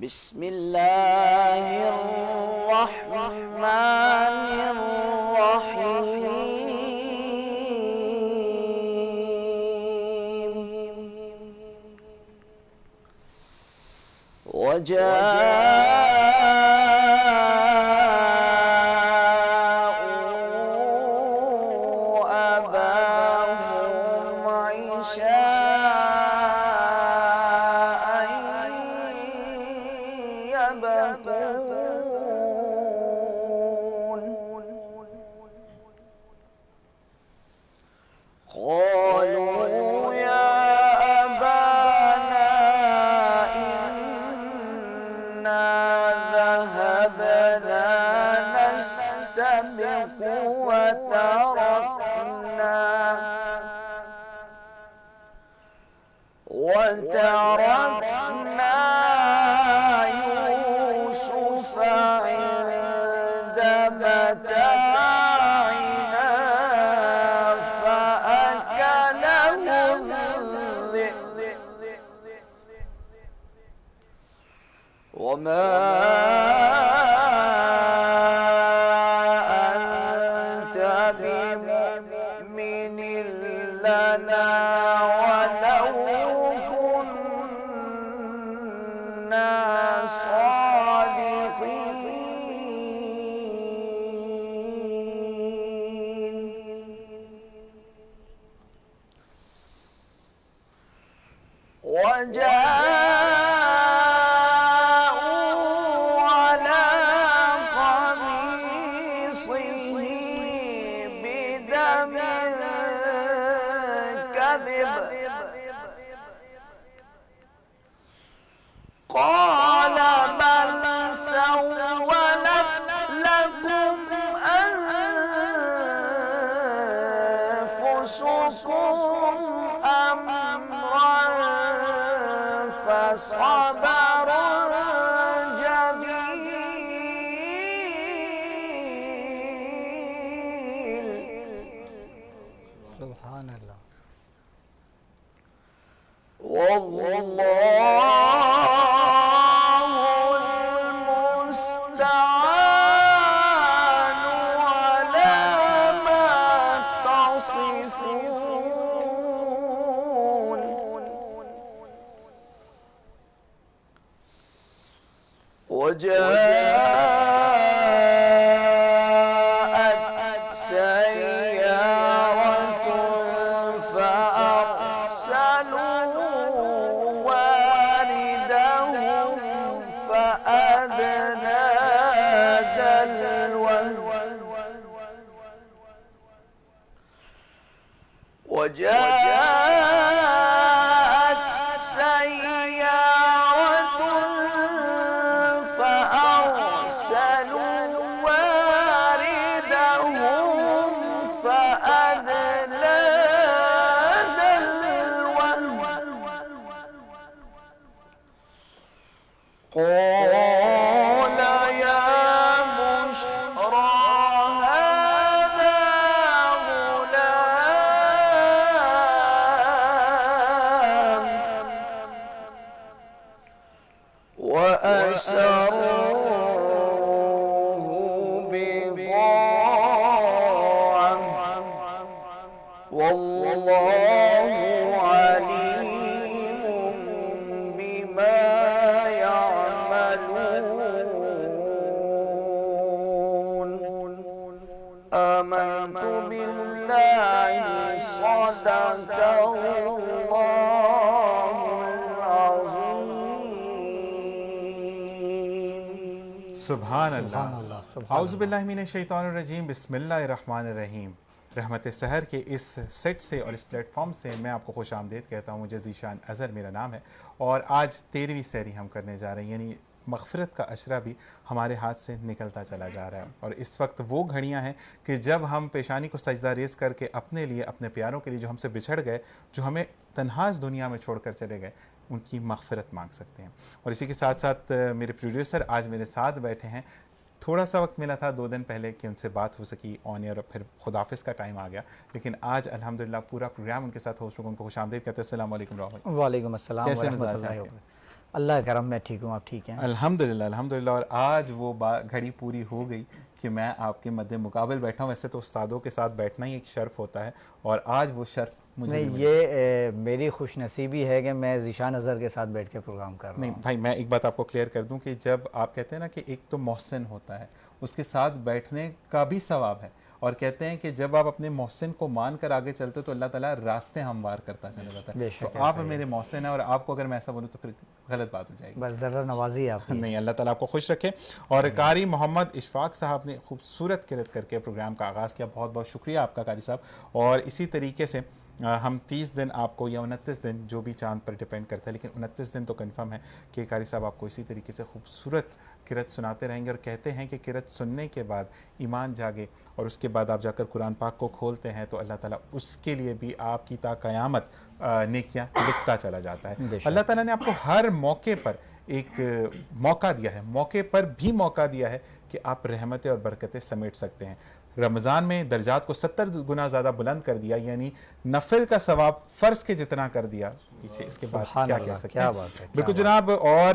بسم الله الرحمن الرحيم وجاءوا أباهم عشاء يبكون قالوا يا أبانا إنا ذهبنا نستبق وتركنا يوسف عند متاعنا فأكله الذئب وما أنت بمؤمن لنا ولو كنا صادقين وجاءوا على قميصه بدم كذب قال بل سولت لكم أنفسكم أمرا فصبر جميل سبحان الله والله المستعان على ما تصفون وجاءت سيارة فأرسلوا واردهم فأدلى دلوه وجاءت سيارة فأرسلوا واردهم فأدلى دلوه قال يا بشرى هذا غلام وأسروه بضاعة والله عليم بما يعملون آمنت بالله صدق الله العظيم سبحان اللہ سبحان اللہ سبحان اعوذ باللہ من الشیطان الرجیم بسم اللہ الرحمن الرحیم رحمت سحر کے اس سیٹ سے اور اس پلیٹ فارم سے میں آپ کو خوش آمدید کہتا ہوں. مجھے ذیشان اظہر میرا نام ہے اور آج 13ویں سحری ہم کرنے جا رہے ہیں، یعنی مغفرت کا اشرہ بھی ہمارے ہاتھ سے نکلتا چلا جا رہا ہے. اور اس وقت وہ گھڑیاں ہیں کہ جب ہم پیشانی کو سجدہ ریز کر کے اپنے لیے، اپنے پیاروں کے لیے جو ہم سے بچھڑ گئے، جو ہمیں تنہا اس دنیا میں چھوڑ کر چلے گئے، ان کی مغفرت مانگ سکتے ہیں. اور اسی کے ساتھ ساتھ میرے پروڈیوسر آج میرے ساتھ بیٹھے ہیں. تھوڑا سا وقت ملا تھا 2 دن پہلے کہ ان سے بات ہو سکی آن ایئر، اور پھر خداحافظ کا ٹائم آ گیا، لیکن آج الحمدللہ پورا پروگرام ان کے ساتھ ہوسٹ ہوگا. ان کو خوش آمدید کہتے ہیں. السلام علیکم راہل. وعلیکم السلام کیسے ورحمۃ مزاج اللہ ہیں؟ وبرکاتہ. اللہ کا کرم، میں ٹھیک ہوں، آپ ٹھیک ہیں؟ الحمدللہ الحمدللہ. اور آج وہ گھڑی پوری ہو گئی کہ میں آپ کے مد مقابل بیٹھا ہوں. ویسے تو استادوں کے ساتھ بیٹھنا ہی ایک شرف ہوتا ہے اور آج وہ شرف مجھے نہیں، یہ میری خوش نصیبی ہے کہ میں ذیشان اظہر کے ساتھ بیٹھ کے پروگرام کر رہا ہوں. نہیں بھائی، میں ایک بات آپ کو کلیئر کر دوں کہ جب آپ کہتے ہیں نا کہ ایک تو محسن ہوتا ہے، اس کے ساتھ بیٹھنے کا بھی ثواب ہے، اور کہتے ہیں کہ جب آپ اپنے محسن کو مان کر آگے چلتے ہو تو اللہ تعالیٰ راستے ہموار کرتا چلا جاتا ہے. تو آپ میرے محسن ہیں اور آپ کو اگر میں ایسا بولوں تو پھر غلط بات ہو جائے گی. بس ذرا نوازی ہے آپ. نہیں، اللہ تعالیٰ آپ کو خوش رکھے. اور قاری محمد اشفاق صاحب نے خوبصورت قرأت کر کے پروگرام کا آغاز کیا. بہت بہت شکریہ آپ کا قاری صاحب. اور اسی طریقے سے ہم 30 دن آپ کو یا 29 دن جو بھی چاند پر ڈیپینڈ کرتا ہے، لیکن 29 دن تو کنفرم ہے کہ قاری صاحب آپ کو اسی طریقے سے خوبصورت قرأت سناتے رہیں گے. اور کہتے ہیں کہ قرأت سننے کے بعد ایمان جاگے اور اس کے بعد آپ جا کر قرآن پاک کو کھولتے ہیں تو اللہ تعالیٰ اس کے لیے بھی آپ کی تا قیامت نیکیاں لکھتا چلا جاتا ہے. اللہ تعالیٰ نے آپ کو ہر موقع پر ایک موقع دیا ہے، موقع پر بھی موقع دیا ہے کہ آپ رحمتیں اور برکتیں سمیٹ سکتے ہیں. رمضان میں درجات کو 70 گنا زیادہ بلند کر دیا، یعنی نفل کا ثواب فرض کے جتنا کر دیا. اس کے بعد کیا کہہ سکتے ہیں. بالکل جناب. اور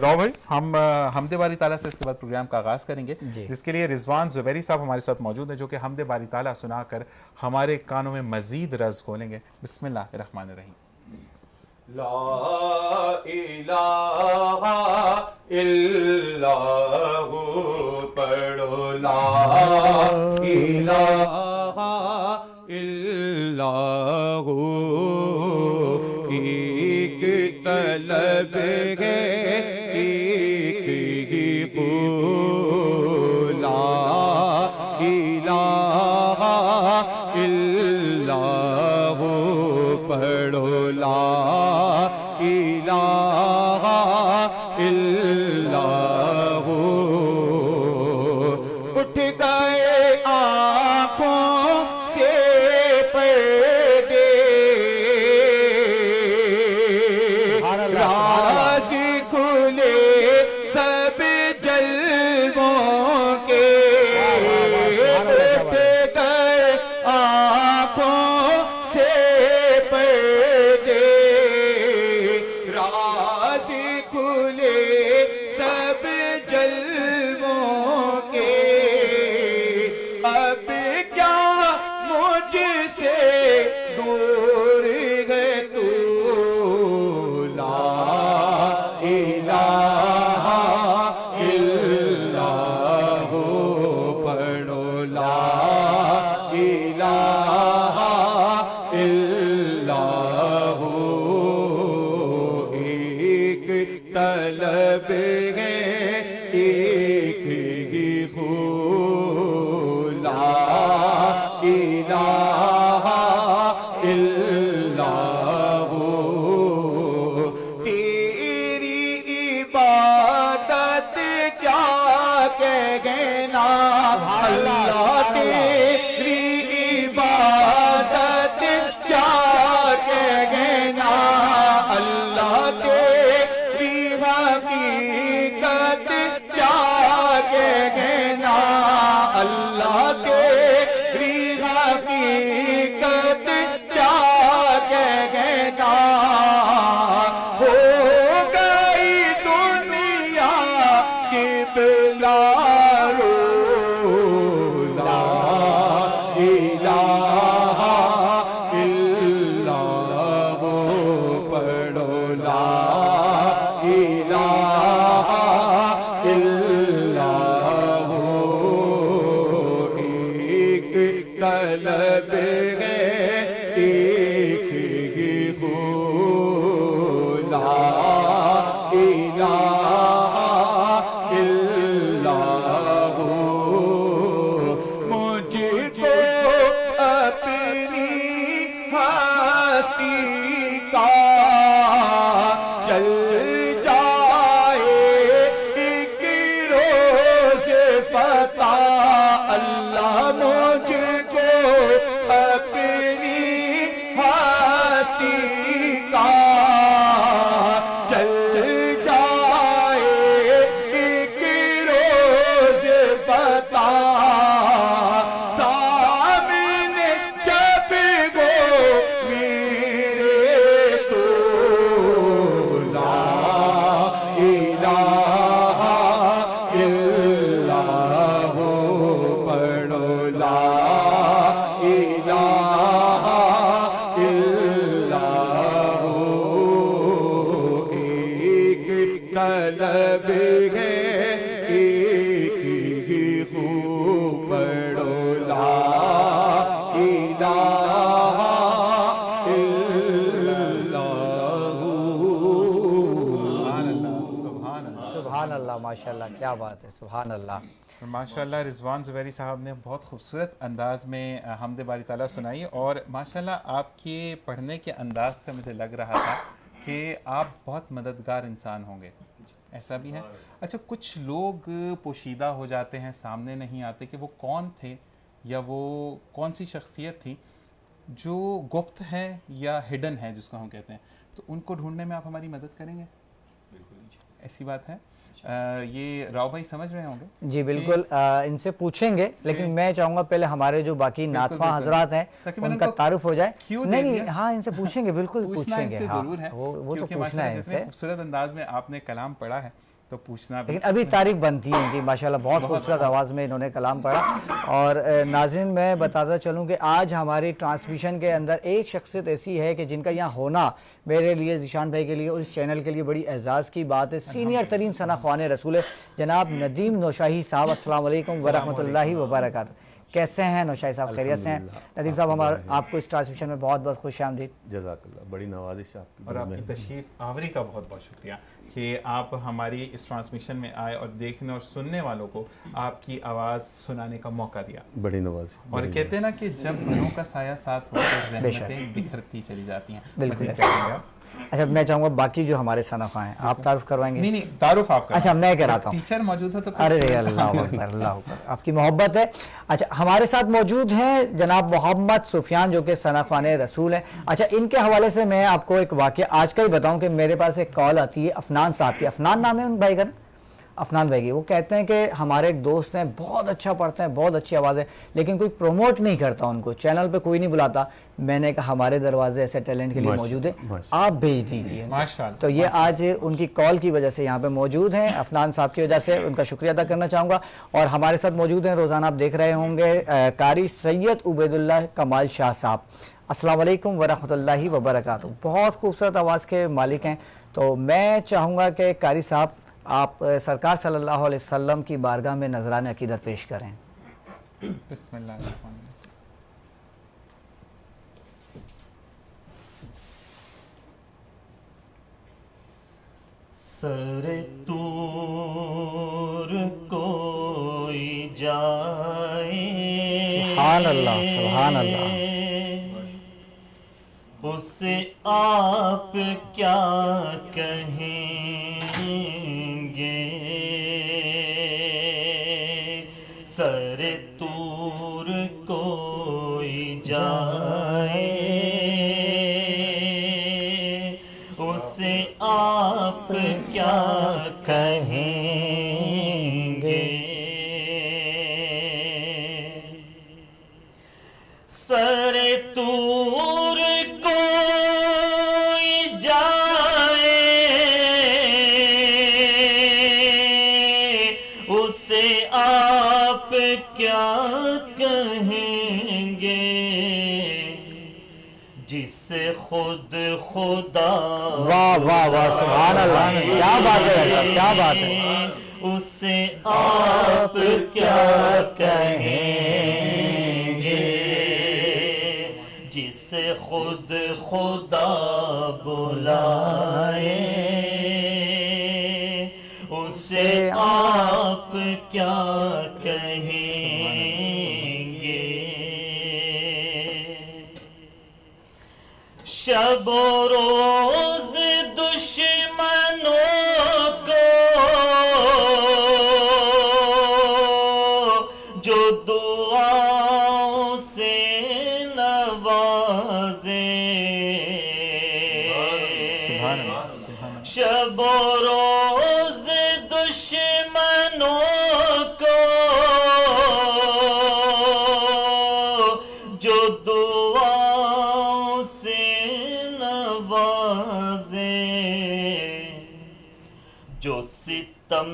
راؤ بھائی، ہم حمد باری تعالیٰ سے اس کے بعد پروگرام کا آغاز کریں گے، جس کے لیے رضوان زبیری صاحب ہمارے ساتھ موجود ہیں جو کہ حمد باری تعالیٰ سنا کر ہمارے کانوں میں مزید رز کھولیں گے. بسم اللہ الرحمن الرحیم. لا الہ الا ہو پڑھو، لا الہ الا ہو، ایک طلب ہے ایک ہی خو، لا الہ الا ہو پڑھو، لا الہ الا ہو. اٹھ گئے آنکھوں سے پردے، راز کھلے سب جلووں کے. اٹھ گئے آنکھوں سے پردے، راز کھلے سب جلووں کے. اب کیا مجھ سے دور ہے تو، لا الہ الا ہو پڑھو، لا الہ الا ہو. ایک طلب ہے ایک ہی خو، لا الہ الا ہو. تیری عبادت کیا کہنا اللہ، تیری عبادت کیا کہنا اللہ، تیری حقیقت کیا کہنا اللہ، تیری حقیقت کیا کہنا. ہو گئی دنیا کی بلارو، لا الہ الا ہو پڑھو، لا الہ الا ہو. ایک طلب ہے ایک ہی خو، لا الہ الا ہو. مجھ کو اپنی ہستی کا طلب ہے ایک ہی خوب پڑھو لا الہ سبحان اللہ، ماشاء اللہ، کیا بات ہے، سبحان اللہ۔ ماشاءاللہ رضوان زبیری صاحب نے بہت خوبصورت انداز میں حمد باری تعالیٰ سنائی، اور ماشاءاللہ آپ کے پڑھنے کے انداز سے مجھے لگ رہا تھا کہ آپ بہت مددگار انسان ہوں گے، ایسا بھی ہے؟ اچھا، کچھ لوگ پوشیدہ ہو جاتے ہیں، سامنے نہیں آتے کہ وہ کون تھے یا وہ کون سی شخصیت تھی جو گپت ہے یا ہڈن ہے جس کو ہم کہتے ہیں، تو ان کو ڈھونڈنے میں آپ ہماری مدد کریں گے؟ ایسی بات ہے؟ یہ راؤ بھائی سمجھ رہے ہوں گے؟ جی بالکل، ان سے پوچھیں گے، لیکن میں چاہوں گا پہلے ہمارے جو باقی ناتخواں حضرات ہیں ان کا تعارف ہو جائے۔ نہیں، ہاں ان سے پوچھیں گے، بالکل پوچھیں گے، ضرور ہے، وہ تو پوچھنا ہے ان سے۔ خوبصورت انداز میں آپ نے کلام پڑھا ہے تو پوچھنا بھی، لیکن ابھی تعریف بنتی ہے ان کی، ماشاءاللہ بہت خوبصورت آواز میں انہوں نے کلام پڑھا۔ اور ناظرین میں بتاتا چلوں کہ آج ہماری ٹرانسمیشن کے اندر ایک شخصیت ایسی ہے کہ جن کا یہاں ہونا میرے لیے، ذیشان بھائی کے لیے اور اس چینل کے لیے بڑی اعزاز کی بات ہے۔ سینئر ترین ثنا خوان رسول جناب ندیم نوشاہی صاحب، السلام علیکم ورحمۃ اللہ وبرکاتہ۔ کیسے ہیں نوشاہی صاحب؟ خیریت سے ہیں؟ ندیم صاحب، آپ کو اس ٹرانسمیشن میں بہت بہت خوش آمدید۔ جزاک اللہ، بڑی نوازش آپ کی، اور آپ کی تشریف آوری کا بہت بہت شکریہ کہ آپ ہماری اس ٹرانسمیشن میں آئے اور دیکھنے اور سننے والوں کو آپ کی آواز سنانے کا موقع دیا۔ بڑی نوازش۔ اور کہتے ہیں نا کہ جب گھروں کا سایہ ساتھ ہو تو رحمتیں بکھرتی چلی جاتی ہیں۔ بالکل۔ مزید کیا کہیں گے آپ؟ اچھا، میں چاہوں گا باقی جو ہمارے ثنا خواہ ہیں آپ تعارف کروائیں گے؟ نہیں، تعارف آپ کا۔ اچھا، میں کراتا ہوں۔ ٹیچر موجود ہو تو ارے اللہ اکبر، اللہ اکبر، آپ کی محبت ہے۔ اچھا، ہمارے ساتھ موجود ہیں جناب محمد سفیان جو کہ ثنا خوان رسول ہیں۔ اچھا، ان کے حوالے سے میں آپ کو ایک واقعہ آج کا ہی بتاؤں کہ میرے پاس ایک کال آتی ہے افنان صاحب کی۔ افنان نام ہے ان بھائی کا، افنان بھائی کی۔ وہ کہتے ہیں کہ ہمارے ایک دوست ہیں، بہت اچھا پڑھتے ہیں، بہت اچھی آواز ہے، لیکن کوئی پروموٹ نہیں کرتا ان کو، چینل پہ کوئی نہیں بلاتا۔ میں نے کہا ہمارے دروازے ایسے ٹیلنٹ کے لیے موجود ہے، آپ بھیج دیجیے۔ تو یہ آج ان کی کال کی وجہ سے یہاں پہ موجود ہیں، افنان صاحب کی وجہ سے ان کا شکریہ ادا کرنا چاہوں گا۔ اور ہمارے ساتھ موجود ہیں، روزانہ آپ دیکھ رہے ہوں گے، قاری سید عبید اللہ کمال شاہ صاحب۔ السلام علیکم ورحمۃ اللہ وبرکاتہ۔ بہت خوبصورت آواز کے مالک ہیں۔ تو میں چاہوں گا کہ قاری صاحب آپ سرکار صلی اللہ علیہ وسلم کی بارگاہ میں نذران عقیدت پیش کریں۔ بسم اللہ الرحمن الرحیم۔ سر طور کوئی جائے، سبحان اللہ، سبحان اللہ، اسے آپ کیا کہیں گے؟ سر طور کوئی جائے، اسے آپ کیا کہیں گے؟ سر طور کوئی جائے، اسے آپ کیا کہیں گے؟ جس سے خود خدا، واہ واہ واہ، سبحان اللہ، کیا بات ہے، کیا بات ہے۔ اسے آپ کیا کہیں گے؟ جس سے خود خدا بلائے، اسے آپ کیا کہیں گے؟ شب و روز دشمنوں کو جو دعاؤں سے نوازے، شب و روز دشمنوں کو جو دعاؤں سے نوازے، جو ستم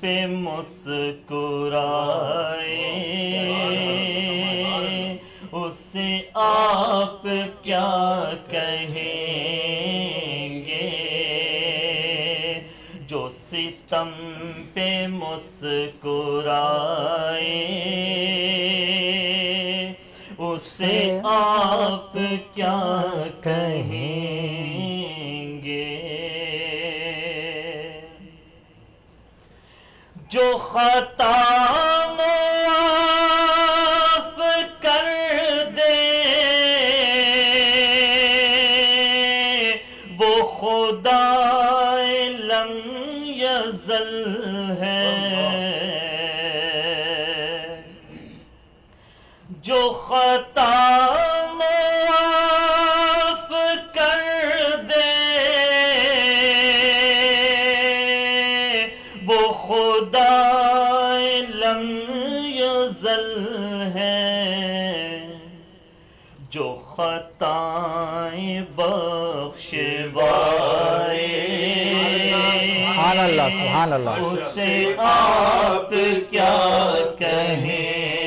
پہ مسکرائے، اسے آپ کیا کہیں گے؟ جو सितम पे मुस्कुराए, उसे आप क्या कहेंगे। जो खता माफ कर दे वो खुदाए लम यज़ल है। जो खता माफ कर दे वो खुदाए लम यज़ल है। जो खताएं बख्शवाए सुभान अल्लाह, सुभान अल्लाह। उसे आप क्या कहेंगे।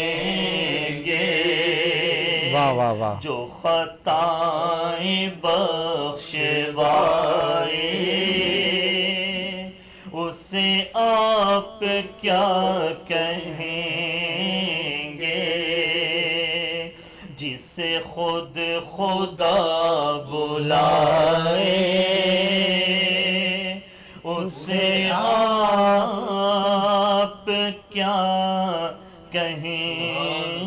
वाह वाह वाह। जो खताएं बख्शवाए उसे आप क्या कहेंगे। जिसे खुद खुदा बुलाए उसे आप क्या कहेंगे।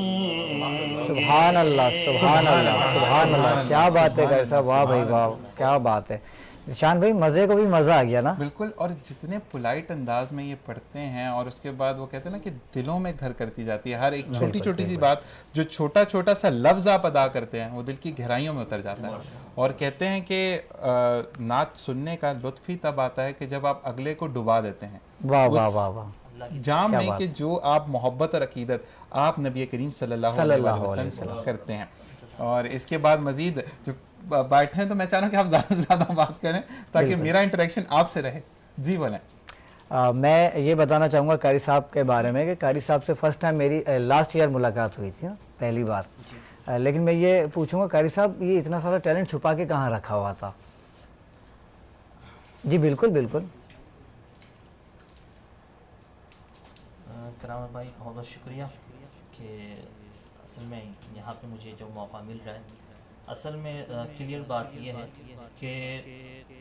सुभान अल्लाह, सुभान अल्लाह, सुभान अल्लाह। क्या बात है कारी साहब, वाह भाई वाह, क्या बात है। ज़ीशान भाई मज़े को भी मज़ा आ गया ना। बिल्कुल, और जितने पोलाइट अंदाज में ये पढ़ते हैं और उसके बाद वो कहते हैं ना कि दिलों में घर करती जाती है। हर एक छोटी छोटी सी बात, जो छोटा छोटा सा लफ्ज़ आप अदा करते हैं वो दिल की गहराइयों में उतर जाता है। और कहते हैं कि नात सुनने का लुत्फ़ ही तब आता है कि जब आप अगले को डुबा देते हैं वाह वाह वाह वाह। जाम में कि जो आप मोहब्बत और अकीदत आप नबी करीम सल्लल्लाहु अलैहि वसल्लम करते हैं। और इसके बाद मज़ीद जो बैठे हैं तो मैं चाह रहा हूँ कि आप ज़्यादा से ज़्यादा बात करें ताकि मेरा इंटरेक्शन आपसे रहे। जी बोलें। मैं ये बताना चाहूँगा कारी साहब के बारे में कि कारी साहब से फर्स्ट टाइम मेरी लास्ट ईयर मुलाकात हुई थी ना, पहली बार। लेकिन मैं ये पूछूंगा कारी साहब, ये इतना सारा टैलेंट छुपा के कहाँ रखा हुआ था? जी बिल्कुल बिल्कुल। करामा भाई बहुत बहुत शुक्रिया कि असल में यहाँ पे मुझे जो मौका मिल रहा है। असल में क्लियर बात ये है कि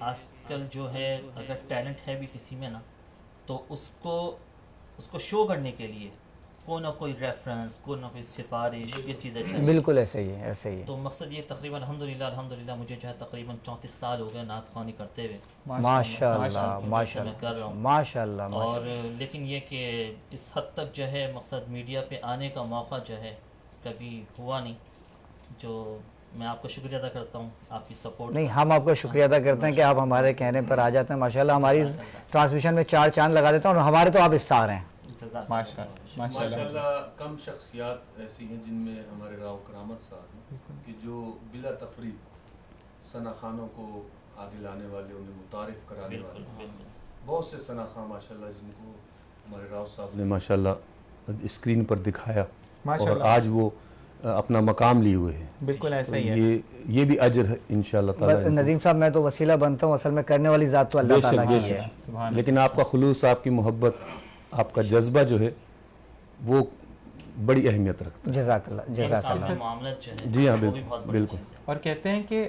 आजकल जो है अगर टैलेंट है भी किसी में ना, तो उसको शो करने के लिए कोई ना कोई रेफरेंस, कोई ना कोई सिफारिश, ये चीज़ें चाहिए। बिल्कुल ऐसे ही है, ऐसे ही है। तो मकसद ये तकरीबन अल्हम्दुलिल्लाह मुझे जो है तकरीबन 34 साल हो गए नात ख़वानी करते हुए। माशाअल्लाह माशाअल्लाह मैं कर रहा हूँ माशाअल्लाह। और लेकिन ये कि इस हद तक जो है मकसद मीडिया पे आने का मौका जो है कभी हुआ नहीं। जो मैं आपको शुक्रिया अदा करता हूँ आपकी सपोर्ट। नहीं, हम आपका शुक्रिया अदा करते हैं कि आप हमारे कहने पर आ जाते हैं। माशाल्लाह हमारी ट्रांसमिशन में 4 चांद लगा देते हैं और हमारे तो आप स्टार हैं। माशाल्लाह कम शख्सियात ऐसी हैं जिनमें हमारे राव करामत साहब हैं कि जो बिला तफरीक सना खानों को आगे लाने वाले, उन्हें मुतारिफ कराने वाले बहुत से सना खां माशाल्लाह जिनको हमारे राव साहब ने माशाल्लाह स्क्रीन पर दिखाया और आज वो अपना मकाम लिए हुए हैं। बिल्कुल ऐसा ही है। ये भी अजर है इंशाअल्लाह ताला। नदीम साहब मैं तो वसीला बनता हूँ, असल में करने वाली ज़ात तो अल्लाह ताला की है। लेकिन आपका खुलूस, आपकी मोहब्बत, आपका जज्बा जो है वो बड़ी अहमियत रखता है। जज़ाकल्लाह जज़ाकल्लाह। मामला जो है जी हाँ वो भी बिल्कुल बहुत बड़ी बिल्कुल। चीज़ है। और कहते हैं कि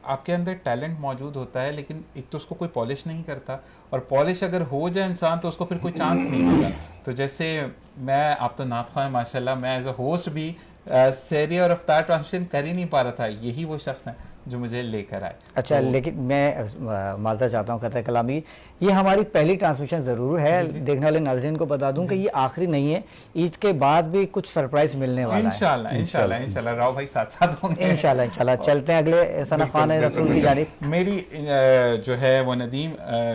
आपके अंदर टैलेंट मौजूद होता है, लेकिन एक तो उसको कोई पॉलिश नहीं करता, और पॉलिश अगर हो जाए इंसान तो उसको फिर कोई चांस नहीं मिलता। तो जैसे मैं, आप तो नात ख़्वां हैं माशाल्लाह, मैं एज अ होस्ट भी सहरी और अफ्तार ट्रांसमिशन कर ही नहीं पा रहा था। यही वो शख्स हैं जो मुझे लेकर आए। अच्छा, लेकिन मैं माजदा चाहता हूँ कहता है कलामी, ये हमारी पहली ट्रांसमिशन ज़रूर है। देखने वाले नाज़रीन को बता दूं कि ये आखिरी नहीं है, ईद के बाद भी कुछ सरप्राइज मिलने वाला है। इंशाल्लाह राव भाई साथ साथ होंगे इंशाल्लाह। चलते हैं अगले सना ख़वान रसूल की जानिब। मेरी जो है वो नदीम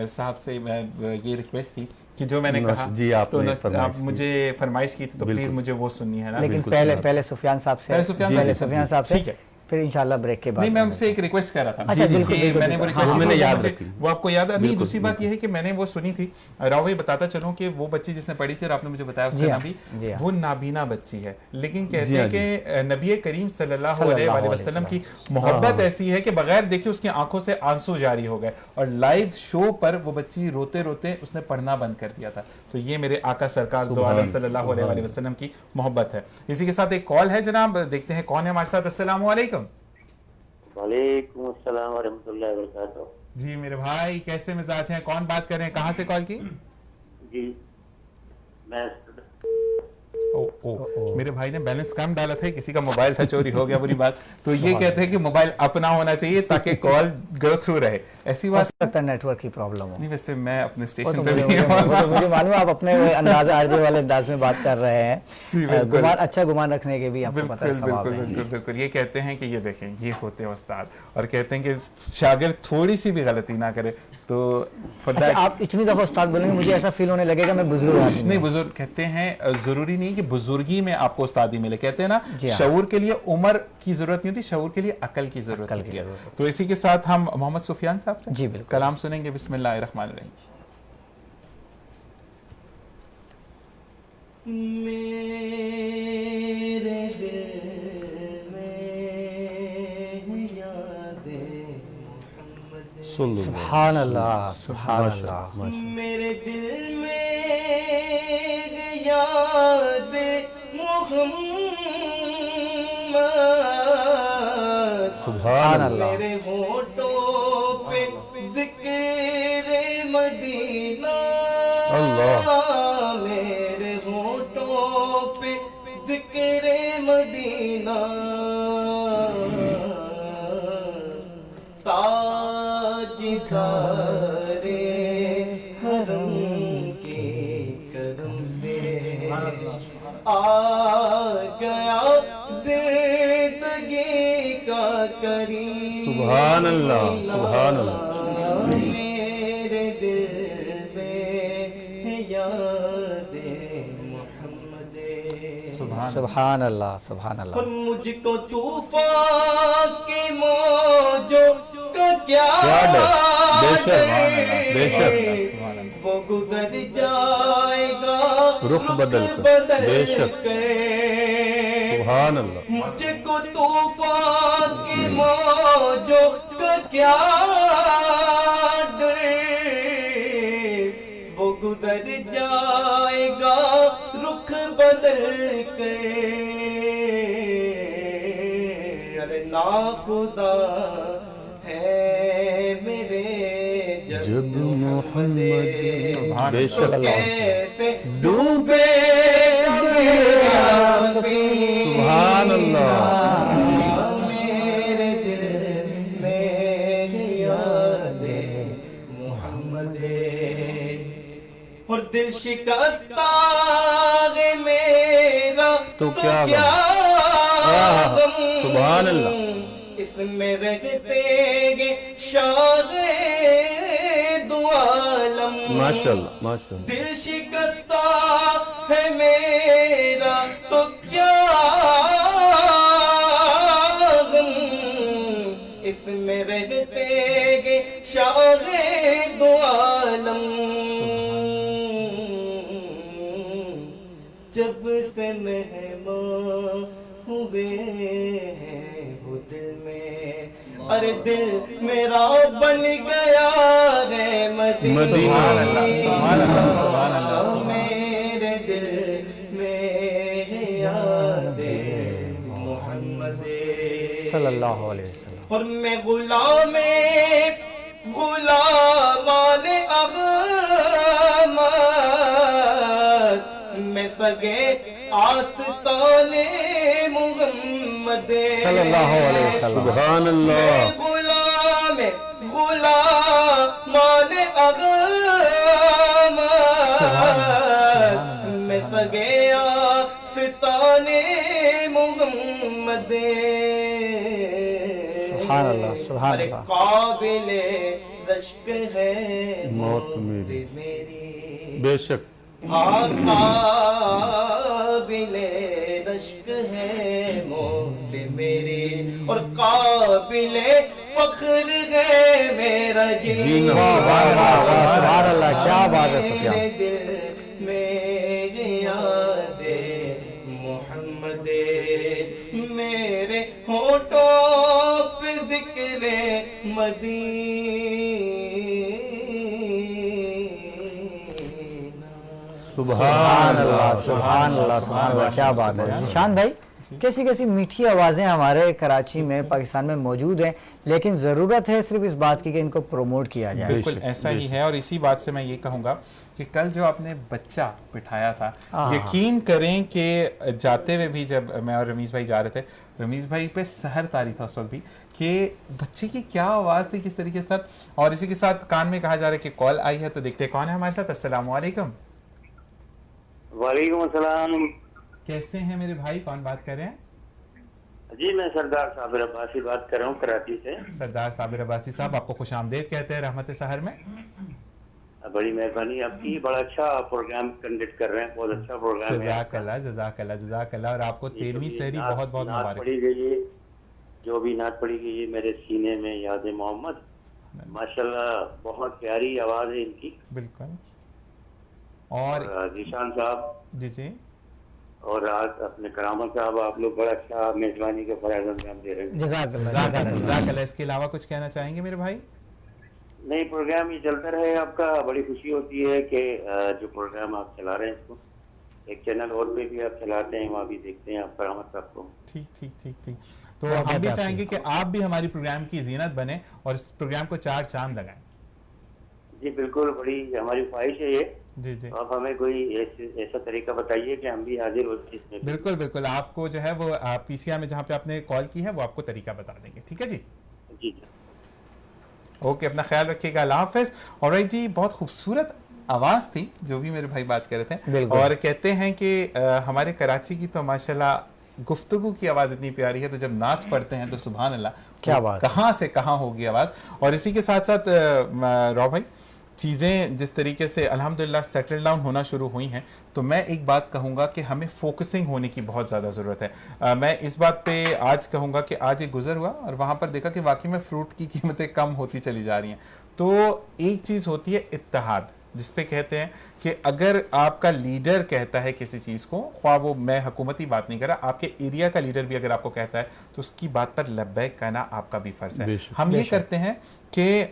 साहब से ये रिक्वेस्ट थी कि जो मैंने कहा जी तो आप मुझे फरमाइश की थी, तो प्लीज़ मुझे वो सुननी है ना। लेकिन पहले सुफियान साहब से, सुफियान साहब से ठीक है। फिर इंशाल्लाह ब्रेक के बाद। नहीं, मैं उनसे एक रिक्वेस्ट कर रहा था। अच्छा, बिल्कुल, कि बिल्कुल, मैंने वो बिल्कुल। रिक्वेस्ट हाँ, की मैंने थी, याद मुझे रखी। वो आपको याद है। नहीं, बिल्कुल, दूसरी बात ये है कि मैंने वो सुनी थी, राव भाई बताता चलूं कि वो बच्ची जिसने पढ़ी थी और आपने मुझे बताया उसका जी नाम हाँ, भी, जी हाँ। वो नाबीना बच्ची है, लेकिन कहते जी हैं हाँ, कि नबी करीम सल्लल्लाहु सल्लल्लाहु अलैहि अलैहि वसल्लम की वसल्लम। मोहब्बत ऐसी है कि बगैर देखे उसकी आंखों से आंसू जारी हो गए, और लाइव शो पर वो बच्ची रोते रोते उसने पढ़ना बंद कर दिया था। तो ये मेरे आका सरकार दो आलम सल्लल्लाहु अलैहि वसल्लम की मोहब्बत है। इसी के साथ एक कॉल है जनाब, देखते हैं कौन है हमारे साथ। अस्सलाम वालेकुम। वालेकुम अस्सलाम व रहमतुल्लाहि व बरकातहू। जी मेरे भाई, कैसे मिजाज हैं? कौन बात कर रहे हैं? कहाँ से कॉल की? जी मैं मेरे भाई ने बैलेंस कम डाला था, किसी का मोबाइल था, चोरी हो गया, बुरी बात। तो ये कहते हैं कि मोबाइल अपना होना चाहिए ताकि कॉल गो थ्रू रहे। ऐसी हो बात सकता है नेटवर्क की प्रॉब्लम हो। नहीं, वैसे मैं अपने वो स्टेशन तो पे मुझे भी हूँ। मुझे मालूम है, आप अपने अंदाजा आरजे वाले अंदाज में बात कर रहे जी, हैं। बिल्कुल। गुमान, अच्छा गुमान रखने के भी आपको पता है बिल्कुल सवाब बिल्कुल है। बिल्कुल बिल्कुल। ये कहते हैं कि ये देखें, ये होते हैं उस्ताद, और कहते हैं कि शागिर्द थोड़ी सी भी गलती ना करे तो for अच्छा, that- आप इतनी दफा उस्ताद बोलेंगे, मुझे ऐसा फील होने लगेगा मैं बुजुर्ग आदमी नहीं, हूँ। बुजुर्ग कहते हैं जरूरी नहीं कि बुजुर्गी में आपको उस्तादी मिले। कहते हैं ना, जी हाँ। शऊर के लिए उम्र की जरूरत नहीं होती, शऊर के लिए अकल की जरूरत अकल होती की है। जरूरत होती तो इसी के साथ हम मोहम्मद सुफियान साहब से जी, बिल्कुल। कलाम सुनेंगे। बिस्मिल्लाहिर्रहमानिर्रहीम। मेरे दिल में यादें मोहम्मद, सुन लो सुभान अल्लाह, सुभान अल्लाह। मेरे दिल में यादें मोहम्मद, सुभान अल्लाह। मेरे होठों पे जिक्र मदीना, अल्लाह। मेरे होठों पे जिक्र मदीना, ताजदारे हरम के कदम से आ गया जिंदगी का करीब। सुभान अल्लाह, सुभान अल्लाह। मेरे दिल में यादें मोहम्मद, सुभान अल्लाह, सुभान और अल्लाह। मुझको तूफान के मौजों का क्या डर, बेशक, बेशक। वो गुजर जाएगा रुख बदल कर, बेशक। सुभान अल्लाह। मुझको तूफान की मौजों का क्या डर, वो गुजर जाएगा रुख बदल कर। अरे ना खुदा है मेरे जब मोहम्मद, बेशक। कैसे डूबे सुभान अल्लाह। मेरे दिल में यादें मोहम्मद, और दिल शिकस्ता है मेरा तो क्या गम, सुभान अल्लाह। इसमें रहते गे शागे दुआलम। माशाल्लाह, माशाल्लाह। दिल शिकस्ता है मेरा तो क्या गम, इसमें रहते गे शागे दुआलम। जब से मेहमान हुए हैं वो दिल में, अरे दिल मेरा बन गया है मदीना। सुभान अल्लाह, सुभान अल्लाह, सुभान अल्लाह। मेरे दिल में यादें मोहम्मद, सल्लल्लाहु अलैहि वसल्लम। और मैं गुलामान अहमद, मैं सगे आस्ताने मुहम्मद, सल्लल्लाहु अलैहि वसल्लम। सुभान अल्लाह। गुलामान अहमद, मैं सगे आस्ताने मुहम्मद। सुभान अल्लाह, सुभान अरे अल्लाह। काबिले रश्क है मौत मेरी, बेशक। काबिले रश्क है मौत मेरी, اور قابل فخر ہے میرا جن واہ واہ واہ واہ سبحان اللہ، کیا بات ہے سفیان. میرے دل میں یاد محمد، میرے ہونٹوں پہ ذکر سبحان اللہ سبحان اللہ سبحان اللہ، کیا بات ہے. ذیشان بھائی، کیسی کیسی میٹھی آوازیں ہمارے کراچی میں پاکستان میں موجود ہیں، لیکن ضرورت ہے صرف اس بات کی کہ ان کو پروموٹ کیا جائے. بالکل ایسا ہی ہے. اور اسی بات سے میں یہ کہوں گا کہ کل جو آپ نے بچہ بٹھایا تھا، یقین کریں کہ جاتے ہوئے بھی جب میں اور رمیز بھائی جا رہے تھے، رمیز بھائی پہ سحر طاری تھا اس وقت بھی کہ بچے کی کیا آواز تھی، کس طریقے سے. اور اسی کے ساتھ کان میں کہا جا رہا ہے کہ کال آئی ہے، تو دیکھتے ہیں کون ہے ہمارے ساتھ. السلام علیکم. وعلیکم السلام. کیسے ہیں میرے بھائی، کون بات کر رہے ہیں؟ جی میں سردار صابر عباسی بات کر رہا ہوں کراچی سے. سردار صابر عباسی صاحب، آپ کو خوش آمدید کہتے ہیں رحمت سحر میں. بڑی مہربانی آپ کی، بڑا اچھا پروگرام کنڈکٹ کر رہے ہیں، بہت اچھا پروگرام ہے. جزاک اللہ جزاک اللہ جزاک اللہ. اور آپ کو 13ویں سحری بہت بہت نعت مبارک. پڑھی گئی ہے، جو بھی نعت پڑھی گئی ہے میرے سینے میں یاد محمد. ماشاءاللہ بہت پیاری آواز ہے ان کی. بالکل. اور ذیشان صاحب جی جی اور آج اپنے کرامت صاحب، آپ لوگ بڑا اچھا میزبانی کا فرائض انجام دے رہے ہیں. جزاک اللہ جزاک اللہ جزاک اللہ. اس کے علاوہ کچھ کہنا چاہیں گے میرے بھائی؟ نہیں، پروگرام یہ چلتا رہے آپ کا. بڑی خوشی ہوتی ہے کہ جو پروگرام آپ چلا رہے ہیں اس کو ایک چینل اور پہ بھی آپ چلاتے ہیں، وہاں بھی دیکھتے ہیں آپ کرامت صاحب کو. ٹھیک ٹھیک ٹھیک ٹھیک. تو ہم بھی چاہیں گے کہ آپ بھی ہماری پروگرام کی زینت بنیں اور اس پروگرام کو 4 چاند لگائیں. جی بالکل، بڑی ہماری خواہش ہے یہ. جی جی آپ ہمیں کوئی ایسا طریقہ بتائیے کہ ہم بھی حاضر ہو اس میں. بالکل بالکل. آپ کو جو ہے وہ پی سی آئی میں جہاں پہ آپ نے کال کی ہے وہ آپ کو طریقہ بتا دیں گے. ٹھیک ہے جی. جی اوکے، اپنا خیال رکھیے گا. اللہ حافظ. اور جی بہت خوبصورت آواز تھی جو بھی میرے بھائی بات کر رہے تھے. اور کہتے ہیں کہ ہمارے کراچی کی تو ماشاءاللہ گفتگو کی آواز اتنی پیاری ہے، تو جب نعت پڑھتے ہیں تو سبحان اللہ کیا بات، کہاں سے کہاں ہوگی آواز. اور اسی کے ساتھ ساتھ راؤ بھائی، چیزیں جس طریقے سے الحمدللہ سیٹل ڈاؤن ہونا شروع ہوئی ہیں، تو میں ایک بات کہوں گا کہ ہمیں فوکسنگ ہونے کی بہت زیادہ ضرورت ہے. میں اس بات پہ آج کہوں گا کہ آج ایک گزر ہوا اور وہاں پر دیکھا کہ واقعی میں فروٹ کی قیمتیں کم ہوتی چلی جا رہی ہیں. تو ایک چیز ہوتی ہے اتحاد، جس پہ کہتے ہیں کہ اگر آپ کا لیڈر کہتا ہے کسی چیز کو، خواہ وہ میں حکومتی بات نہیں کر رہا، آپ کے ایریا کا لیڈر بھی اگر آپ کو کہتا ہے تو اس کی بات پر لبیک کہنا آپ کا بھی فرض ہے. ہم یہ کرتے ہیں کہ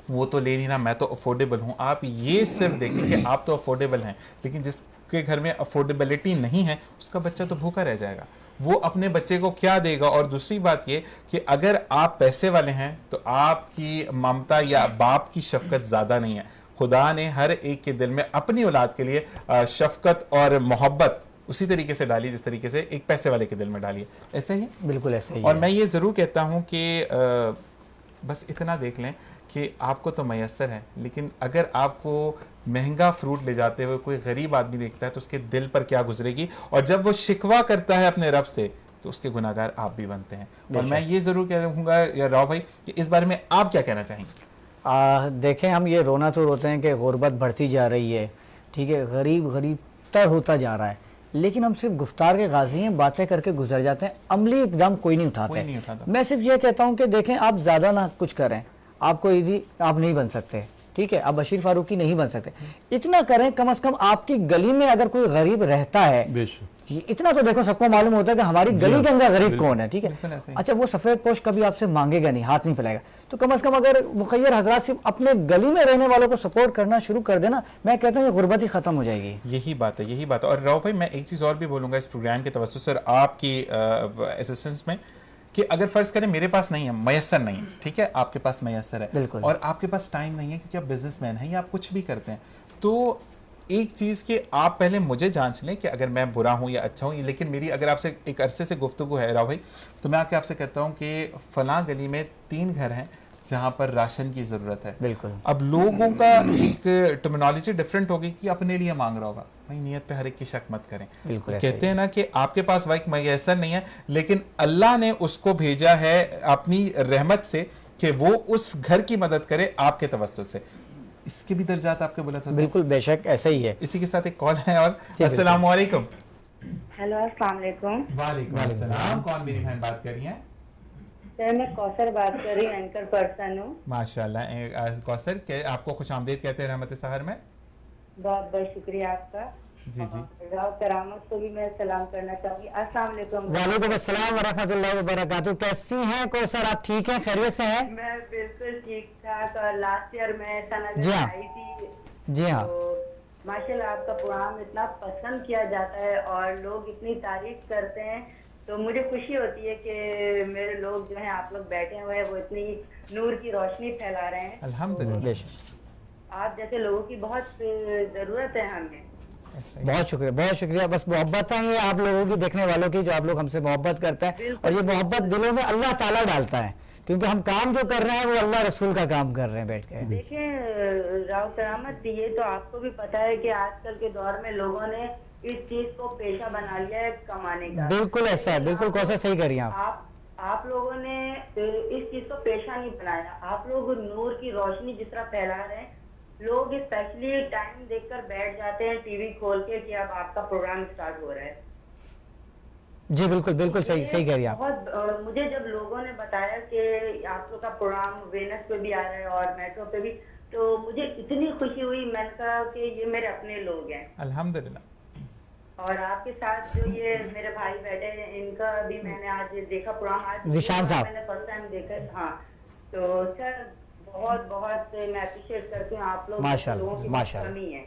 وہ تو لے لینا، میں تو افورڈیبل ہوں. آپ یہ صرف دیکھیں کہ آپ تو افورڈیبل ہیں، لیکن جس کے گھر میں افورڈیبلٹی نہیں ہے اس کا بچہ تو بھوکا رہ جائے گا. وہ اپنے بچے کو کیا دے گا؟ اور دوسری بات یہ کہ اگر آپ پیسے والے ہیں تو آپ کی ممتا یا باپ کی شفقت زیادہ نہیں ہے. خدا نے ہر ایک کے دل میں اپنی اولاد کے لیے شفقت اور محبت اسی طریقے سے ڈالی جس طریقے سے ایک پیسے والے کے دل میں ڈالی ہے. ایسے ہی بالکل ایسے ہی. اور میں یہ ضرور کہتا ہوں کہ بس اتنا دیکھ لیں کہ آپ کو تو میسر ہے، لیکن اگر آپ کو مہنگا فروٹ لے جاتے ہوئے کوئی غریب آدمی دیکھتا ہے تو اس کے دل پر کیا گزرے گی. اور جب وہ شکوہ کرتا ہے اپنے رب سے تو اس کے گناہگار آپ بھی بنتے ہیں. اور میں یہ ضرور کہوں گا یا راؤ بھائی کہ اس بارے میں آپ کیا کہنا چاہیں گے؟ دیکھیں، ہم یہ رونا تو روتے ہیں کہ غربت بڑھتی جا رہی ہے، ٹھیک ہے، غریب تر ہوتا جا رہا ہے، لیکن ہم صرف گفتار کے غازی ہیں، باتیں کر کے گزر جاتے ہیں، عملی اقدام کوئی نہیں اٹھاتے. میں صرف یہ کہتا ہوں کہ دیکھیں، آپ زیادہ نہ کچھ کریں، آپ کو آپ نہیں بن سکتے، ٹھیک ہے، آپ بشیر فاروقی نہیں بن سکتے، اتنا کریں کم از کم آپ کی گلی میں اگر کوئی غریب رہتا ہے، اتنا تو دیکھو سب کو معلوم ہوتا ہے کہ ہماری گلی کے اندر غریب کون ہے، ٹھیک ہے. اچھا، وہ سفید پوش کبھی آپ سے مانگے گا نہیں، ہاتھ نہیں پھیلائے گا، تو کم از کم اگر مخیر حضرات صرف اپنے گلی میں رہنے والوں کو سپورٹ کرنا شروع کر دینا، میں کہتا ہوں کہ غربت ہی ختم ہو جائے گی. یہی بات ہے، یہی بات ہے. اور راؤ بھائی، میں ایک چیز اور بھی بولوں گا اس پروگرام کے توسط سے اور آپ کی اسسٹنس میں، کہ اگر فرض کریں میرے پاس نہیں ہے، میسر نہیں ہے، ٹھیک ہے، آپ کے پاس میسر ہے اور آپ کے پاس ٹائم نہیں ہے کیونکہ آپ بزنس مین ہیں یا آپ کچھ بھی کرتے ہیں، تو ایک چیز کہ آپ پہلے مجھے جانچ لیں کہ اگر میں برا ہوں یا اچھا ہوں. لیکن میری اگر آپ سے ایک عرصے سے گفتگو ہے راؤ بھائی، تو میں آپ سے کہتا ہوں کہ فلاں گلی میں 3 گھر ہیں جہاں پر راشن کی ضرورت ہے. بالکل. اب لوگوں کا ایک ٹرمینالوجی ڈیفرنٹ ہوگی کہ اپنے لیے مانگ رہا ہوگا. بھائی نیت پہ ہر ایک کی شک مت کریں. کہتے ہیں نا کہ آپ کے پاس وقت میسر نہیں ہے، لیکن اللہ نے اس کو بھیجا ہے اپنی رحمت سے کہ وہ اس گھر کی مدد کرے آپ کے توسط سے. اس کے بھی درجات آپ کے بلند ہوتے ہیں. بالکل بے شک ایسا ہی ہے. اسی کے ساتھ ایک کال ہے. اور السلام علیکم. ہیلو، السلام علیکم. وعلیکم السلام. کون میری بہن بات کر رہی ہیں؟ सर मैं कौसर बात कर रही हूँ, एंकर पर्सन हूँ। माशाल्लाह कौसर के आपको खुशामदीद कहते हैं रहमत सहर में। बहुत बहुत शुक्रिया आपका। जी जी। राव करामत को भी मैं सलाम करना चाहूँगी। अस्सलाम वालेकुम। वालेकुम अस्सलाम व रहमतुल्लाहि व बरकातुहू। कैसी हैं कौसर, आप ठीक हैं, खैरियत से हैं? मैं बिल्कुल ठीक ठाक। और लास्ट ईयर मैं सनागर जी हाँ। आई थी। जी हाँ। तो माशाल्लाह आपका प्रोग्राम इतना पसंद किया जाता है और लोग इतनी तारीफ करते हैं, तो मुझे खुशी होती है कि मेरे लोग जो हैं, आप लोग बैठे हुए हैं, वो इतनी नूर की रोशनी फैला रहे हैं। अल्हम्दुलिल्लाह। आप जैसे लोगों की बहुत जरूरत है हमें। बहुत शुक्रिया, बहुत शुक्रिया। बस मोहब्बत है ये आप लोगों की, देखने वालों की, जो आप लोग हमसे मोहब्बत करते हैं, और ये मोहब्बत दिलों में अल्लाह ताला डालता है, क्योंकि हम काम जो कर रहे हैं वो अल्लाह रसूल का काम कर रहे हैं बैठ के। देखिए राव करामत, ये तो आपको भी पता है कि आजकल के दौर में लोगों ने इस चीज को पेशा बना लिया है कमाने का। बिल्कुल ऐसा है, बिल्कुल कौसर सही करिए आप लोगों ने इस चीज को पेशा नहीं बनाया। आप लोग नूर की रोशनी जिस तरह फैला रहे हैं, लोग स्पेशली टाइम देखकर बैठ जाते हैं टीवी खोल के कि अब आपका प्रोग्राम स्टार्ट हो रहा है। जी बिल्कुल बिल्कुल सही सही करिए आप। बहुत मुझे जब लोगों ने बताया कि आप लोग का प्रोग्राम वेनस पे भी आ रहा है और मेट्रो पे भी, तो मुझे इतनी खुशी हुई। मैंने कहा कि ये मेरे अपने लोग हैं। अल्हम्दुलिल्लाह। और आपके साथ जो ये मेरे भाई बैठे हैं, इनका भी मैंने आज देखा प्रोग्राम। आज निशान साहब मैंने फर्स्ट टाइम देखा। हाँ, तो सर बहुत बहुत मैं अप्रिशिएट करती हूँ आप लोग। माशाल्लाह माशाल्लाह। है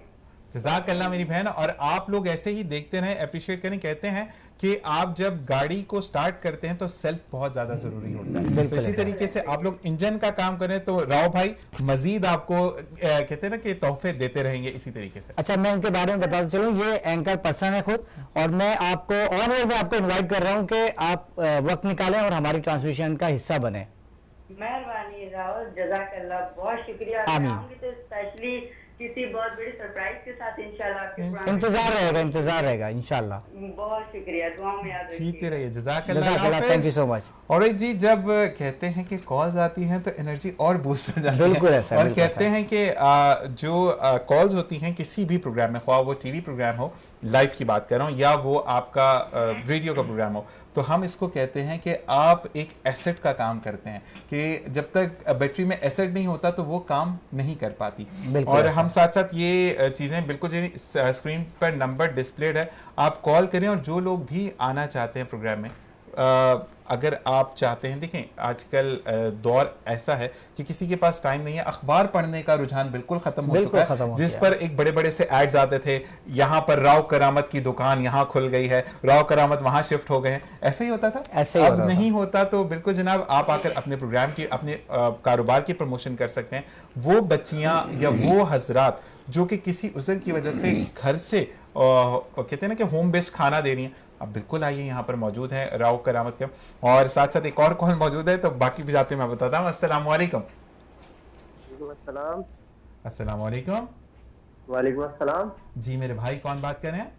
जज़ाकल्लाह मेरी बहन। और आप लोग ऐसे ही देखते रहें, अप्रिशिएट करें। कहते हैं कि आप जब गाड़ी को स्टार्ट करते हैं तो सेल्फ बहुत ज़्यादा ज़रूरी होता है, तो इसी तरीके से आप लोग इंजन का काम करें तो राव भाई मजीद आपको कहते हैं ना कि तोहफे देते रहेंगे इसी तरीके से। अच्छा, मैं इनके बारे में बताता चलूँ, ये एंकर पर्सन है खुद, और मैं आपको ऑन एयर में आपको इन्वाइट कर रहा हूँ कि आप वक्त निकालें और हमारी ट्रांसमिशन का हिस्सा बने। मेहरबानी राहुल, जज़ाकल्लाह, बहुत शुक्रिया। आमीन। तो स्पेशली किसी बहुत बड़ी सरप्राइज के साथ इंशाल्लाह इंतजार रहेगा इंशाल्लाह। बहुत शुक्रिया, दुआ में याद रखिए। जीते रहिए। जज़ाकल्लाह, थैंक यू सो मच। और जी जब कहते हैं कि कॉल्स आती हैं तो एनर्जी और बूस्ट हो जाती है। बिल्कुल ऐसा, और बिल्कुल कहते हैं कि जो कॉल्स होती हैं किसी भी प्रोग्राम में, ख्वाह वो टीवी प्रोग्राम हो, लाइव की बात कर रहा हूँ, या वो आपका रेडियो का प्रोग्राम हो, तो हम इसको कहते हैं कि आप एक एसेट का काम करते हैं, कि जब तक बैटरी में एसेट नहीं होता तो वो काम नहीं कर पाती। और हम साथ साथ ये चीज़ें बिल्कुल स्क्रीन पर नंबर डिस्प्लेड है, आप कॉल करें। और जो लोग भी आना चाहते हैं प्रोग्राम में, अगर आप चाहते हैं, देखें आजकल दौर ऐसा है कि किसी के पास टाइम नहीं है, अखबार पढ़ने का रुझान बिल्कुल खत्म हो चुका है, जिस पर एक बड़े बड़े से एड्स आते थे, यहाँ पर राव करामत की दुकान यहाँ खुल गई है, राव करामत वहाँ शिफ्ट हो गए हैं, ऐसे ही होता था। ऐसे ही अब नहीं होता। तो बिल्कुल जनाब, आप आकर अपने प्रोग्राम की, अपने कारोबार की प्रमोशन कर सकते हैं। वो बच्चियाँ या वो हजरात जो कि किसी उज़र की वजह से घर से कहते हैं ना कि होम बेस्ड खाना दे रही हैं, अब बिल्कुल आइए, यहाँ पर मौजूद है राव करामत के। और साथ साथ एक और कॉल मौजूद है, तो बाकी भी जाते मैं बताता हूँ। अस्सलाम वालेकुम। अस्सलाम वालेकुम। वालेकुम अस्सलाम। जी मेरे भाई, कौन बात कर रहे हैं?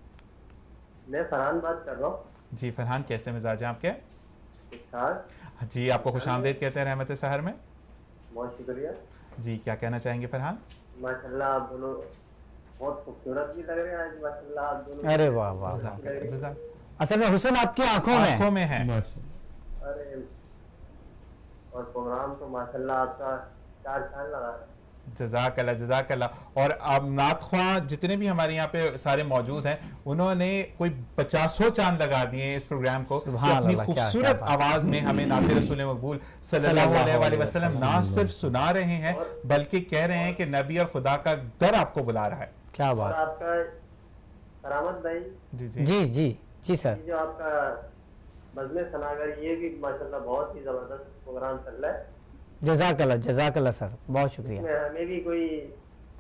मैं फरहान बात कर रहा हूँ। जी फरहान, कैसे मिजाज हैं आपके? जी आपको खुशामदीद कहते हैं रहमत सहर में। बहुत शुक्रिया। जी क्या कहना चाहेंगे फरहान? माशाल्लाह आप दोनों बहुत खूबसूरत भी लग रहे हैं आज, माशाल्लाह आप दोनों। अरे वाह वाह। असल में हुस्न आपकी आंखों में है। अरे और प्रोग्राम तो माशाल्लाह आपका चार चांद लगा है। जज़ाकल्लाह जज़ाकल्लाह। और अब नातख्वां जितने भी हमारे यहाँ पे सारे मौजूद हैं, उन्होंने कोई 50 चांद लगा दिए इस प्रोग्राम को, अपनी खूबसूरत आवाज में हमें नाते रसूल मकबूल सल्लल्लाहु अलैहि वसल्लम ना सिर्फ सुना रहे हैं, बल्कि कह रहे हैं कि नबी और खुदा का दर आपको बुला रहा है। क्या बात। और आपका करामत भाई जी जी जी जी जी सर, जो आपका बज़्म सनागर, ये भी माशाल्लाह बहुत ही जबरदस्त प्रोग्राम चल रहा है। जज़ाकल्लाह सर, बहुत शुक्रिया। हमें भी कोई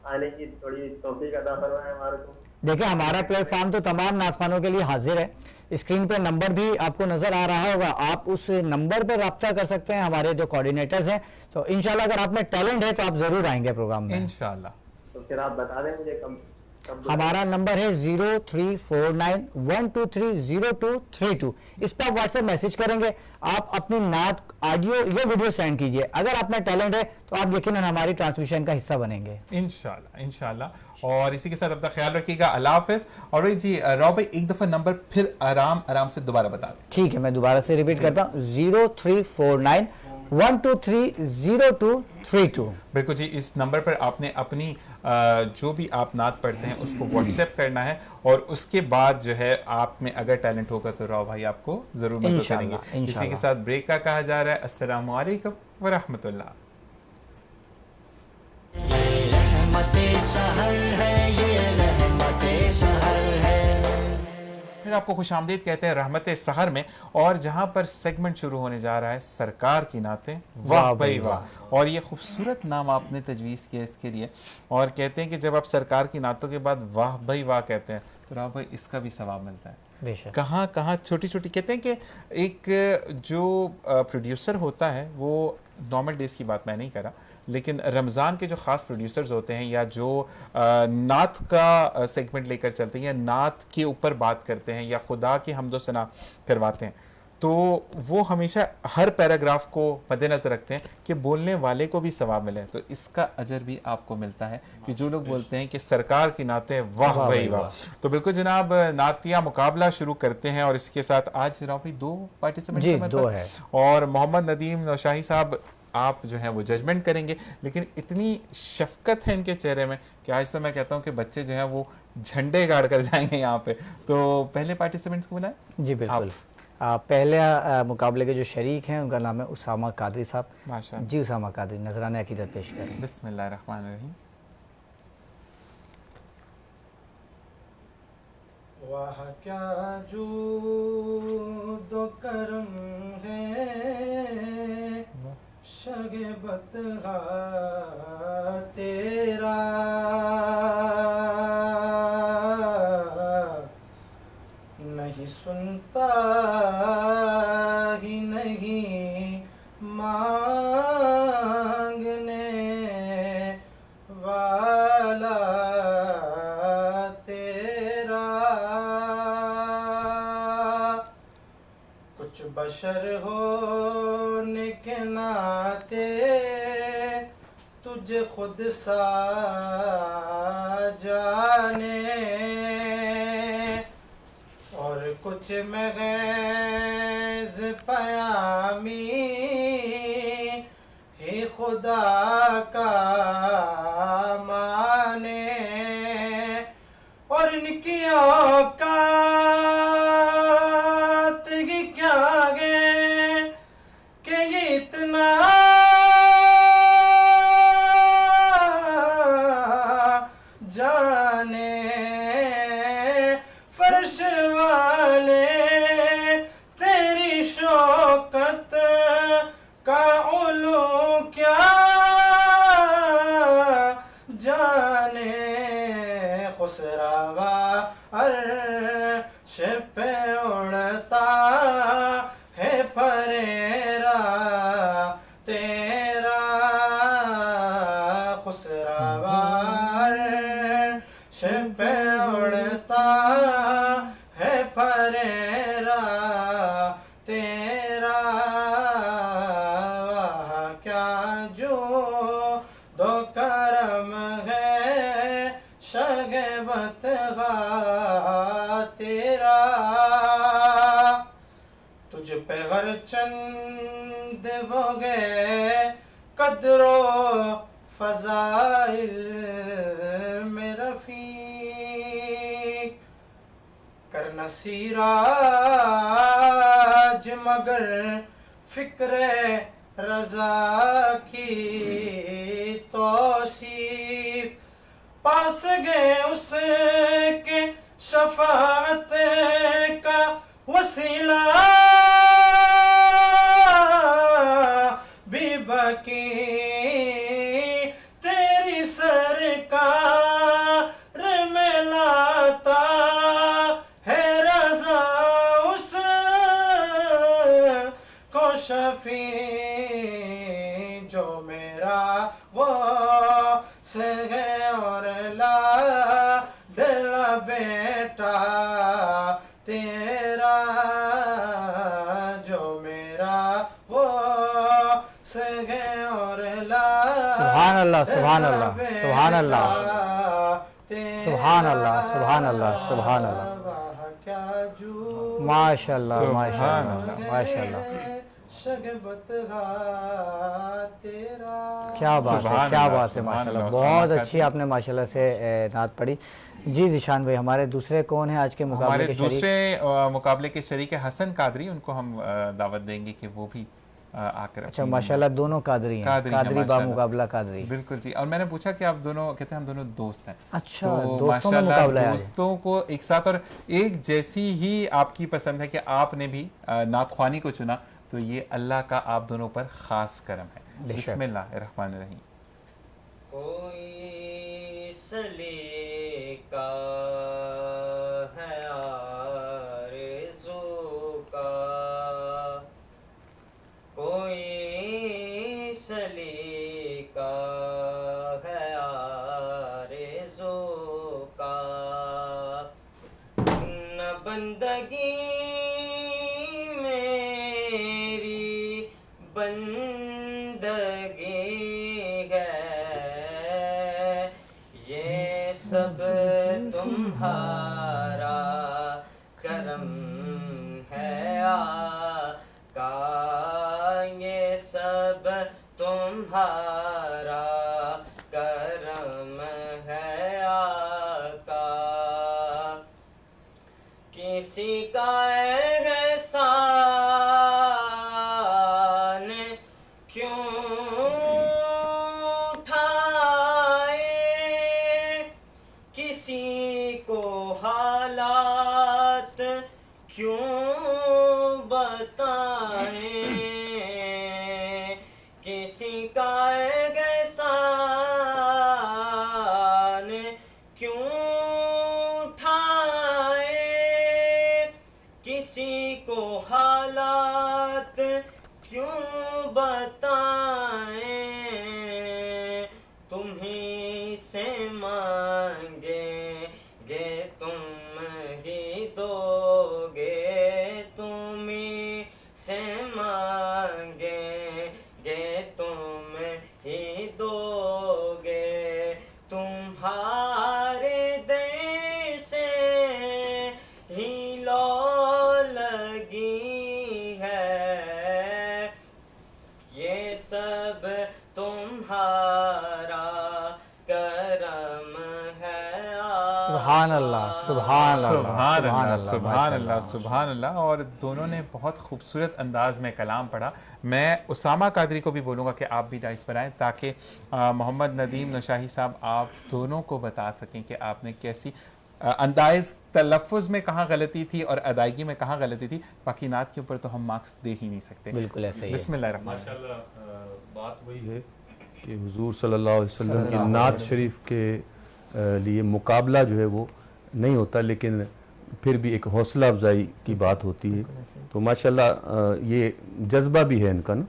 आने की थोड़ी तौफीक अता फरमाए हमारे को। देखिए हमारा प्लेटफॉर्म तो तमाम नाज़खानों के लिए हाजिर है। स्क्रीन पे नंबर भी आपको नजर आ रहा होगा, आप उस नंबर पर रब्ता कर सकते हैं, हमारे जो कोऑर्डिनेटर्स हैं। तो इंशाल्लाह अगर आप में टैलेंट है तो आप जरूर आएंगे प्रोग्राम में इंशाल्लाह। तो फिर आप बता दें मुझे कम हमारा नंबर है 034912302232। इस पर आप व्हाट्सएप मैसेज करेंगे, आप अपनी नात ऑडियो या वीडियो सेंड कीजिए। अगर आप में टैलेंट है तो आप यकीनन हमारी ट्रांसमिशन का हिस्सा बनेंगे इंशाल्लाह इंशाल्लाह। और इसी के साथ अपना ख्याल रखिएगा। अल्लाह हाफिज़। और भाई जी राव भाई एक दफ़ा नंबर फिर आराम से दोबारा बता दें। ठीक है, मैं दोबारा से रिपीट करता हूँ 034912302232। बिल्कुल जी, इस नंबर पर आपने अपनी जो भी आप नात पढ़ते हैं उसको व्हाट्सएप करना है, और उसके बाद जो है आप में अगर टैलेंट होगा तो राव भाई आपको ज़रूर मदद करेंगे। इसी के साथ ब्रेक का कहा जा रहा है। अस्सलामु अलैकुम व रहमतुल्लाह। फिर आपको खुशामदीद कहते हैं रहमत सहर में, और जहां पर सेगमेंट शुरू होने जा रहा है सरकार की नातें। वाह भाई वाह। और ये खूबसूरत नाम आपने तजवीज़ किया इसके लिए, और कहते हैं कि जब आप सरकार की नातों के बाद वाह भाई वाह कहते हैं तो राव भाई इसका भी सवाब मिलता है। कहाँ कहाँ छोटी छोटी, कहते हैं कि एक जो प्रोड्यूसर होता है वो नॉर्मल डेज़ की बात मैं नहीं कर रहा, लेकिन रमज़ान के जो ख़ास प्रोड्यूसर्स होते हैं या जो नात का सेगमेंट लेकर चलते हैं या नात के ऊपर बात करते हैं या खुदा की हम्दो सना करवाते हैं, तो वो हमेशा हर पैराग्राफ को मद्देनज़र रखते हैं कि बोलने वाले को भी सवाब मिले। तो इसका अजर भी आपको मिलता है कि जो लोग बोलते हैं कि सरकार की नातें वाह भाई वाह। तो बिल्कुल जनाब, नातिया मुकाबला शुरू करते हैं, और इसके साथ आज राव भाई 2 पार्टिसिपेंट है, और मोहम्मद नदीम नौशाही साहब आप जो हैं वो जजमेंट करेंगे। लेकिन इतनी शफकत है इनके चेहरे में कि आज तो मैं कहता हूँ कि बच्चे जो हैं वो झंडे गाड़ कर जाएंगे यहाँ पे। तो पहले पार्टिसिपेंट्स को बुलाएं। जी बिल्कुल। पहले मुकाबले के जो शरीक हैं उनका नाम है उसामा कादरी साहब। माशाअल्लाह जी उसामा कादरी, नजराने अकीदत पेश करें। बिस्मिल्लाहिर्रहमानिर्रहीम। वाह क्या जूद व करम है शगबत तेरा, नहीं सुनता ही नहीं मांगने वाला तेरा, कुछ बशर होने के नाते तुझे खुद सा जाने, और कुछ महज़ पयामी ही खुदा का माने, और इनकी औकात की क्या गे कि ये इतना जाने, फर्श वाले तेरी शौकत का उलू क्या जाने, खुसरावा अर्श पे उड़ता है फरेरा तेरा, खुसरावा अर्श पे उड़ता है फरेरा तेरा, वाह क्या जो दो करम है शगबत तेरा, तुझ पे हर चंद वो गए कदरो फजाइल में रफीक, कर नसीराज मगर फिक्रे रजा की तौसीफ, पास गए उसके शफाअत का वसीला भी बाकी, तेरी सरकार में लाता है रजा उस को शफी, जो मेरा वो से है और ला सुभान अल्लाह, सुभान अल्लाह, सुभान अल्लाह, सुभान अल्लाह, सुभान अल्लाह, सुभान अल्लाह, माशाअल्लाह, माशाअल्लाह, माशाअल्लाह, क्या बात है, क्या बात है, माशाअल्लाह, बहुत अच्छी आपने माशाअल्लाह से नात पढ़ी। जी ज़ीशान भाई, हमारे दूसरे कौन है आज के मुकाबले हमारे के शरीक? दूसरे मुकाबले के शरीक है हसन कादरी, उनको हम दावत देंगे कि वो भी आकर। अच्छा माशाल्लाह, दोनों कादरी हैं, कादरी बा मुकाबला कादरी। बिल्कुल जी। और मैंने पूछा कि आप दोनों, कहते हैं हम दोनों दोस्त हैं। अच्छा, तो दोस्तों में मुकाबला है आज। दोस्तों को एक साथ और एक जैसी ही आपकी पसंद है कि आपने भी नात ख्वानी को चुना, तो ये अल्लाह का आप दोनों पर खास करम है। बिस्मिल्लाहिर्रहमानिर्रहीम। कोई सलीका है आरज़ू का, कोई सलीका है आरज़ू का, न बंदगी मेरी बंदगी है, ये सब तुम्हारा करम है आका, ये सब तुम्हारा करम है आका। किसी का एहसान क्यों उठाए, किसी को हालात क्यों बताएं, किसी का एहसान क्यों उठाए, किसी को हालात क्यों बताएं, तुम्हीं से मांगेंगे तुम ही दोगे, तुम्हीं से मांगेंगे तुम ही दोगे, तुम्हारे दर से ही लो लगी है, ये सब तुम्हारा करम है। सुभान अल्लाह, सुभान अल्लाह, सुभान अल्लाह, सुभान अल्लाह, माशाअल्लाह। सुभान अल्लाह। और दोनों ने बहुत खूबसूरत अंदाज में कलाम पढ़ा। मैं उसामा कादरी को भी बोलूँगा कि आप भी डाइस पर आएँ, ताकि मोहम्मद नदीम नौशाही साहब आप दोनों को बता सकें कि आपने कैसी अंदाज़ तलफ़ुज़ में कहाँ गलती थी और अदायगी में कहाँ गलती थी। बाकी नात के ऊपर तो हम मार्क्स दे ही नहीं सकते। बिल्कुल ऐसे ही है। बिस्मिल्लाह। बात वही है कि हुजूर सल्लल्लाहु अलैहि वसल्लम की नात शरीफ के लिए मुकाबला जो है वो नहीं होता, लेकिन फिर भी एक हौसला अफजाई की बात होती है। तो माशाल्लाह ये जज्बा भी है इनका ना,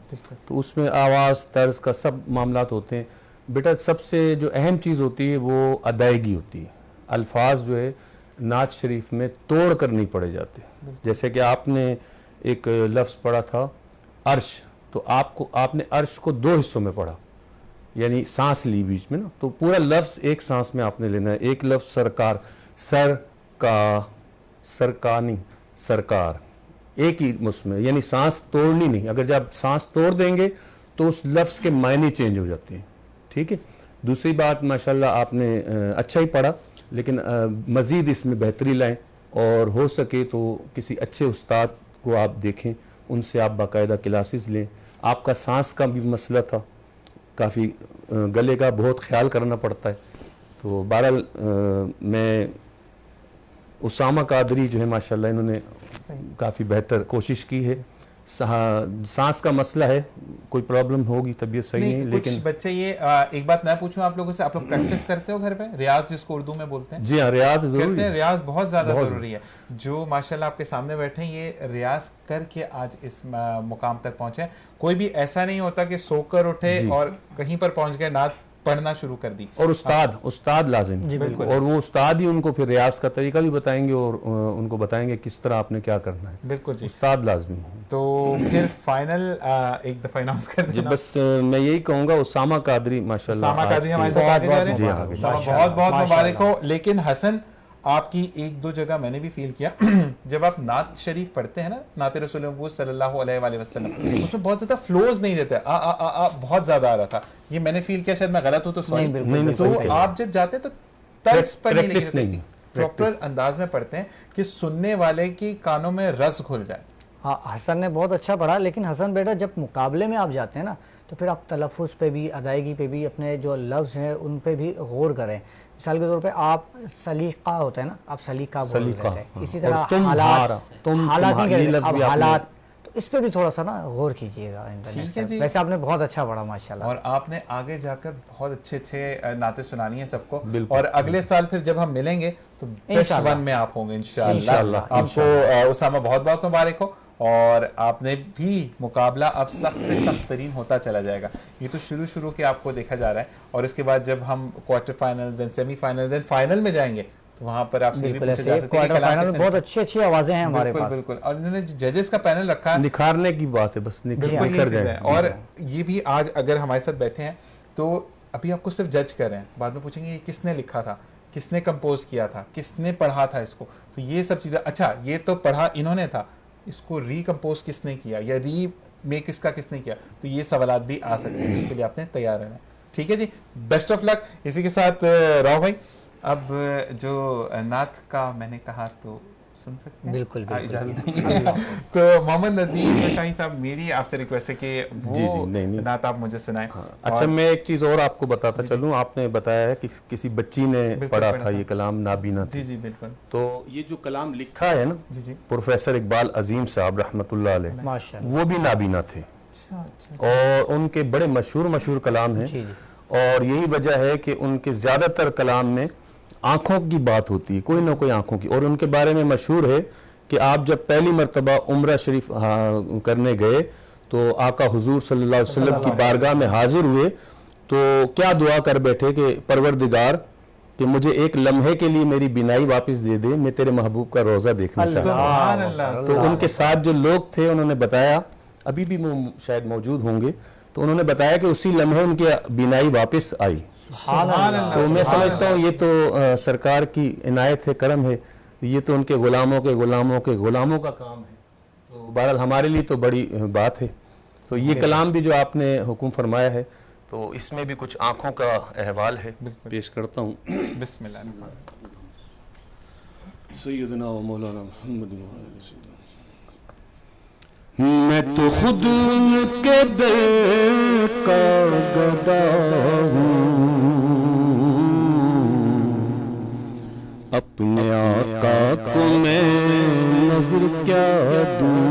तो उसमें आवाज़ तर्ज का सब मामलात होते हैं। बेटा सबसे जो अहम चीज़ होती है वो अदायगी होती है। अल्फाज जो है नात शरीफ में तोड़ कर नहीं पढ़े जाते। जैसे कि आपने एक लफ्ज़ पढ़ा था अर्श, तो आपने अर्श को दो हिस्सों में पढ़ा, यानी सांस ली बीच में ना, तो पूरा लफ्ज़ एक सांस में आपने लेना है। एक लफ्ज़ सरकार, सर का, सरकार नहीं, सरकार, एक ही उसमें, यानी सांस तोड़नी नहीं। अगर जब सांस तोड़ देंगे तो उस लफ्ज़ के मायने चेंज हो जाते हैं। ठीक है। दूसरी बात माशाल्लाह आपने अच्छा ही पढ़ा, लेकिन मज़ीद इसमें बेहतरी लाएं, और हो सके तो किसी अच्छे उस्ताद को आप देखें, उनसे आप बाकायदा क्लासेस लें। आपका सांस का भी मसला था, काफ़ी गले का बहुत ख्याल करना पड़ता है। तो बहरहाल मैं उसामा कादरी जो है माशाल्लाह इन्होंने काफ़ी बेहतर कोशिश की है। सांस का मसला है, कोई प्रॉब्लम होगी, तबीयत सही नहीं, लेकिन कुछ बच्चे ये एक बात मैं पूछूं आप लोगों से, आप लोग प्रैक्टिस करते हो घर पे? रियाज जिसको उर्दू में बोलते हैं। जी हाँ, रियाज करते हैं। रियाज बहुत ज़्यादा ज़रूरी है। जो माशाल्लाह आपके सामने बैठे हैं ये रियाज करके आज इस मुकाम तक पहुँचे। कोई भी ऐसा नहीं होता कि सोकर उठे और कहीं पर पहुँच गए, नात पढ़ना शुरू कर दी। और उस्ताद लाजिम, और वो उस्ताद ही उनको फिर रियाज का तरीका भी बताएंगे और उनको बताएंगे किस तरह आपने क्या करना है। बिल्कुल जी, उस्ताद लाजमी है। तो फिर फाइनल एक दफ़ा अनाउंस कर जी, देना। बस मैं यही कहूँगा उसामा कादरी माशाल्लाह, उसामा कादरी हमारे साथ आगे जा रहे जी, हैं, आगे। बहुत बहुत मुबारक हो। लेकिन हसन, आपकी एक दो जगह मैंने भी फील किया जब आप नात शरीफ पढ़ते हैं ना, नात रसूल महबूब सल्लल्लाहु अलैहि वसल्लम, उसमें बहुत ज्यादा फ्लोज नहीं देते, आ बहुत ज्यादा आ रहा था, ये मैंने फील किया, शायद मैं गलत हूँ तो सॉरी। तो आप जब जाते हैं तो तर्ज पर नहीं, प्रॉपर अंदाज में पढ़ते हैं कि सुनने वाले की कानों में रस घुल जाए। हाँ, हसन ने बहुत अच्छा पढ़ा, लेकिन हसन बेटा जब मुकाबले में आप जाते हैं ना, तो फिर आप तलफ़ुज़ पे भी, अदायगी पे भी, अपने जो लफ्ज़ हैं उन पे भी गौर करें। मिसाल के तौर पे आप सलीका होता है ना, आप सलीका बोल देते हैं, इसी तरह हालात नहीं कहते, अब हालात, तो इस पे भी थोड़ा सा ना गौर कीजिएगा। ठीक है जी, वैसे आपने बहुत अच्छा पढ़ा माशाल्लाह, और आपने आगे जाकर बहुत अच्छे नाते सुनानी है सबको, और अगले साल फिर जब हम मिलेंगे तो बेस्ट वन में आप होंगे इंशाअल्लाह। आपको उसामा बहुत बहुत मुबारक हो, और आपने भी मुकाबला अब सख्त से सख्त तरीन होता चला जाएगा। ये तो शुरू के आपको देखा जा रहा है, और इसके बाद जब हम quarter final, then semifinal, then final में जाएंगे तो वहाँ पर आपसे भी पूछा जा सकता है कि फाइनल में बहुत अच्छी आवाजें हैं हमारे पास। बिल्कुल, और इन्होंने जजेस का पैनल रखा है, निखारने की बात है, बस निखर जाए। और ये भी आज अगर हमारे साथ बैठे हैं तो अभी आपको सिर्फ जज कर रहे हैं, बाद में पूछेंगे ये किसने लिखा था, किसने कंपोज किया था, किसने पढ़ा था इसको, तो ये सब चीज़ें, अच्छा ये तो पढ़ा इन्होंने था, इसको रिकम्पोज किसने किया या रीमेक इसका किसने किया, तो ये सवालात भी आ सकते हैं, इसके लिए आपने तैयार रहना है। ठीक है जी, बेस्ट ऑफ लक। इसी के साथ राव भाई, अब जो नात का मैंने कहा तो सुन सकते हैं? बिल्कुल, इजाजत देंगे। तो मोहम्मद नदीम शाही साहब, मेरी आपसे रिक्वेस्ट है कि वो नात आप मुझे सुनाएं। अच्छा, मैं एक चीज़ और आपको बताता चलूँ, आपने बताया है कि किसी बच्ची ने पढ़ा था ये कलाम, नाबीना थी। जी बिल्कुल। तो ये जो कलाम लिखा है ना, प्रोफेसर इकबाल अजीम साहब रहमतुल्लाह अलैह, वो भी नाबीना थे, और उनके बड़े मशहूर कलाम हैं, और यही वजह है कि उनके ज़्यादातर कलाम में आँखों की बात होती है, कोई ना कोई आँखों की। और उनके बारे में मशहूर है कि आप जब पहली मरतबा उम्रा शरीफ करने गए तो आका हुजूर सल्लल्लाहु अलैहि वसल्लम की बारगाह में हाजिर हुए, तो क्या दुआ कर बैठे कि परवरदिगार कि मुझे एक लम्हे के लिए मेरी बिनाई वापस दे दे, मैं तेरे महबूब का रोज़ा देखना चाहता हूँ। तो उनके साथ जो लोग थे उन्होंने बताया, अभी भी शायद मौजूद होंगे, तो उन्होंने बताया कि उसी लम्हे उनकी बिनाई वापस आई। तो मैं समझता हूँ ये तो सरकार की इनायत है, करम है, ये तो उनके गुलामों का काम है। तो बहरहाल हमारे लिए तो बड़ी बात है। तो ये कलाम भी जो आपने हुक्म फरमाया है, तो इसमें भी कुछ आँखों का अहवाल है, पेश करता हूँ। बिस्मिल्लाह। सैयदना व मौलाना मुहम्मद, मैं तो खुद उनके दर का गदा हूँ, अपने आका को मैं नजर क्या दूँ,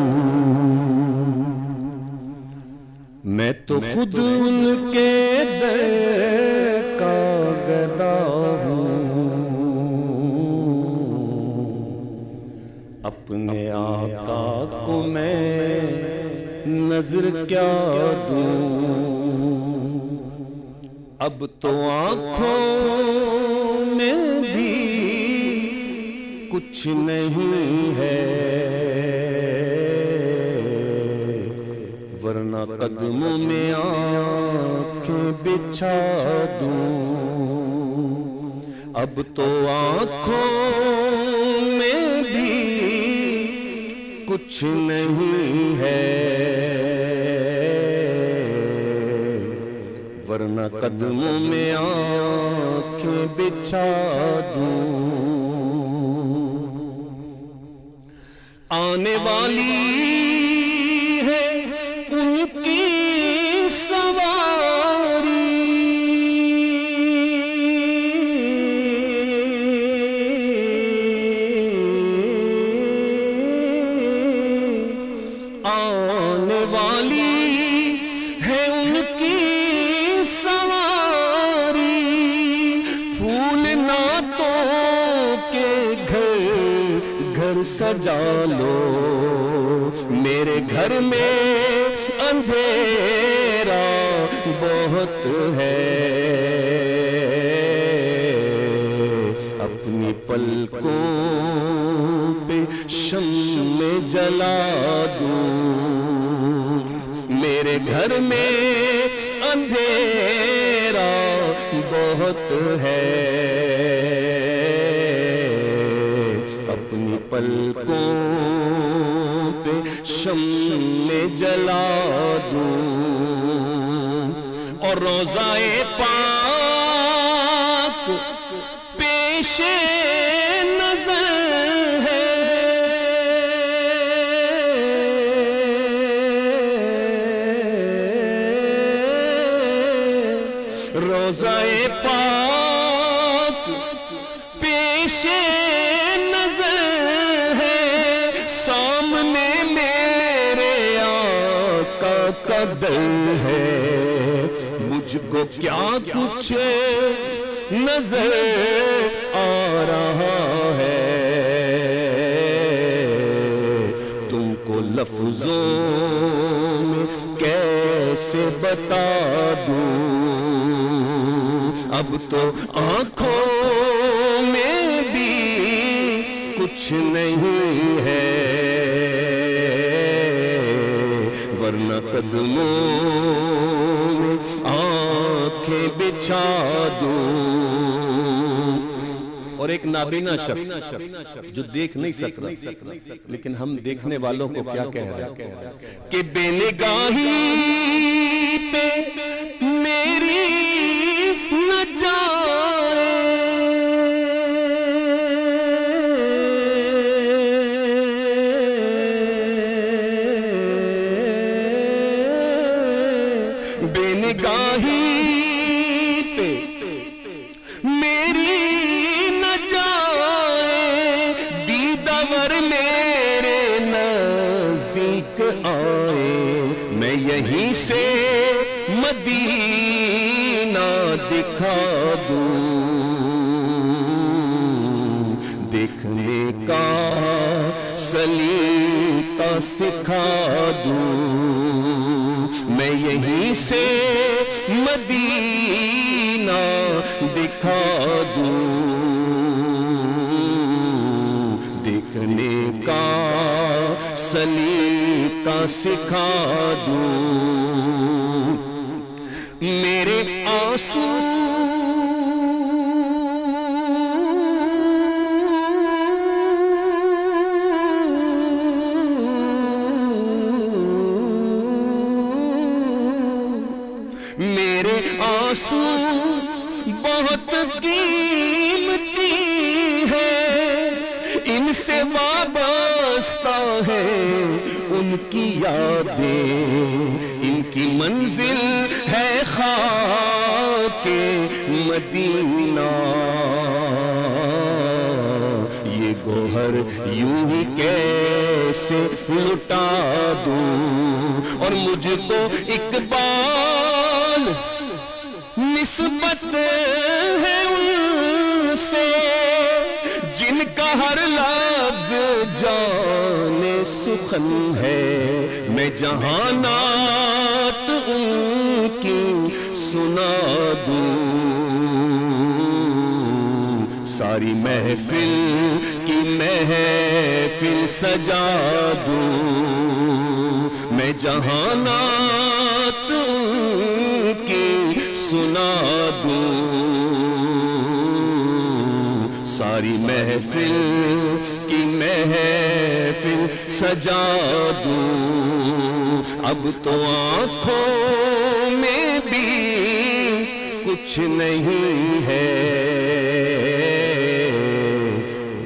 मैं तो खुद उनके दर का गदा हूँ, अपने आका को मैं नजर क्या दूँ, अब तो आँखों में भी कुछ नहीं है, वरना कदमों में आँखें बिछा दूँ, अब तो आँखों में भी कुछ नहीं है, वरना कदमों में आँखें बिछा दूँ, आने वाली है उनकी सवारी, आने वाली है उनकी सवारी, फूल नातों के घर सजा लो, मेरे घर में अंधेरा बहुत है, اپنی پلکوں پہ شمع جلا دوں، میرے گھر میں اندھیرا بہت ہے، اپنی پلکوں پہ شمع جلا دوں، اور روضہ پاک پیش نظر ہے، روضہ پاک پیش نظر ہے، سامنے میرے آقا کا در ہے، مجھ کو کیا کچھ نظر آ رہا ہے، تم کو لفظوں میں کیسے بتا دوں، اب تو آنکھوں میں بھی کچھ نہیں ہے، ورنہ قدموں میں آنکھیں بچھا دوں۔ اور ایک نابینا شخص جو دیکھ نہیں سکتا، لیکن ہم دیکھنے والوں کو کیا کہہ رہے ہیں کہ بے نگاہی پہ میری نہ جائے، بے نگاہی پہ میری نہ جائے، دیدار میرے نزدیک آئے، میں یہیں سے مدینہ دکھا دوں، دیکھنے کا سلیقہ سکھا دوں، میں یہیں سے مدینہ دکھا دوں، دیکھنے کا سلیقہ سکھا دوں، میرے آنسو میرے آنسو بہت قیمتی ہے، ان سے وابستہ ہے ان کی یادیں، ان کی منزل ہے خاک مدینہ، یہ گوہر یوں ہی کیسے لٹا دوں، اور مجھ کو اقبال نسبت ہے ان سے جن کا ہر لفظ جان سخن ہے، میں جہانات ان کی سنا دوں، ساری محفل کی محفل سجا دوں، میں جہانات ان کی سنا دوں، ساری محفل کی محفل سجا دوں، اب تو آنکھوں میں بھی کچھ نہیں ہے،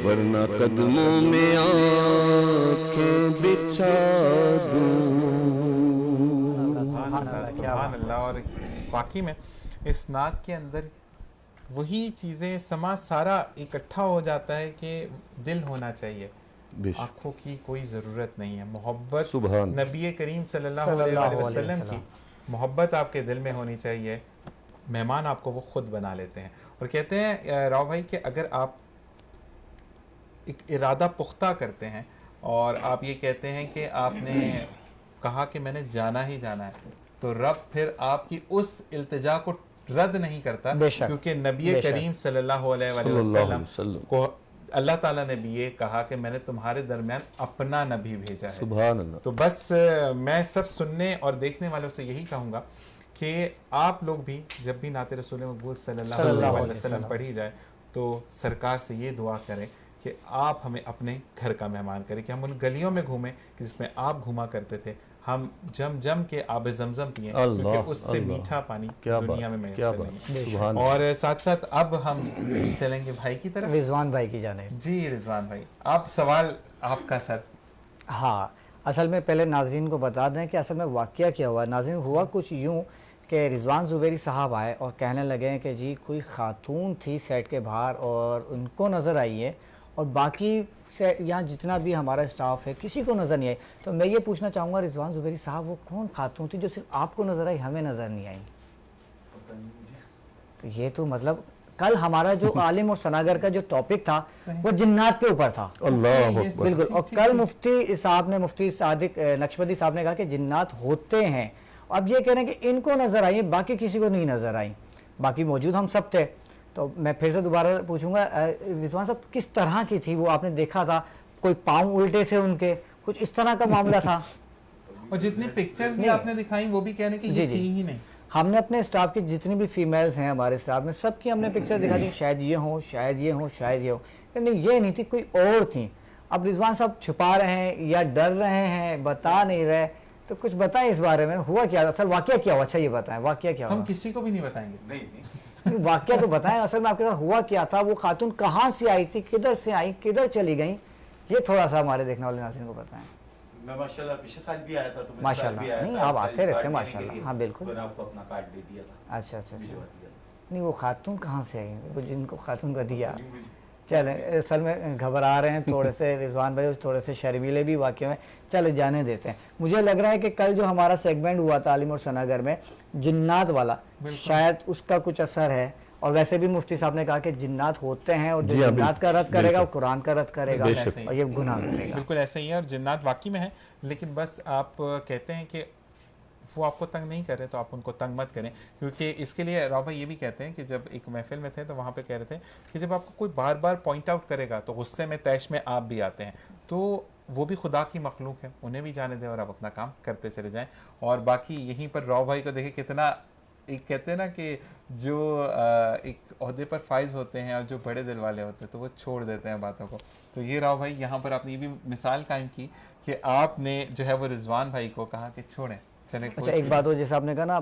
ورنہ قدموں میں آنکھیں بچھا دوں۔ سبحان اللہ۔ اور واقعی میں اس نعت کے اندر وہی چیزیں سما سارا اکٹھا ہو جاتا ہے کہ دل ہونا چاہیے، آنکھوں کی کوئی ضرورت نہیں ہے، محبت نبی کریم صلی اللہ علیہ وسلم کی محبت آپ کے دل میں ہونی چاہیے، مہمان آپ کو وہ خود بنا لیتے ہیں۔ اور کہتے ہیں راؤ بھائی کہ اگر آپ ایک ارادہ پختہ کرتے ہیں اور آپ یہ کہتے ہیں کہ آپ نے کہا کہ میں نے جانا ہی جانا ہے، تو رب پھر آپ کی اس التجا کو रद्द नहीं करता, बेशक, क्योंकि नबी बेशक। करीम सल्लल्लाहु अलैहि वसल्लम को अल्लाह ताला ने भी ये कहा कि मैंने तुम्हारे दरमियान अपना नबी भेजा है। सुभान अल्लाह। तो बस मैं सब सुनने और देखने वालों से यही कहूँगा कि आप लोग भी जब भी नाते रसूल मकबूल सल्लल्लाहु अलैहि वसल्लम पढ़ी जाए तो सरकार से ये दुआ करें कि आप हमें अपने घर का मेहमान करें, कि हम उन गलियों में घूमें कि जिसमें आप घूमा करते थे, हम जम जम के आब जमजम पिए, क्योंकि उससे मीठा पानी दुनिया में मैसर नहीं है। और साथ साथ अब हम चलेंगे भाई की तरफ, रिजवान भाई की जानिब। जी रिजवान भाई, आप सवाल आपका सर। हाँ, असल में पहले नाजरीन को बता दें कि असल में वाक़या क्या हुआ। नाजरीन, हुआ कुछ यूँ कि रिजवान ज़ुबैरी साहब आए और कहने लगे कि जी कोई ख़ातून थी सेट के बाहर और उनको नज़र आई है और बाकी से यहाँ जितना भी हमारा स्टाफ है किसी को नज़र नहीं आई। तो मैं ये पूछना चाहूँगा रिजवान ज़ुबैरी साहब, वो कौन खातून थी जो सिर्फ आपको नज़र आई, हमें नज़र नहीं आई? तो ये तो मतलब कल हमारा जो आलिम और सनागर का जो टॉपिक था वो जिन्नात के ऊपर था। अल्लाह बिल्कुल। और कल मुफ्ती साहब ने, मुफ्ती सादिक नक्शबंदी साहब ने कहा कि जिन्नात होते हैं। अब ये कह रहे हैं कि इनको नज़र आई, बाकी किसी को नहीं नज़र आई, बाकी मौजूद हम सब थे। तो मैं फिर से दोबारा पूछूंगा, रिजवान साहब किस तरह की थी वो? आपने देखा था कोई पाँव उल्टे थे उनके, कुछ इस तरह का मामला था? और जितनी पिक्चर्स भी आपने दिखाई वो भी कह रहे हैं कि ये थी ही नहीं। हमने अपने स्टाफ की जितनी भी फीमेल्स हैं हमारे स्टाफ में, सबकी हमने पिक्चर दिखा दी, शायद ये हो, शायद ये हो, शायद ये हो, नहीं ये नहीं थी, कोई और थी। अब रिजवान साहब छुपा रहे हैं या डर रहे हैं, बता नहीं रहे, तो कुछ बताएं इस बारे में, हुआ क्या, असल वाकया क्या हुआ? अच्छा ये बताएं वाकया क्या हुआ। हम किसी को भी नहीं बताएंगे। नहीं वाकया तो बताएं, असल में आपके साथ हुआ क्या था, वो खातून कहाँ से आई थी, किधर से आई, किधर चली गई, ये थोड़ा सा हमारे देखने वाले नाज़रीन को बताएं। मैं माशाल्लाह पिछले साल भी आया था, तो माशाल्लाह, नहीं आप आते रहते हैं माशाल्लाह। हाँ बिल्कुल, मैंने आपको अपना कार्ड दे दिया था। अच्छा अच्छा अच्छा, नहीं वो खातून कहाँ से आई, वो जिनको खातून का दिया? चले, असल में घबरा रहे हैं थोड़े से रिजवान भाई, थोड़े से शर्मीले भी वाकई में, चले जाने देते हैं। मुझे लग रहा है कि कल जो हमारा सेगमेंट हुआ था आलिम और सनागर में जिन्नात वाला, शायद उसका कुछ असर है। और वैसे भी मुफ्ती साहब ने कहा कि जिन्नात होते हैं और जो जिन्नात का रद्द करेगा वो कुरान का रद्द करेगा और ये गुनाह करेगा। बिल्कुल ऐसा ही है, और जिन्नात वाकई में है, लेकिन बस आप कहते हैं कि वो आपको तंग नहीं कर रहे तो आप उनको तंग मत करें, क्योंकि इसके लिए राव भाई ये भी कहते हैं कि जब एक महफिल में थे तो वहाँ पे कह रहे थे कि जब आपको कोई बार बार पॉइंट आउट करेगा तो गुस्से में तैश में आप भी आते हैं, तो वो भी खुदा की मखलूक है, उन्हें भी जाने दें और आप अपना काम करते चले जाएं। और बाकी यहीं पर राव भाई को देखें कितना, एक कहते हैं ना कि जो एक ओहदे पर फाइज होते हैं और जो बड़े दिल वाले होते हैं तो वो छोड़ देते हैं बातों को। तो ये राव भाई यहाँ पर आपने ये भी मिसाल कायम की कि आपने जो है वो रिजवान भाई को कहा कि छोड़ें। अच्छा एक बात हो, जैसे आपने कहा ना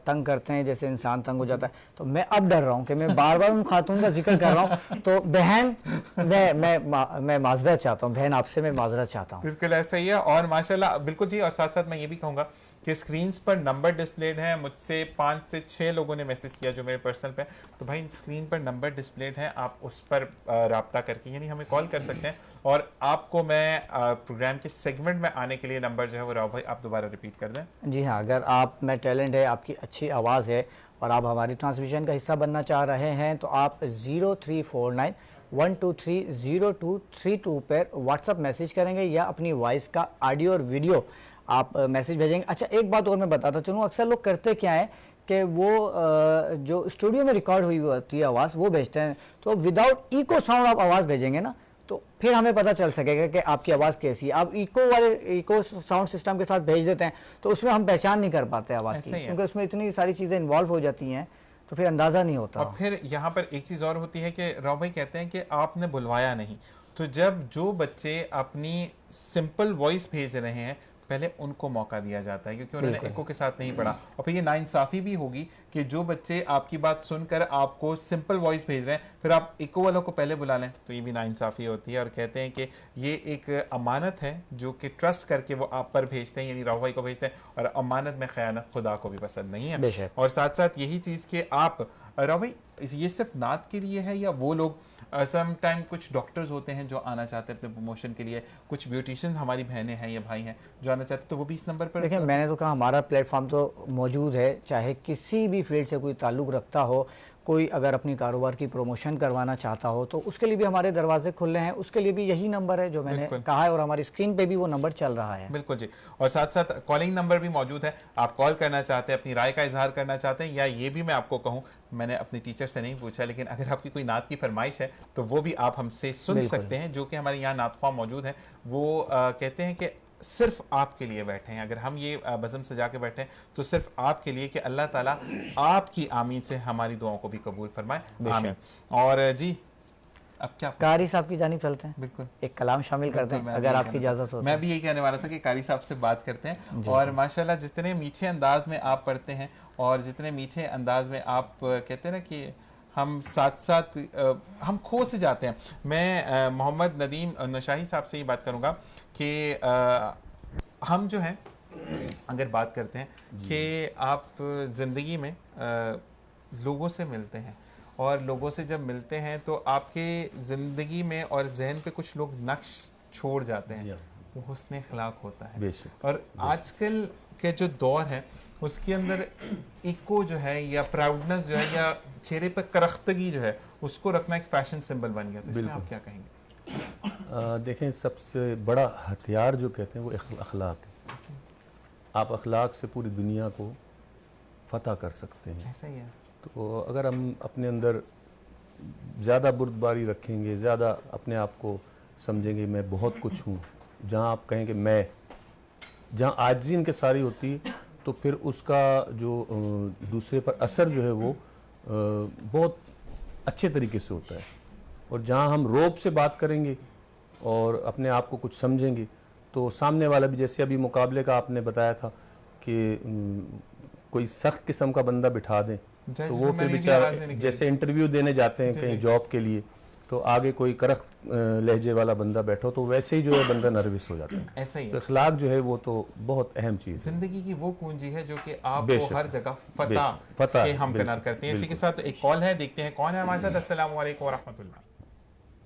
तंग करते हैं, जैसे इंसान तंग हो जाता है, तो मैं अब डर रहा हूँ कि मैं बार बार उन खातून का जिक्र कर रहा हूँ। तो बहन मैं माजरत चाहता हूँ, बहन आपसे मैं माजरत चाहता हूँ। बिल्कुल ऐसा ही है, और माशाल्लाह बिल्कुल जी। और साथ साथ मैं ये भी कहूँगा कि स्क्रीन्स पर नंबर डिस्प्लेड हैं, मुझसे 5 से 6 लोगों ने मैसेज किया जो मेरे पर्सनल पे, तो भाई स्क्रीन पर नंबर डिस्प्लेड है, आप उस पर राब्ता करके यानी हमें कॉल कर सकते हैं। और आपको मैं प्रोग्राम के सेगमेंट में आने के लिए नंबर जो है वो राव भाई आप दोबारा रिपीट कर दें। जी हाँ, अगर आप में टैलेंट है, आपकी अच्छी आवाज़ है और आप हमारी ट्रांसमिशन का हिस्सा बनना चाह रहे हैं तो आप 0349 1230232 पर व्हाट्सअप मैसेज करेंगे या अपनी वॉइस का ऑडियो और वीडियो आप मैसेज भेजेंगे। अच्छा एक बात और मैं बताता चलूँ, अक्सर लोग करते क्या है कि वो जो स्टूडियो में रिकॉर्ड हुई होती है आवाज़ वो भेजते हैं, तो विदाउट इको साउंड आप आवाज़ भेजेंगे ना तो फिर हमें पता चल सकेगा कि आपकी आवाज़ कैसी है। आप इको साउंड सिस्टम के साथ भेज देते हैं तो उसमें हम पहचान नहीं कर पाते आवाज़ की, क्योंकि उसमें इतनी सारी चीज़ें इन्वॉल्व हो जाती हैं तो फिर अंदाज़ा नहीं होता। और फिर यहाँ पर एक चीज़ और होती है कि राव भाई कहते हैं कि आपने बुलवाया नहीं, तो जब जो बच्चे अपनी सिंपल वॉइस भेज रहे हैं पहले उनको मौका दिया जाता है, क्योंकि उन्होंने एको के साथ नहीं पढ़ा। और फिर ये नाइंसाफ़ी भी होगी कि जो बच्चे आपकी बात सुनकर आपको सिंपल वॉइस भेज रहे हैं फिर आप एको वालों को पहले बुला लें, तो ये भी नाइंसाफ़ी होती है। और कहते हैं कि ये एक अमानत है जो कि ट्रस्ट करके वो आप पर भेजते हैं, यानी राव भाई को भेजते हैं, और अमानत में ख़यानत खुदा को भी पसंद नहीं है। और साथ साथ यही चीज़ कि आप राव भाई ये सिर्फ नात के लिए है या वो लोग सम टाइम कुछ डॉक्टर्स होते हैं जो आना चाहते हैं अपने प्रमोशन के लिए, कुछ ब्यूटिशियंस हमारी बहनें हैं या भाई हैं जो आना चाहते हैं, तो वो भी इस नंबर पर? देखिए मैंने तो कहा हमारा प्लेटफॉर्म तो मौजूद है, चाहे किसी भी फील्ड से कोई ताल्लुक़ रखता हो, کوئی اگر اپنی کاروبار کی پروموشن کروانا چاہتا ہو تو اس کے لیے بھی ہمارے دروازے کھلے ہیں. اس کے لیے بھی یہی نمبر ہے جو میں نے کہا ہے اور ہماری اسکرین پہ بھی وہ نمبر چل رہا ہے. بالکل جی. اور ساتھ ساتھ کالنگ نمبر بھی موجود ہے. آپ کال کرنا چاہتے ہیں, اپنی رائے کا اظہار کرنا چاہتے ہیں, یا یہ بھی میں آپ کو کہوں, میں نے اپنے ٹیچر سے نہیں پوچھا, لیکن اگر آپ کی کوئی نعت کی فرمائش ہے تو وہ بھی آپ ہم سے سن سکتے ہیں, جو کہ ہمارے یہاں نعت خواہ موجود ہیں. وہ کہتے ہیں کہ صرف آپ کے لیے بیٹھے ہیں. اگر ہم یہ بزم سجا کے بیٹھے ہیں تو صرف آپ کے لیے, کہ اللہ تعالیٰ آپ کی آمین سے ہماری دعاؤں کو بھی قبول فرمائے. آمین. اور جی اب کیا قاری صاحب کی جانب چلتے ہیں, بالکل ایک کلام شامل کرتے ہیں اگر آپ کی اجازت ہو. میں بھی یہی کہنے والا تھا کہ قاری صاحب سے بات کرتے ہیں. اور ماشاءاللہ جتنے میٹھے انداز میں آپ پڑھتے ہیں اور جتنے میٹھے انداز میں آپ کہتے ہیں نا کہ ہم ساتھ ساتھ ہم کھو سے جاتے ہیں. میں محمد ندیم نشاہی صاحب سے یہ بات کروں گا کہ ہم جو ہیں اگر بات کرتے ہیں کہ آپ زندگی میں لوگوں سے ملتے ہیں, اور لوگوں سے جب ملتے ہیں تو آپ کے زندگی میں اور ذہن پہ کچھ لوگ نقش چھوڑ جاتے ہیں, وہ حسن اخلاق ہوتا ہے. اور آج کل کے جو دور ہے اس کے اندر ایکو جو ہے یا پراؤڈنس جو ہے یا چہرے پہ کرختگی جو ہے اس کو رکھنا ایک فیشن سمبل بن گیا. تو اس میں آپ کیا کہیں گے؟ دیکھیں سب سے بڑا ہتھیار جو کہتے ہیں وہ اخلاق ہے. آپ اخلاق سے پوری دنیا کو فتح کر سکتے ہیں. ایسا ہی ہے. تو اگر ہم اپنے اندر زیادہ بردباری رکھیں گے, زیادہ اپنے آپ کو سمجھیں گے میں بہت کچھ ہوں, جہاں آپ کہیں کہ میں, جہاں عاجزی ان کے ساری ہوتی ہے, تو پھر اس کا جو دوسرے پر اثر جو ہے وہ بہت اچھے طریقے سے ہوتا ہے. اور جہاں ہم روب سے بات کریں گے اور اپنے آپ کو کچھ سمجھیں گے تو سامنے والا بھی, جیسے ابھی مقابلے کا آپ نے بتایا تھا کہ کوئی سخت قسم کا بندہ بٹھا دیں تو وہ پھر بیچارہ جیسے انٹرویو دینے جاتے ہیں کہیں جاب کے لیے, تو آگے کوئی کرخت لہجے والا بندہ بیٹھو تو ویسے ہی جو ہے بندہ نروس ہو جاتا ہے. ایسا ہی. تو اخلاق جو ہے وہ تو بہت اہم چیز ہے. زندگی کی وہ کنجی ہے جو کہ آپ کو ہر جگہ فتح کے ہمکنار کرتے ہیں. اسی کے ساتھ ایک کال ہے, دیکھتے ہیں کون ہے ہمارے ساتھ. السلام علیکم ورحمۃ اللہ.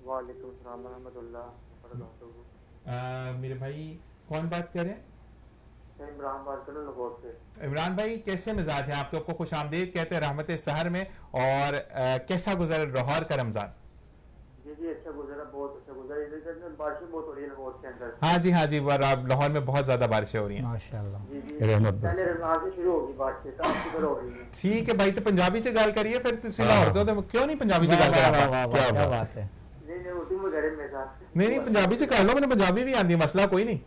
وعلیکم السلام ورحمۃ اللہ وبرکاتہ. میرے بھائی کون بات کر رہے ہیں؟ عمران بات کر رہا ہوں لاہور سے. عمران بھائی کیسے مزاج ہیں آپ کے؟ آپ کو خوش آمدید کہتے ہیں رحمت سحر میں. اور کیسا گزرا لاہور کا رمضان؟ جی اچھا گزرا, بہت اچھا گزرا. ادھر بارشیں بہت ہو رہی ہے لاہور کے اندر. ہاں جی لاہور میں بہت زیادہ بارشیں ہو رہی ہیں ماشاءاللہ. پہلے رمضان سے شروع ہوگی بارشیں, کام شکر ہو رہی ہے. ٹھیک ہے بھائی, تو پنجابی چ گل کریے پھر. تسی لاہور تو کیوں نہیں پنجابی چ گل کرا؟ کیا بات ہے. نہیں پنجابی چ کر لو, میں پنجابی بھی آندی, مسئلہ کوئی نہیں.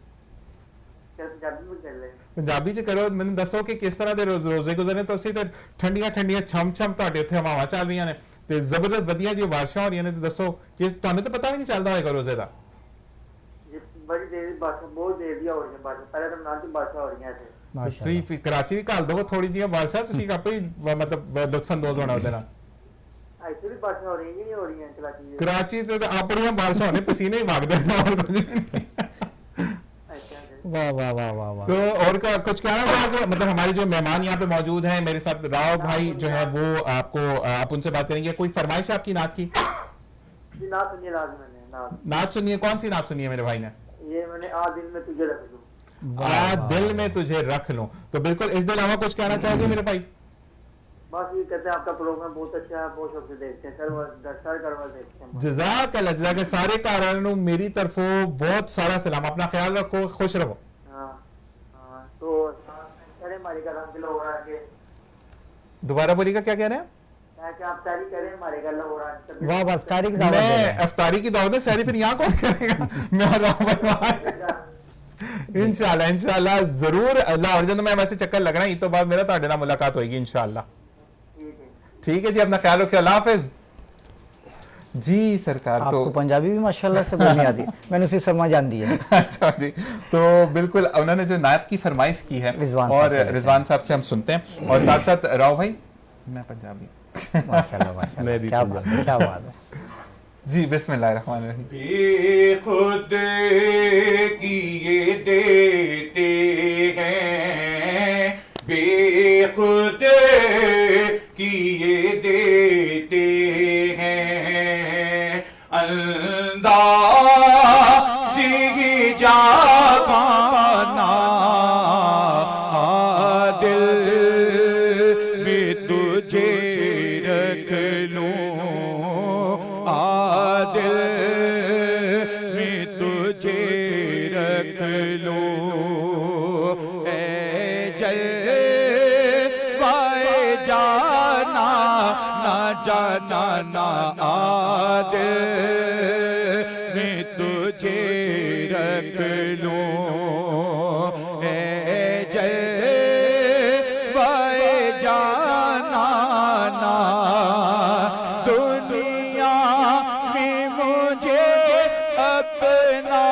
پنجابی چ کرو. میں دسو کہ کس طرح دے روزے گزرنے. تو اسی تے ٹھنڈیاں ٹھنڈیاں چھم چھم تہاڈے اتھے ہواواں چل رہی ہیں تے زبردست ودیا جی بارشاں ہو رہی ہیں. تو دسو کہ تانوں تو پتہ بھی نہیں چلدا ہوئے گا روزے دا. بڑی دیر بارشاں, بہت دیر دی ہو رہی ہیں بارشاں. پہلے رمضان کی بارشاں ہو رہی ہیں ایسے. تسی کراچی بھی گھل دو تھوڑی جی بارشاں, تسی آپ ہی مطلب لطف اندوز ہونا ہوتے نا. ایسے بھی بارشاں ہو رہی ہیں, نہیں ہو رہی ہیں کراچی تے اپنی بارشاں ہونے, پسینے ہی بھاگ دے اور کچھ نہیں. واہ واہ واہ واہ واہ. تو اور کچھ کہنا چاہتے, مطلب ہمارے جو مہمان یہاں پہ موجود ہیں میرے ساتھ, راؤ بھائی جو ہے وہ آپ ان سے بات کریں گے. کوئی فرمائش ہے آپ کی نعت کی؟ جی نعت سنیے لازم ہے. نعت سنیے. کون سی نعت سنی ہے میرے بھائی نے؟ یہ میں نے آ دل میں تجھے رکھ لوں. آ دل میں تجھے رکھ لوں. تو بالکل اس دن علاوہ کچھ کہنا چاہو گے میرے بھائی؟ بس یہ کہتے ہیں آپ کا پروگرام بہت اچھا ہے, بہت شوق سے دیکھتے ہیں سر کروا دیکھتے ہیں. جزاک اللہ. جزاک سارے کارکنوں میری طرفوں بہت سارا سلام. اپنا خیال رکھو, خوش رہو. تو کریں ہمارے گھر ہم لوگ آگے. دوبارہ بولیے گا, کیا کہہ رہے ہیں؟ کہ آپ تاریخ کریں ہمارے گھر لوگ آگے. واہ واہ, افطاری کی دعوت. میں افطاری کی دعوت ہے, سہری پھر یہاں کون کرے گا؟ میں انشاءاللہ ضرور. اللہ ارجن میں ویسے چکر لگ رہا ہے, یہ تو بعد میرا تہاڈے نال ملاقات ہوئے گی انشاءاللہ. ٹھیک ہے جی, اپنا خیال رکھیں. اللہ حافظ. جی سرکار. آپ کو پنجابی بھی ماشاءاللہ سے بولنی آتی, میں نے صرف سمجھ جان دی ہے. اچھا جی, تو بالکل انہوں نے جو نعت کی فرمائش کی ہے اور رضوان صاحب سے ہم سنتے ہیں. اور ساتھ ساتھ راؤ بھائی, میں پنجابی. ماشاءاللہ ماشاءاللہ, کیا بات ہے, کیا بات ہے. جی بسم اللہ الرحمن الرحیم. بے خود کیے دیتے ہیں, بے خود کیے دیتے ہیں, اندازی جا پانا دل میں تجھے رکھ دل میں تجھے رکھ لوں اے جلوائے جانا نہ جانا نہ دل میں تجھے رکھ لوں اے جلوائے جانا نہ دنیا میں مجھے اپنا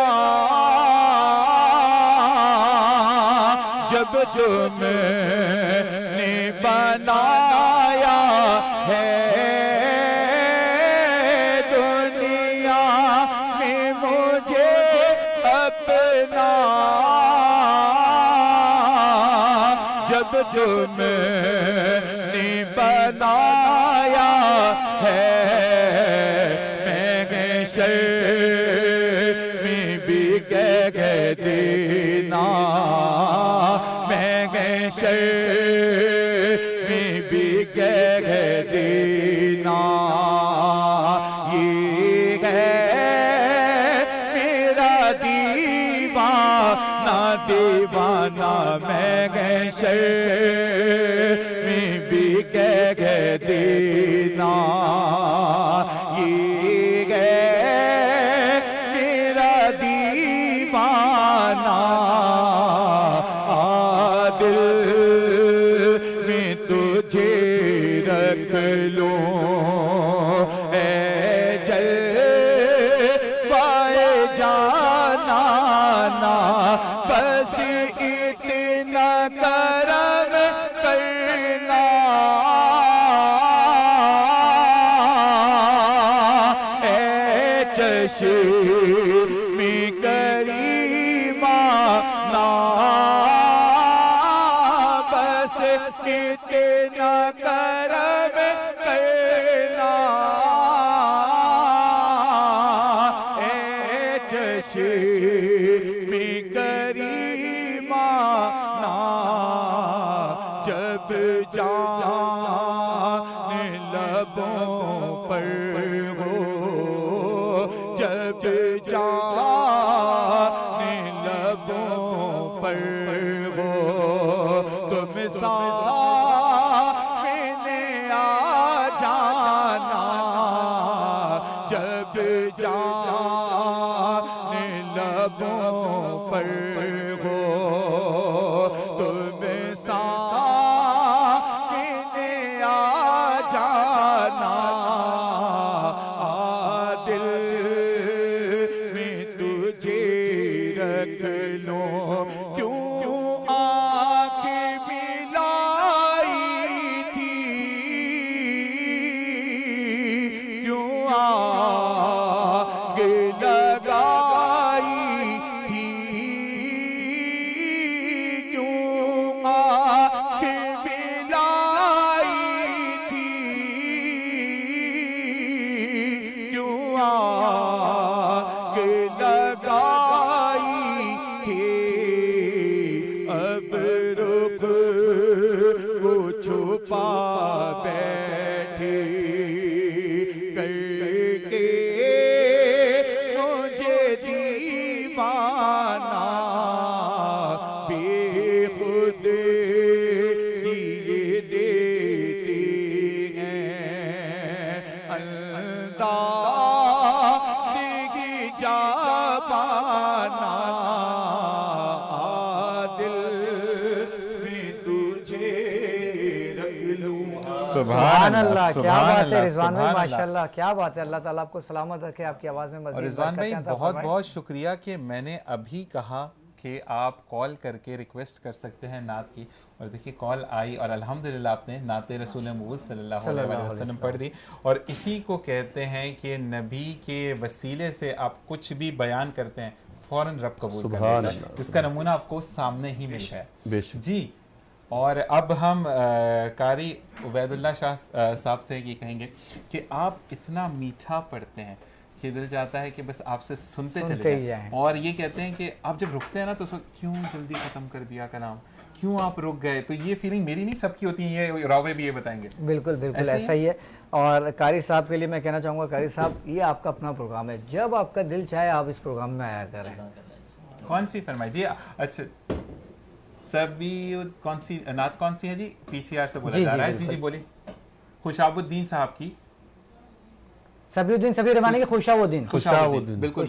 جب جو میں نے بنایا ہے دنیا میں مجھے اپنا جب جو میں نے بنایا ہے میں شر میں بھی کہہ دینا میں شر میں بھی کہہ دینا یہ ہے میرا دیوانہ دیوانہ میں شر میں بھی کہہ دینا یہ ہے میرا دیوانہ دل میں تجھے رکھ لوں اے جلوائے جانا نا بس اتنا کرم کرنا اے چشم کریمہ نا بس اتنا کرم کرنا اے چشم کریمہ نا جب جان لبوں پر ہو جب جان لبوں پر ہو تم سامنے آ جانا جب جان لبوں پر ہو تم سامنے آ جانا دل میں تجھے رکھ لوں کیوں آنکھ ملائی تھی کیوں آگ لگائی تھی کیوں آنکھ ملائی تھی کیوں آگ لگائی تھی اب رخ کو چھپا بیٹھی کر کے مجھے دیوانہ بے خود دیے دیتے ہیں انداز کی جاوانا دل میں تجھے رکھ لوں سبحان اللہ کیا بات ہے رضوان بھائی ماشاءاللہ کیا بات ہے اللہ تعالیٰ آپ کو سلامت رکھے آپ کی آواز میں مزید اور رضوان بھائی برکتیں عطا بہت فرمائے۔ بہت شکریہ کہ میں نے ابھی کہا کہ آپ کال کر کے ریکویسٹ کر سکتے ہیں نعت کی اور دیکھیے کال آئی اور الحمدللہ آپ نے نعت رسول مبعوث صلی اللہ علیہ وسلم پڑھ دی اور اسی کو کہتے ہیں کہ نبی کے وسیلے سے آپ کچھ بھی بیان کرتے ہیں فوراً رب قبول کر لیتا ہے جس کا نمونہ آپ کو سامنے ہی ملتا ہے جی اور اب ہم قاری عبید اللہ شاہ صاحب سے یہ کہیں گے کہ آپ اتنا میٹھا پڑھتے ہیں کہ دل چاہتا ہے کہ بس آپ سے سنتے چلے جائیں اور یہ کہتے ہیں کہ آپ جب رکتے ہیں نا تو اس وقت کیوں جلدی ختم کر دیا کلام क्यों आप रुक गए, तो ये फीलिंग मेरी नहीं सबकी होती है, ये रावे भी ये बताएंगे। बिल्कुल बिल्कुल ऐसा ही है। और कारी साहब के लिए मैं कहना चाहूँगा, कारी साहब ये आपका अपना प्रोग्राम है, जब आपका दिल चाहे आप इस प्रोग्राम में आया करें। कौन सी फरमाई जी? अच्छा सभी कौन सी नात कौन सी है जी? पीसीआर से बोला जा रहा है। जी जी बोलिए। खुशाबुद्दीन साहब की, सबीउद्दीन सबी रमानी की खुशाबुद्दीन बिल्कुल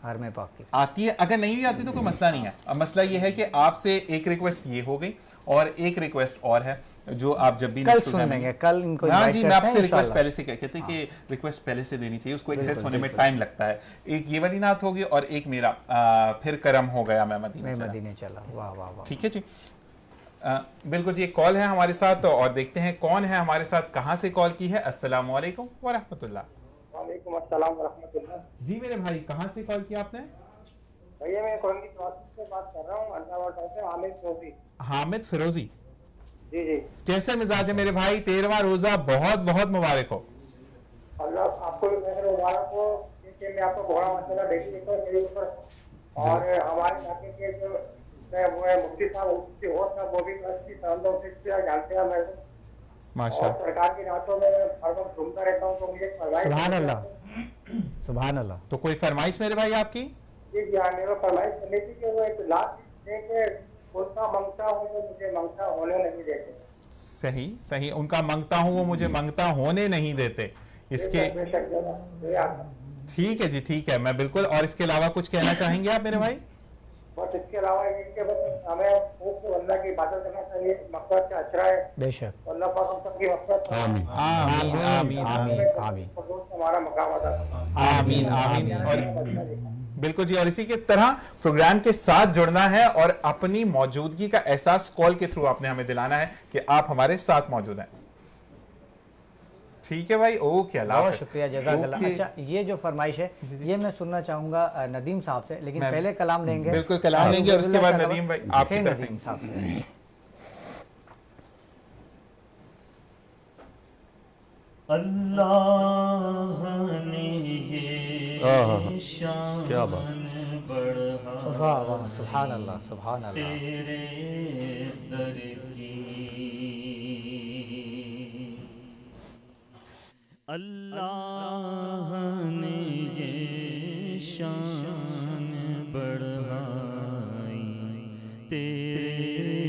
हरम पाक की आती है। अगर नहीं भी आती तो कोई मसला नहीं है। अब मसला ये है कि आपसे एक रिक्वेस्ट ये हो गई और एक रिक्वेस्ट और है जो आप जब भी कल सुन लेंगे, कल इनको हाँ जी, मैं आपसे रिक्वेस्ट पहले से कहते थे कि रिक्वेस्ट पहले से देनी चाहिए, उसको एक्सेस होने में टाइम लगता है। एक ये वाली नात होगी और एक मेरा फिर करम हो गया मैं मदीने चला। वाह वाह वाह, ठीक है जी। बिल्कुल जी, एक कॉल है हमारे साथ और देखते हैं कौन है हमारे साथ, कहाँ से कॉल की है। अस्सलाम वालेकुम व रहमतुल्लाह। वालेकुम अस्सलाम व रहमतुल्लाह। जी मेरे भाई, कहाँ से कॉल किया आपने? भैया मैं कोरंगी से बात कर रहा हूँ, अल्लाह से हामिद फिरोजी। हामिद फिरोजी जी जी। कैसे मिजाज है मेरे भाई? 13वां रोजा बहुत बहुत मुबारक हो। अल्लाह आपको भी मुबारक हो। कि मैं आपको बड़ा मसला देखिए तो मेरे ऊपर और हमारे इलाके के जो वो है मुफ्ती साहब मुफ्ती हो साहब, वो भी अच्छी तरह से जानते हैं मैं माशाअल्लाह। और सरकार की रातों में हर वक्त घूमता रहता हूँ, तो मुझे सुभान अल्लाह सुभान अल्लाह। तो कोई फरमाइश मेरे भाई आपकी? जी जी हाँ, मेरे फरमाइश करनी थी कि वो एक लाख देके उनका मंगता हूँ जो मुझे मंगता होने नहीं देते। सही सही, उनका मंगता हूँ वो मुझे मंगता होने नहीं देते। इसके ठीक है जी, ठीक है, मैं बिल्कुल। और इसके अलावा कुछ कहना चाहेंगे आप मेरे भाई? बस इसके अलावा इसके बस हमें अल्लाह की इबादत करना चाहिए, मकसद का अच्छा है बेशक। अल्लाह पाक हम सबकी मकसद आमीन आमीन आमीन आमीन हमारा मकाम अदा आमीन आमीन। और बिल्कुल जी, और इसी के तरह प्रोग्राम के साथ जुड़ना है और अपनी मौजूदगी का एहसास कॉल के थ्रू आपने हमें दिलाना है कि आप हमारे साथ मौजूद हैं। ठीक है भाई, ओके, बहुत शुक्रिया, जज़ाकल्लाह। अच्छा, ये जो फरमाइश है ये मैं सुनना चाहूंगा नदीम साहब से, लेकिन पहले कलाम लेंगे। बिल्कुल कलाम लेंगे और उसके बाद नदीम भाई आपकी तरफ नदीम साहब से। अल्लाह ने ये शान क्या बात, बढ़ा वाह वाह, सुभान अल्लाह सुभान अल्लाह। तेरे दर की अल्लाह ने ये शान बढ़ाई तेरे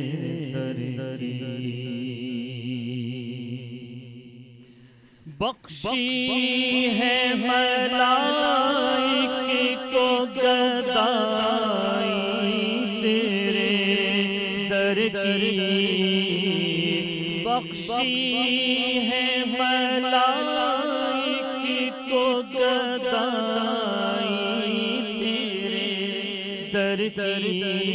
दर की, बख्शी है मलाइक को गदाई तेरे दर की, बख्शी है मलाइक को गदाई तेरे दर की,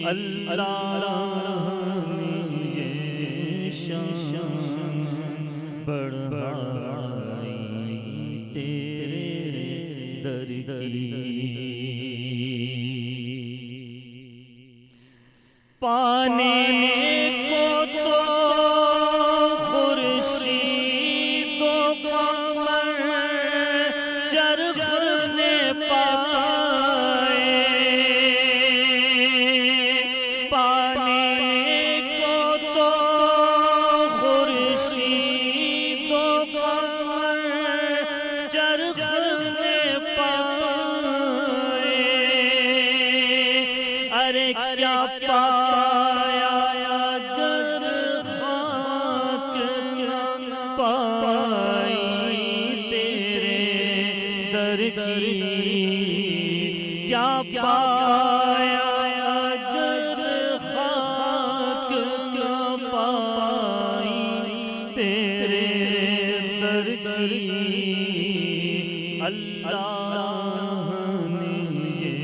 अल्लाह ने ये शान बढ़ाई तेरे दर की, पाने को तो खुर्शीद व कमर चरख ने पाए, पाने को तो खुर्शीद व कमर चरख ने पाए, अरे क्या पाया अगर खाक न पाई तेरे दर की, क्या पाया अगर खाक न पाई तेरे दर की, अल्लाह ने ये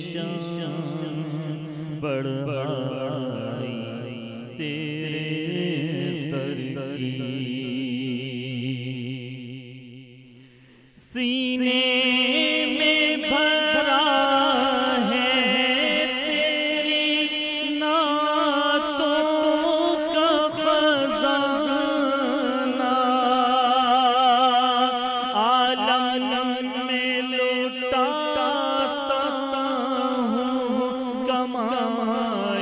शान बढ़ाई तेरे दर की, सीने में भरा है तेरी नातों का खजाना, आलम में लुटाता हूँ कमाई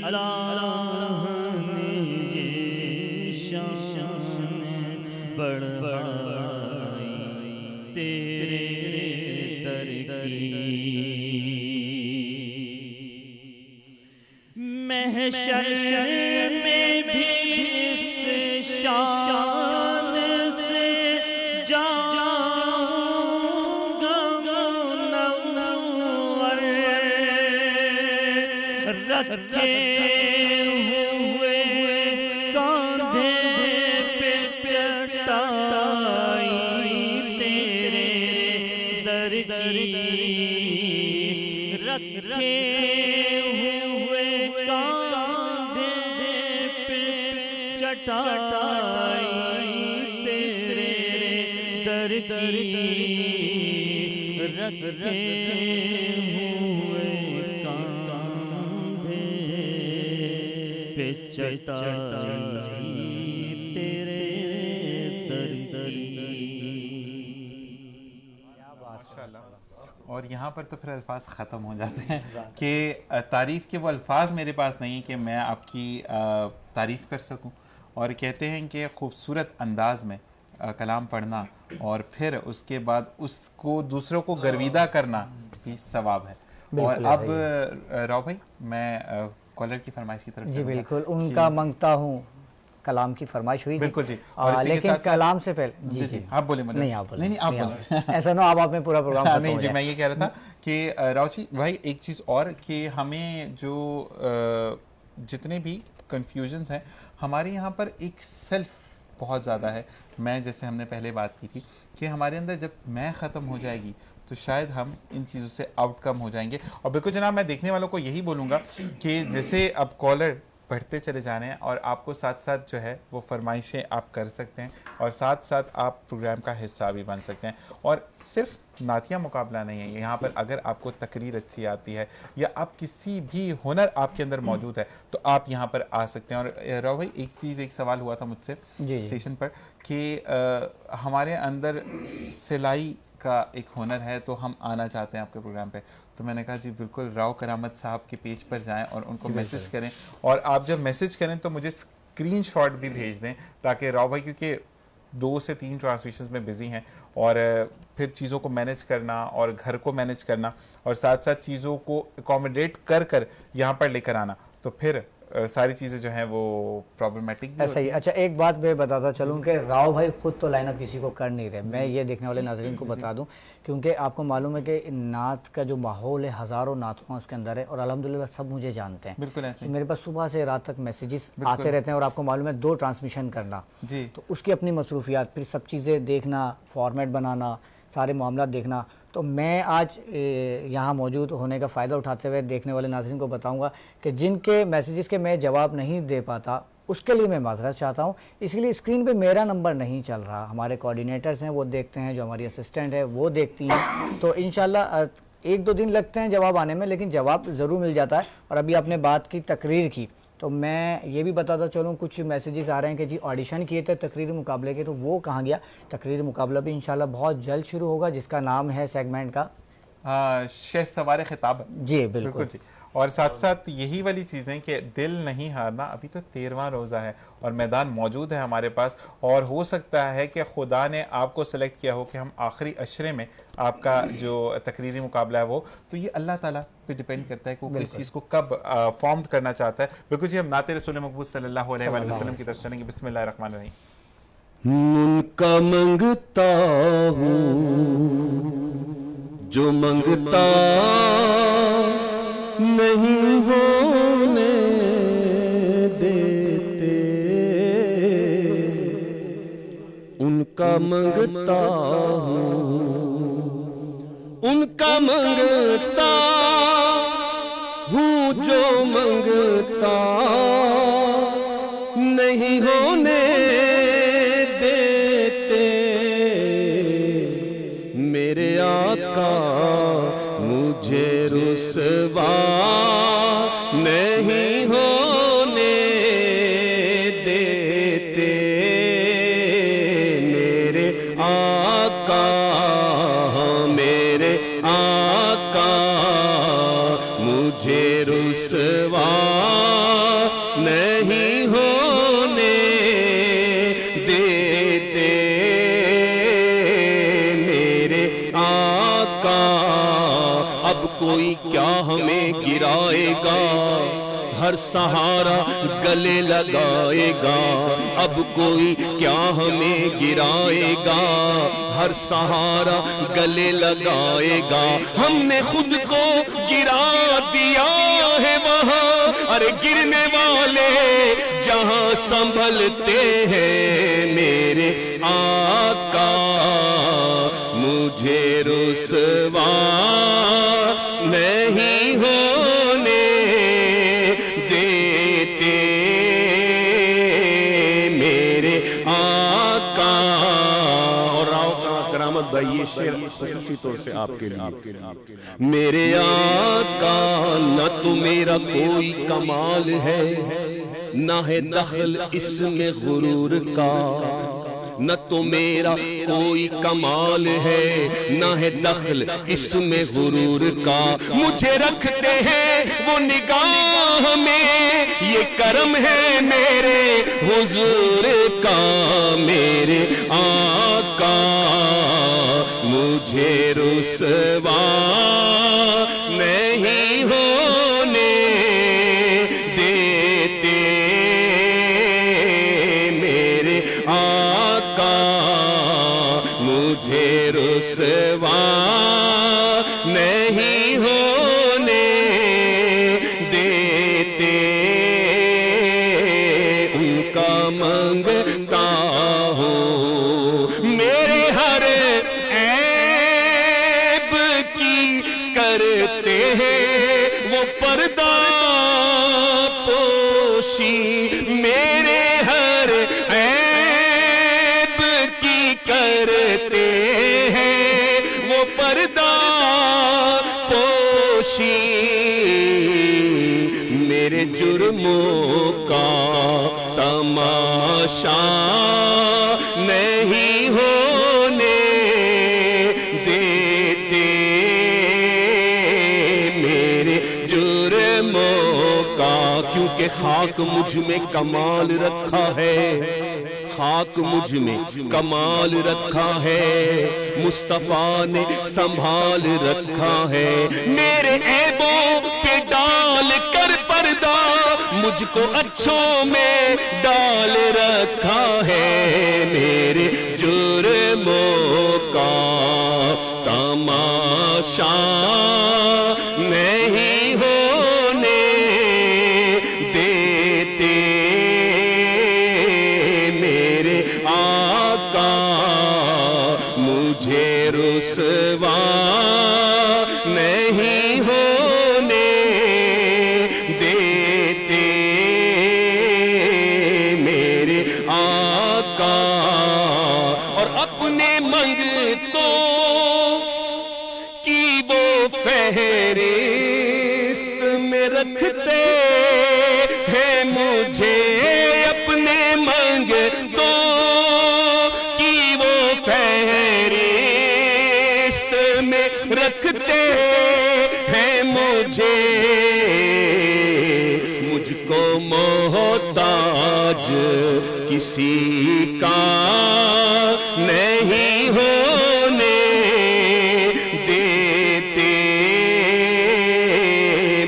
अल्लाह ने ये शान बढ़ाई तेरे दर की। महशर में भी इस शान से जाऊंगा मुनव्वर रखे हुए कांधे पे चटाई तेरे दर की। रखे हुए कांधे पे चटाई तेरे दर की। रखे हुए कांधे पे चटाई तेरे दर की। और यहाँ पर तो फिर अल्फाज ख़त्म हो जाते हैं कि तारीफ़ के वो अल्फाज मेरे पास नहीं कि मैं आपकी तारीफ़ कर सकूं। और कहते हैं कि ख़ूबसूरत अंदाज़ में कलाम पढ़ना और फिर उसके बाद उसको दूसरों को गर्विदा करना भी सवाब है। और अब राव भाई मैं कॉलर की फरमाइश की तरफ जी बिल्कुल उनका मांगता हूँ कलाम की फरमाइश हुई बिल्कुल जी। और लेकिन कलाम से पहले जी आप बोले मुझे नहीं आप बोले नहीं आप बोले ऐसा ना आप अपने पूरा प्रोग्राम नहीं जी मैं ये कह रहा था कि राव जी भाई एक चीज़ और कि हमें जो जितने भी कन्फ्यूजन्स हैं हमारे यहाँ पर एक सेल्फ बहुत ज़्यादा है। मैं जैसे हमने पहले बात की थी कि हमारे अंदर जब मैं ख़त्म हो जाएगी तो शायद हम इन चीज़ों से आउटकम हो जाएंगे। और बिल्कुल जनाब मैं देखने वालों को यही बोलूँगा कि जैसे अब कॉलर बढ़ते चले जाने हैं और आपको साथ साथ जो है वो फरमाइशें आप कर सकते हैं और साथ साथ आप प्रोग्राम का हिस्सा भी बन सकते हैं। और सिर्फ नातिया मुकाबला नहीं है यहाँ पर, अगर आपको तकरीर अच्छी आती है या आप किसी भी हुनर आपके अंदर मौजूद है तो आप यहाँ पर आ सकते हैं। और राव भाई एक चीज़ एक सवाल हुआ था मुझसे स्टेशन पर कि हमारे अंदर सिलाई का एक हुनर है तो हम आना चाहते हैं आपके प्रोग्राम पे। तो मैंने कहा जी बिल्कुल राव करामत साहब के पेज पर जाएं और उनको मैसेज करें और आप जब मैसेज करें तो मुझे स्क्रीनशॉट भी भेज दें ताकि राव भाई क्योंकि 2 से 3 ट्रांसलेशंस में बिज़ी हैं और फिर चीज़ों को मैनेज करना और घर को मैनेज करना और साथ साथ चीज़ों को अकोमोडेट कर यहाँ पर लेकर आना तो फिर सारी चीज़ें जो हैं वो प्रॉब्लमेटिक भी ऐसा ही। अच्छा एक बात मैं बताता चलूँ कि राव भाई खुद तो लाइनअप किसी को कर नहीं रहे, मैं ये देखने वाले नाज़रीन को बता दूं क्योंकि आपको मालूम है कि नात का जो माहौल है हज़ारों नातख़्वां उसके अंदर है और अल्हम्दुलिल्लाह सब मुझे जानते हैं। बिल्कुल ऐसे मेरे पास सुबह से रात तक मैसेजेस आते रहते हैं और आपको मालूम है 2 ट्रांसमिशन करना जी तो उसकी अपनी मसरूफियात, फिर सब चीज़ें देखना, फॉर्मेट बनाना, सारे मामला देखना। तो मैं आज यहाँ मौजूद होने का फ़ायदा उठाते हुए देखने वाले नाज़रीन को बताऊँगा कि जिनके मैसेजेस के मैं जवाब नहीं दे पाता उसके लिए मैं माज़रत चाहता हूँ। इसलिए स्क्रीन पे मेरा नंबर नहीं चल रहा, हमारे कोऑर्डिनेटर्स हैं वो देखते हैं, जो हमारी असिस्टेंट है वो देखती हैं। तो इंशाल्लाह 1-2 दिन लगते हैं जवाब आने में लेकिन जवाब ज़रूर मिल जाता है। और अभी आपने बात की तकरीर की तो मैं ये भी बताता चलूँ कुछ मैसेजेस आ रहे हैं कि जी ऑडिशन किए थे तकरीरी मुकाबले के तो वो कहाँ गया। तकरीरी मुकाबला भी इंशाल्लाह बहुत जल्द शुरू होगा जिसका नाम है सेगमेंट का शेख सवार खिताब। जी बिल्कुल जी। और साथ साथ यही वाली चीज़ें कि दिल नहीं हारना, अभी तो 13वां रोज़ा है और मैदान मौजूद है हमारे पास और हो सकता है कि खुदा ने आपको सेलेक्ट किया हो कि हम आखिरी अशरे में आपका जो तकरीरी मुकाबला है वो तो ये अल्लाह ताला पे डिपेंड करता है कि वो किस चीज़ को कब फॉर्म करना चाहता है। बिल्कुल जी हम नाते रसूल मकबूल सल्लल्लाहु अलैहि वसल्लम की तरफ चलेंगे। बिस्मिल्लाहिर्रहमानिर्रहीम। उनका मंगता हूँ जो मंगता नहीं होने देते, उनका मंगता हूँ, उनका मंगता हूँ जो मंगता नहीं होने देते, मेरे आका मुझे रुसवा नहीं होने देते, मेरे आका मुझे रुसवा کوئی کیا ہمیں گرائے گا ہر سہارا گلے لگائے گا اب کوئی کیا ہمیں گرائے گا ہر سہارا گلے لگائے گا ہم نے خود کو گرا دیا ہے وہاں ارے گرنے والے جہاں سنبھلتے ہیں میرے آقا مجھے رسوا نہیں ہونے دیتے میرے آقا اور کرامت بھائی یہ شعر خصوصی طور سے آپ کے لیے میرے آقا نہ تو میرا کوئی کمال ہے نہ ہے دخل اس میں غرور کا نہ تو میرا کوئی کمال ہے نہ ہے دخل اس میں غرور کا مجھے رکھتے ہیں وہ نگاہ میں یہ کرم ہے میرے حضور کا میرے آقا مجھے رسوا نہیں ہونے دیتے میرے آقا مجھے رسوا نہیں ہونے دیتے ان کا منگتا ہوں میرے ہر عیب کی کرتے ہیں وہ پردہ پوشی میرے ہر عیب کی کرتے ہیں وہ پردہ پوشی میرے جرموں کا تماشا نہیں ہونے دیتے میرے جرموں کا کیونکہ خاک مجھ میں کمال رکھا ہے خاک مجھ میں کمال رکھا ہے مصطفیٰ نے سنبھال رکھا ہے میرے عیبوں پہ ڈال کر پردہ مجھ کو اچھوں میں ڈال رکھا ہے میرے جرموں کا تماشا نہیں ہونے دیتے میرے آقا مجھے رسوا نہیں ہونے دیتے میرے آقا اور اپنے منگتوں کی وہ فہرست میں رکھتے ہیں مجھے اپنے منگتوں کی وہ فہرست میں رکھتے ہیں مجھے مجھ کو محتاج کسی کا نہیں ہونے دیتے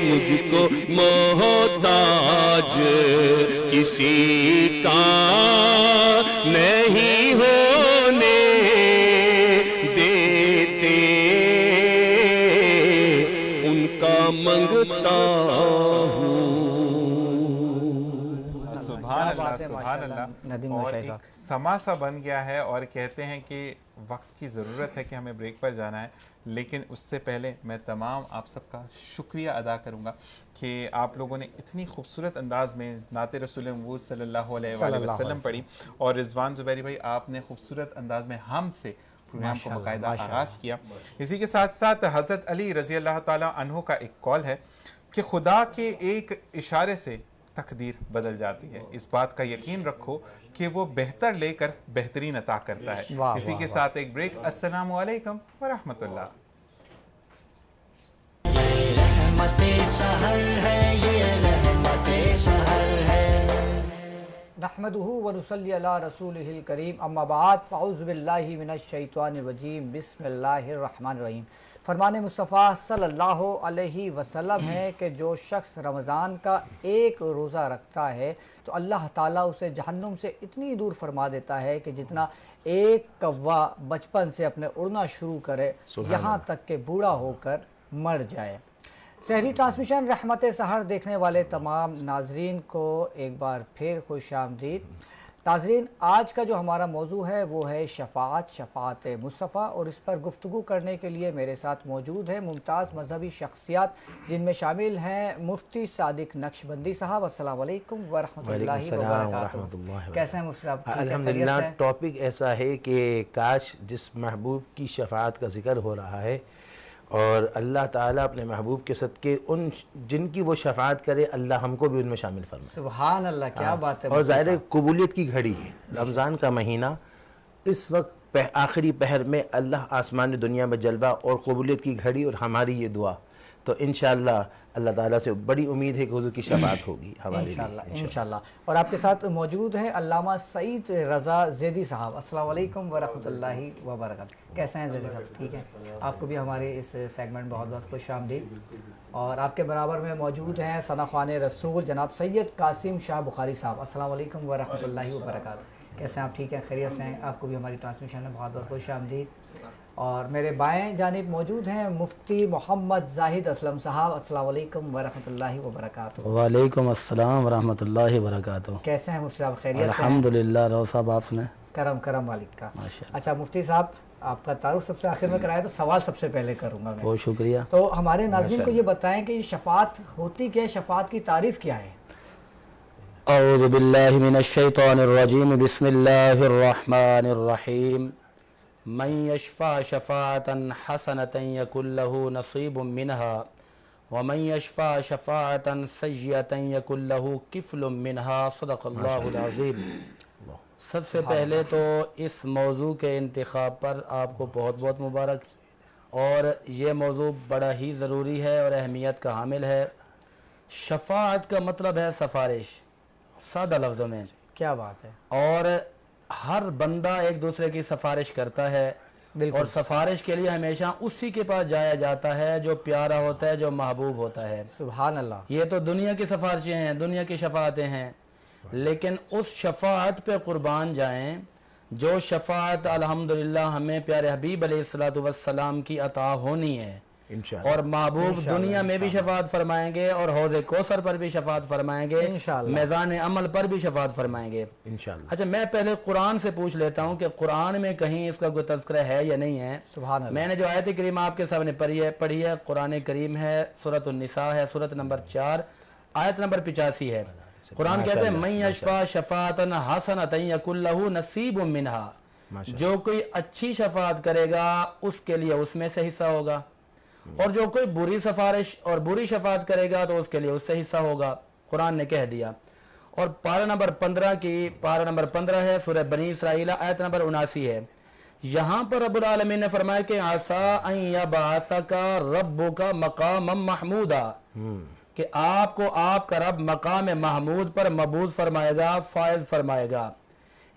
مجھ کو محتاج کسی کا نہیں ہونے دیتے ان کا منگتا ہوں سبحان اللہ اور ایک سما سا بن گیا ہے اور کہتے ہیں کہ وقت کی ضرورت ہے کہ ہمیں بریک پر جانا ہے لیکن اس سے پہلے میں تمام آپ سب کا شکریہ ادا کروں گا کہ آپ لوگوں نے اتنی خوبصورت انداز میں نعت رسول مبعوث صلی اللہ علیہ وآلہ وسلم پڑھی اور رضوان زبیری بھائی آپ نے خوبصورت انداز میں ہم سے پروگرام کو باقاعدہ آغاز کیا اسی کے ساتھ ساتھ حضرت علی رضی اللہ تعالیٰ عنہ کا ایک قول ہے کہ خدا کے ایک اشارے سے تقدیر بدل جاتی ہے اس بات کا یقین رکھو کہ وہ بہتر لے کر بہترین عطا کرتا ہے اسی کے ساتھ ایک بریک السلام علیکم ورحمۃ اللہ नहमदुहु व नुसल्ली अला रसूलिहिल करीम अम्मा बाद फ़अऊज़ु बिल्लाहि मिनश शैतानिर रजीम बिस्मिल्लाहिर रहमानिर रहीम। फरमान मुस्तफ़ा सल्लल्लाहु अलैहि वसल्लम है कि जो शख्स रमज़ान का एक रोज़ा रखता है तो अल्लाह ताला उसे जहन्नुम से इतनी दूर फरमा देता है कि जितना एक कौवा बचपन से अपने उड़ना शुरू करे यहाँ तक कि बूढ़ा होकर मर जाए। सहरी ट्रांसमिशन रहमत सहर देखने वाले तमाम नाजरीन को एक बार फिर खुश आमदीद। नाजरीन, आज का जो हमारा मौजू है वो है शफ़ाअत मुस्तफ़ा, और इस पर गुफ्तगू करने के लिए मेरे साथ मौजूद है मुमताज़ मजहबी शख्सियात, जिनमें शामिल हैं मुफ्ती सादिक नक्शबंदी साहब। अस्सलाम वालेकुम व रहमतुल्लाहि व बरकातुहू। कैसे हैं मुफ्ती साहब? अल्हम्दुलिल्लाह। टॉपिक ऐसा है कि काश जिस महबूब की शफ़ाअत का ज़िक्र हो रहा है और अल्लाह ताला अपने महबूब के सदके उन जिनकी वो शफ़ाअत करे, अल्लाह हमको भी उनमें शामिल फरमाए। सुभान अल्लाह, क्या बात है। और ज़ाहिर कबूलियत की घड़ी है रमज़ान का महीना, इस वक्त आखिरी पहर में अल्लाह आसमान दुनिया में जलवा और कबूलियत की घड़ी, और हमारी ये दुआ तो इंशाअल्लाह अल्लाह ताला से बड़ी उम्मीद है कि हुज़ूर की शफ़ाअत होगी हमारे लिए इंशाअल्लाह। और आपके साथ मौजूद हैं अल्लामा सईद रज़ा ज़ैदी साहब। अस्सलाम वालेकुम व रहमतुल्लाहि व बरकातुहू। कैसे हैं ज़ैदी साहब? ठीक है। आपको भी हमारे इस सेगमेंट बहुत बहुत खुश आमदीद। और आपके बराबर में मौजूद हैं सना ख़्वाने रसूल जनाब सैयद कासिम शाह बुखारी साहब। अस्सलाम वालेकुम व रहमतुल्लाहि व बरकातुहू। कैसे हैं आप? ठीक हैं, खैरियत से हैं? आपको भी हमारी ट्रांसमिशन में बहुत बहुत खुश आमदीद। और मेरे बाएं जानिब मौजूद हैं मुफ्ती मोहम्मद जाहिद असलम साहब। अस्सलाम वालेकुम व रहमतुल्लाहि व बरकातुहू। वालेकुम अस्सलाम व रहमतुल्लाहि व बरकातुहू। कैसे हैं मुफ्ती साहब? खैरियत से? अल्हम्दुलिल्लाह। रो साहब आप सुने? करम मालिक का। अच्छा मुफ्ती साहब, आपका तारुफ सबसे आखिर में कराया तो सवाल सबसे पहले करूँगा मैं। बहुत शुक्रिया। तो हमारे नाज़रीन को ये बताएं कि शफ़ाअत होती क्या है, शफ़ाअत की तारीफ़ क्या है? औज़ु बिल्लाहि मिनश शैतानिर रजीम बिस्मिल्लाहिर रहमानिर रहीम। मन यशफ़ा शफ़ाअतन हसनतन यकुल लहू नसीबुम मिनहा व मन यशफ़ा शफ़ाअतन सय्यतन यकुल लहू किफ़लुम मिनहा। सदक़ल्लाहुल अज़ीम। सबसे पहले तो इस मौजू के इंतखाब पर आपको बहुत बहुत मुबारक, और ये मौजू बड़ा ही ज़रूरी है और अहमियत का हामिल है। शफ़ाअत का मतलब है सफारिश, सादा लफ्ज़ों में। क्या बात है। और हर बंदा एक दूसरे की सफारिश करता है, और सफारिश के लिए हमेशा उसी के पास जाया जाता है जो प्यारा होता है, जो महबूब होता है। सुभान अल्लाह। ये तो दुनिया की सफारिशें हैं, दुनिया की शफ़ाअतें हैं, लेकिन उस शफ़ाअत पे कुर्बान जाएं जो शफ़ाअत अल्हम्दुलिल्लाह हमें प्यारे हबीब अलैहिस्सलातु वस्सलाम की अता होनी है। और महबूब दुनिया में भी शफ़ाअत फरमाएंगे और हौज़े कौसर पर भी शफ़ाअत फरमाएंगे, मैज़ान अमल पर भी शफ़ाअत फरमाएंगे इंशाअल्लाह। अच्छा, मैं पहले कुरान से पूछ लेता हूँ कि कुरान में कहीं इसका कोई तज़किरा है या नहीं है। सुभान अल्लाह। मैंने जो आयत करीमा आपके सामने पढ़ी है कुरान करीम है, सूरत निसा है, सूरत नंबर 4 आयत नंबर 85 है। कुरान कहते हैं मन यशफ़ा शफ़ाअतन हसनतन यकुल लहू नसीबुम मिनहा। जो कोई अच्छी शफ़ाअत करेगा उसके लिए उसमें से हिस्सा होगा, और जो कोई बुरी सफारिश और बुरी शफ़ाअत करेगा तो उसके लिए उससे हिस्सा होगा। कुरान ने कह दिया। और पारा नंबर 15 है, सूरह बनी इसराइल आयत नंबर 79 है। यहाँ पर रब्बुल आलमीन ने फरमाया कि आसा अन यबअसका रब्बुका मकामम महमूदा, कि आपको आपका रब मकाम महमूद पर मबूस फरमाएगा, फायज फरमाएगा।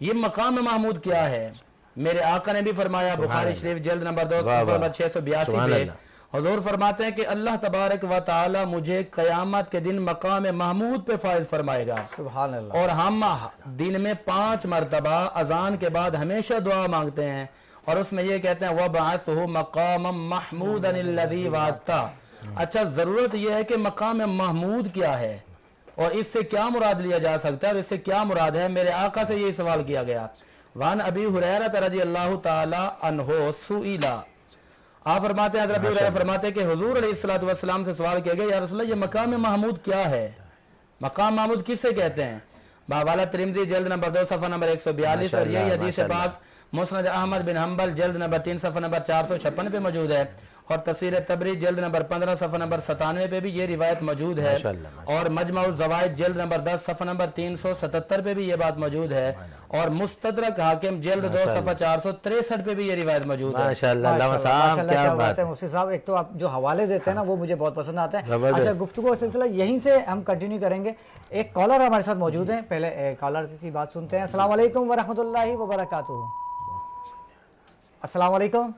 ये मकाम महमूद क्या है? मेरे आका ने भी फरमाया, बुखारी शरीफ जल्द नंबर 2 नंबर 682 में हुजूर फरमाते हैं कि अल्लाह तबारक व तआला मुझे क़यामत के दिन मकाम महमूद पे फायज फरमाएगा। सुभान अल्लाह। और हम दिन में 5 मरतबा अजान के बाद हमेशा दुआ मांगते हैं, और उसमें ये कहते हैं वबअसहु मकामम महमूदन अल्लज़ी वअदता। अच्छा, ज़रूरत यह है कि मकाम महमूद क्या है और इससे क्या मुराद लिया जा सकता है और इससे क्या मुराद है। मेरे आका से यही सवाल किया गया। वान अबी हुरैरा रज़ियल्लाहु ताला अन्हु सुइला, आप फरमाते हैं, हज़रत अबू हुरैरा फरमाते हैं कि हुजूर अलैहिस्सलातु वस्सलाम से सवाल किया गया, या रसूलल्लाह ये मकाम महमूद क्या है? मकाम महमूद किसे कहते हैं? बावाला तिरमिज़ी जल्द नंबर 2 सफ़ा नंबर 142। और यही हदीस पाक मुस्नद अहमद बिन हम्बल जल्द नंबर 3 सफ़ा नंबर 456 पे मौजूद है, और तफसीर तबरी जल्द नंबर 15 सफ़ा नंबर 97 पे भी ये रिवायत मौजूद है, और मजमा ज़वाइद जल्द नंबर 10 सफ़ा नंबर 377 पे भी ये बात मौजूद है, और मुस्तदरक हाकिम जल्द 2 सफ़ा 463 पे भी ये रिवायत मौजूद है। माशाअल्लाह साहब, क्या बात है मुफ्ती साहब, एक तो आप जो हवाले देते हैं ना वो मुझे बहुत पसंद आता है। अच्छा, गुफ्तगू का सिलसिला यहीं से हम कंटिन्यू करेंगे। एक कॉलर हमारे साथ मौजूद हैं, पहले कॉलर की बात सुनते हैं। अस्सलाम वालेकुम व रहमतुल्लाहि व बरकातुहू। अस्सलाम वालेकुम।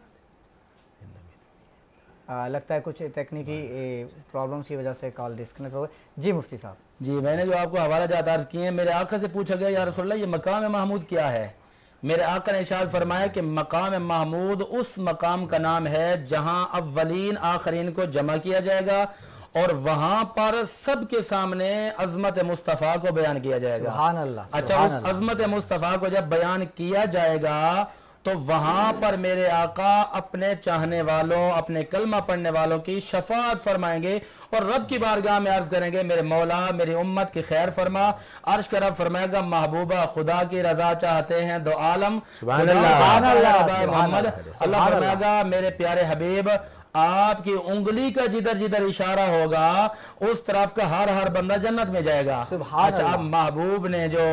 लगता है कुछ तकनीकी प्रॉब्लम्स की वजह से कॉल डिस्कनेक्ट हो गई। जी मुफ्ती साहब। जी, मैंने जो आपको हवाला जात अर्ज़ किए हैं, मेरे आका से पूछा गया या रसूलल्लाह ये मकाम महमूद क्या है? मेरे आका ने इरशाद फरमाया कि मकाम महमूद उस मकाम का नाम है जहां अव्वलीन आखरीन को जमा किया जाएगा और वहां पर सबके सामने अज़मत मुस्तफ़ा को बयान किया जाएगा। सुभान अल्लाह। अच्छा, उस अज़मत मुस्तफ़ा को जब बयान किया जाएगा तो वहां पर मेरे आका अपने चाहने वालों, अपने कलमा पढ़ने वालों की शफाअत फरमाएंगे और रब की बारगाह में अर्ज करेंगे, मेरे मौला मेरी उम्मत की खैर फरमा। अर्श का रब फरमाएगा, महबूबा खुदा की रजा चाहते हैं दो आलम, मोहम्मद। अल्लाह फरमाएगा, मेरे प्यारे हबीब आपकी उंगली का जिधर जिधर इशारा होगा उस तरफ का हर बंदा जन्नत में जाएगा। अच्छा, अब महबूब ने जो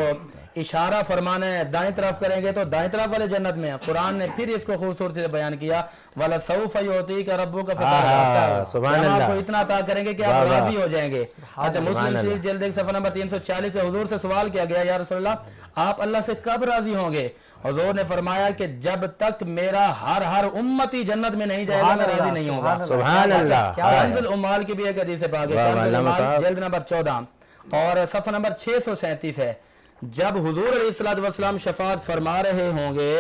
इशारा फरमाना है दाएं तरफ करेंगे तो दाएं तरफ वाले जन्नत में। कुरान ने फिर इसको खूबसूरती से बयान किया, वाला सौफ युती का रब्बु का फतह, आपको इतना अता करेंगे कि आप राजी हो जाएंगे। अच्छा, मुस्लिम शरीफ जल्द सफा नंबर 340 पे हुजूर से सवाल किया गया, या रसूलल्लाह आप अल्लाह से कब राजी होंगे? हुजूर ने फरमाया कि जब तक मेरा हर उम्मती जन्नत में नहीं जाएगा मैं राजी नहीं होगा। सुभान अल्लाह। कंजुल उम्माल की भी एक हदीस पाक है, जल्द नंबर 14 और सफा नंबर 637 है। जब हुजूर अलैहिस्सलातु वस्सलाम शफाअत फरमा रहे होंगे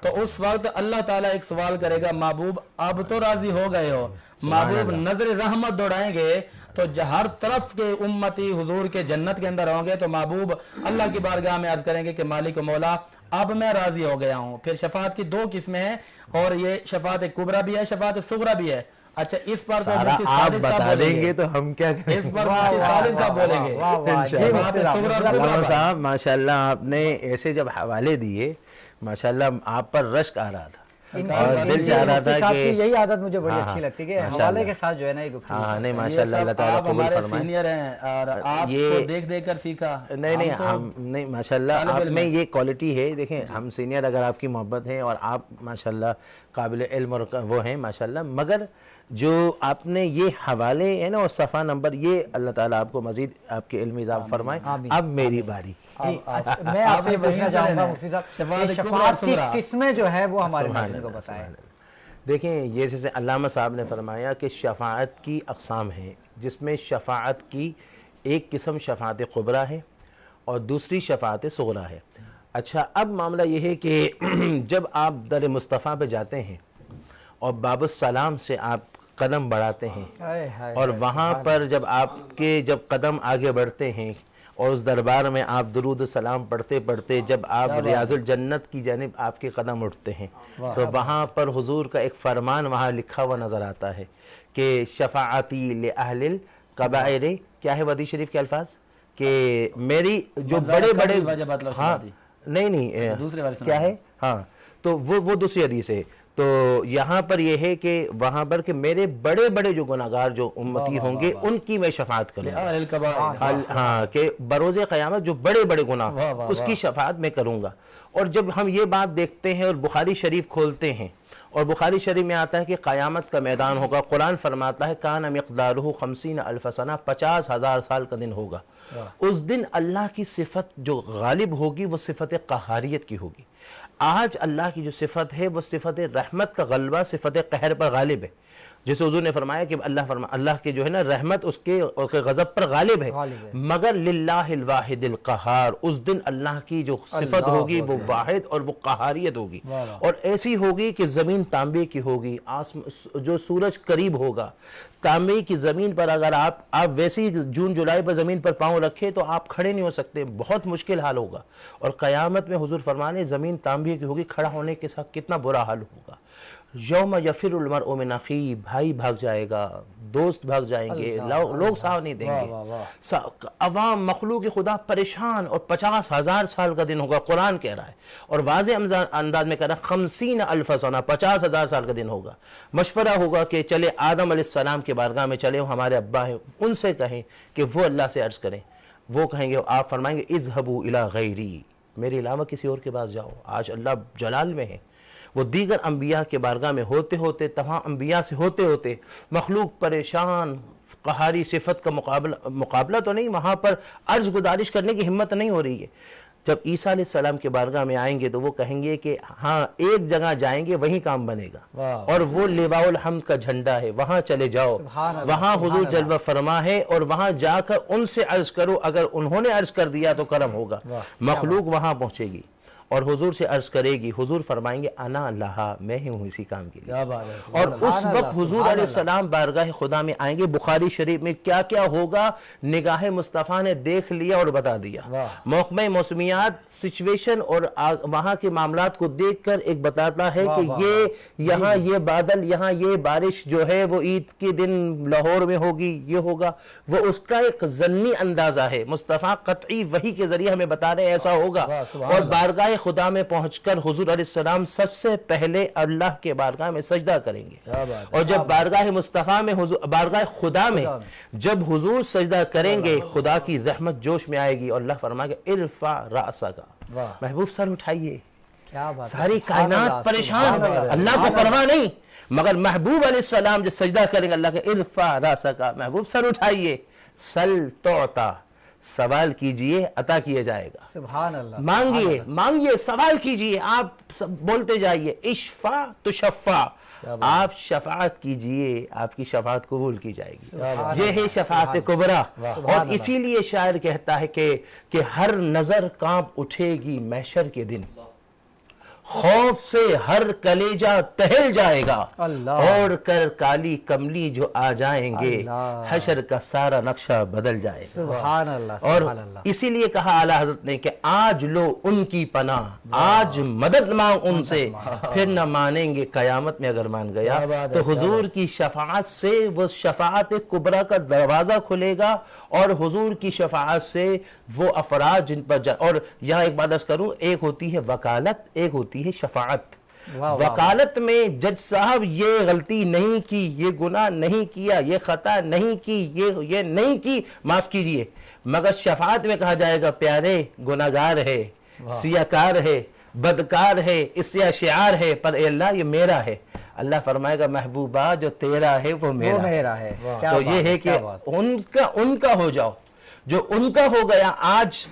तो उस वक्त अल्लाह ताला एक सवाल करेगा, महबूब अब तो राजी हो गए हो? महबूब नजर रहमत दौड़ाएंगे तो हर तरफ के उम्मती हुजूर के जन्नत के अंदर होंगे। तो महबूब अल्लाह की बारगाह में अर्ज करेंगे कि मालिक मौला अब मैं राजी हो गया हूँ। फिर शफाअत की दो किस्में हैं और ये शफाअत कुबरा भी है, शफाअत सुगरा भी है। अच्छा, इस पर तो आप बता देंगे तो हम क्या करें? इस पर साहब बोलेंगे। साहब माशाल्लाह, आपने ऐसे जब हवाले दिए माशाल्लाह आप पर रश्क आ रहा था और दिल चाह रहा था कि यही आदत मुझे बड़ी अच्छी लगती है कि हवाले के साथ जो है ना ये गुफ्तगू। हाँ, नहीं माशाल्लाह, अल्लाह ताला कबूल फरमाए। सीनियर हैं और आपको देख कर सीखा। नहीं हम नहीं, माशाल्लाह आप में ये क्वालिटी है। देखें, हम सीनियर अगर आपकी मोहब्बत है और आप माशाल्लाह काबिल इल्म और वो हैं माशाल्लाह, मगर जो आपने ये हवाले है ना और सफ़ा नंबर, ये अल्लाह ताला आपको मज़ीद आपके इल्म इज़ाफ़ा फरमाए। अब मेरी बारी। मैं आपसे पूछना चाहूँगा मुफ्ती साहब, शफाअत की किस्में जो है वो हमारे नाज़रीन को बताएं। देखें, ये जैसे अल्लामा साहब ने फरमाया कि शफाअत की अक़साम है, जिसमें शफाअत की एक किस्म शफाअत कुबरा है और दूसरी शफाअत सुगरा है। अच्छा, अब मामला ये है कि जब आप दर मुस्तफ़ा पे जाते हैं और बाबुस्सलाम से आप कदम बढ़ाते हैं और वहाँ पर जब कदम आगे बढ़ते हैं और उस दरबार में आप दुरूद सलाम पढ़ते पढ़ते जब आप रियाजुल जन्नत की जानिब आपके कदम उठते हैं तो वहाँ पर हुजूर का एक फरमान वहाँ लिखा हुआ नज़र आता है कि शफाअती ले अहलिल कबाइर, क्या है वदी शरीफ के अल्फाज कि मेरी जो बड़े बड़े, हाँ नहीं दूसरे क्या है, हाँ तो वो दूसरी हदीस है। तो यहाँ पर यह है कि वहाँ पर कि मेरे बड़े बड़े जो गुनाहगार जो उम्मती होंगे उनकी मैं शफाअत करूँगा। हाँ, कि बरोज़े क़यामत जो बड़े बड़े गुनाह उसकी शफाअत मैं करूँगा। और जब हम ये बात देखते हैं और बुखारी शरीफ खोलते हैं और बुखारी शरीफ में आता है कि क़यामत का मैदान होगा, कुरान फरमाता है कान मिक़दारुहु 50 अल्फ सना, 50,000 साल का दिन होगा। उस दिन अल्लाह की सिफत जो गालिब होगी वो सिफत क़हारियत की होगी। आज अल्लाह की जो सिफत है वो सिफत रहमत का गलबा सिफत कहर पर गालिब है। जैसे हुजूर ने फरमाया कि अल्लाह के जो है ना रहमत उसके गज़ब पर गालिब है, मगर लिल्लाहिल वाहिदिल क़हार, उस दिन अल्लाह की जो सिफत होगी वो वाहिद और वो क़हारियत होगी और ऐसी होगी कि ज़मीन तांबे की होगी, जो सूरज करीब होगा। तांबे की ज़मीन पर अगर आप वैसी जून जुलाई पर ज़मीन पर पाँव रखे तो आप खड़े नहीं हो सकते, बहुत मुश्किल हाल होगा। और क़यामत में हुजूर फरमाने ज़मीन तांबे की होगी, खड़ा होने के साथ कितना बुरा हाल होगा। यौम यफिरुल मरउ मिन अखी, भाई भाग जाएगा, दोस्त भाग जाएंगे, लोग साथ नहीं देंगे, अवाम मखलूक खुदा परेशान, और 50,000 साल का दिन होगा, कुरान कह रहा है, और वाज़े अंदाज में कह रहा है 50,000 सना, 50,000 साल का दिन होगा। मशवरा होगा कि चले आदम अलैहिस्सलाम के बारगाह में चले, हमारे अब्बा हैं, उनसे कहें कि वो अल्लाह से अर्ज़ करें। वो कहेंगे, आप फरमाएंगे इज़हबू इला गैरी, मेरे अलावा किसी और के पास जाओ। आज अल्लाह जलाल में है, वो दीगर अंबिया के बारगाह में होते होते, तमाम अंबिया से होते होते मखलूक परेशान, क़हारी सिफत का मुकाबला तो नहीं, वहाँ पर अर्ज़ गुजारिश करने की हिम्मत नहीं हो रही है। जब ईसा अलैहिस्सलाम के बारगाह में आएंगे तो वो कहेंगे कि हाँ, एक जगह जाएंगे वहीं काम बनेगा, और वो लिवाउल हम्द का झंडा है, वहाँ चले जाओ, वहाँ हुजूर जलवा फरमा है, और वहाँ जाकर उनसे अर्ज़ करो, अगर उन्होंने अर्ज़ कर दिया तो करम होगा। मखलूक वहाँ पहुँचेगी और हुजूर से अर्ज़ करेगी, हुजूर फरमाएंगे अना अल्लाह, मैं ही हूँ इसी काम के लिए। और उस वक्त हुजूर अलैहिस्सलाम बारगाह खुदा में आएंगे। बुखारी शरीफ में क्या क्या होगा निगाह मुस्तफ़ा ने देख लिया और बता दिया। मौक़िफ़ मौसमियात सिचुएशन और वहाँ के मामलात को देख कर एक बताता है कि ये यहाँ ये बादल, यहाँ ये बारिश जो है वो ईद के दिन लाहौर में होगी, ये होगा, वो उसका एक ज़न्नी अंदाज़ा है। मुस्तफ़ा क़तई वही के ज़रिए हमें बता रहे हैं ऐसा होगा। और बारगाह खुदा में पहुंचकर हुजूर अलैहिस्सलाम सबसे पहले अल्लाह के बारगाह में सजदा करेंगे। और जब बारगाह मुस्तफ़ा में, बारगाह खुदा में जब हुजूर सजदा करेंगे, खुदा की रहमत जोश में आएगी और अल्लाह फरमाएगा इरफा रासका, महबूब सर उठाइए। सारी कायनात परेशान, अल्लाह को परवाह नहीं, मगर महबूब अलैहिस्सलाम जब सजदा करेंगे अल्लाह के इरफा रासका, महबूब सर उठाइए, सल तोता, सवाल कीजिए अता किया जाएगा। सुभान अल्लाह। मांगिए मांगिए, सवाल कीजिए, आप सब बोलते जाइए, इश्फा तुशफ़ा, आप शफाअत कीजिए, आपकी शफाअत कबूल की जाएगी। ये है शफाअत कुबरा। और इसीलिए शायर कहता है कि हर नजर कांप उठेगी महशर के दिन, खौफ से हर कलेजा टहल जाएगा, और कर काली कमली जो आ जाएंगे, हशर का सारा नक्शा बदल जाएगा। सुभान अल्लाह। और इसीलिए कहा आला हज़रत ने कि आज लो उनकी पनाह, आज मदद मांग उनसे, फिर न मानेंगे कयामत में अगर मान गया। तो हुजूर की शफाअत से वो शफाअत कुबरा का दरवाज़ा खुलेगा, और हुजूर की शफाअत से वो अफराद जिन पर और यहाँ एक बात करूँ, एक होती है वकालत, एक होती है शफाअत। वकालत में जज साहब ये गलती नहीं की, ये गुनाह नहीं किया, ये खता नहीं की, ये नहीं की, माफ कीजिए। मगर शफाअत में कहा जाएगा प्यारे गुनाहगार है, सियाकार है, बदकार है, इससे शियार है, पर अल्लाह ये मेरा है। अल्लाह फरमाएगा महबूबा जो तेरा है वो मेरा है। तो ये है कि उनका हो जाओ, जो उनका हो गया। आज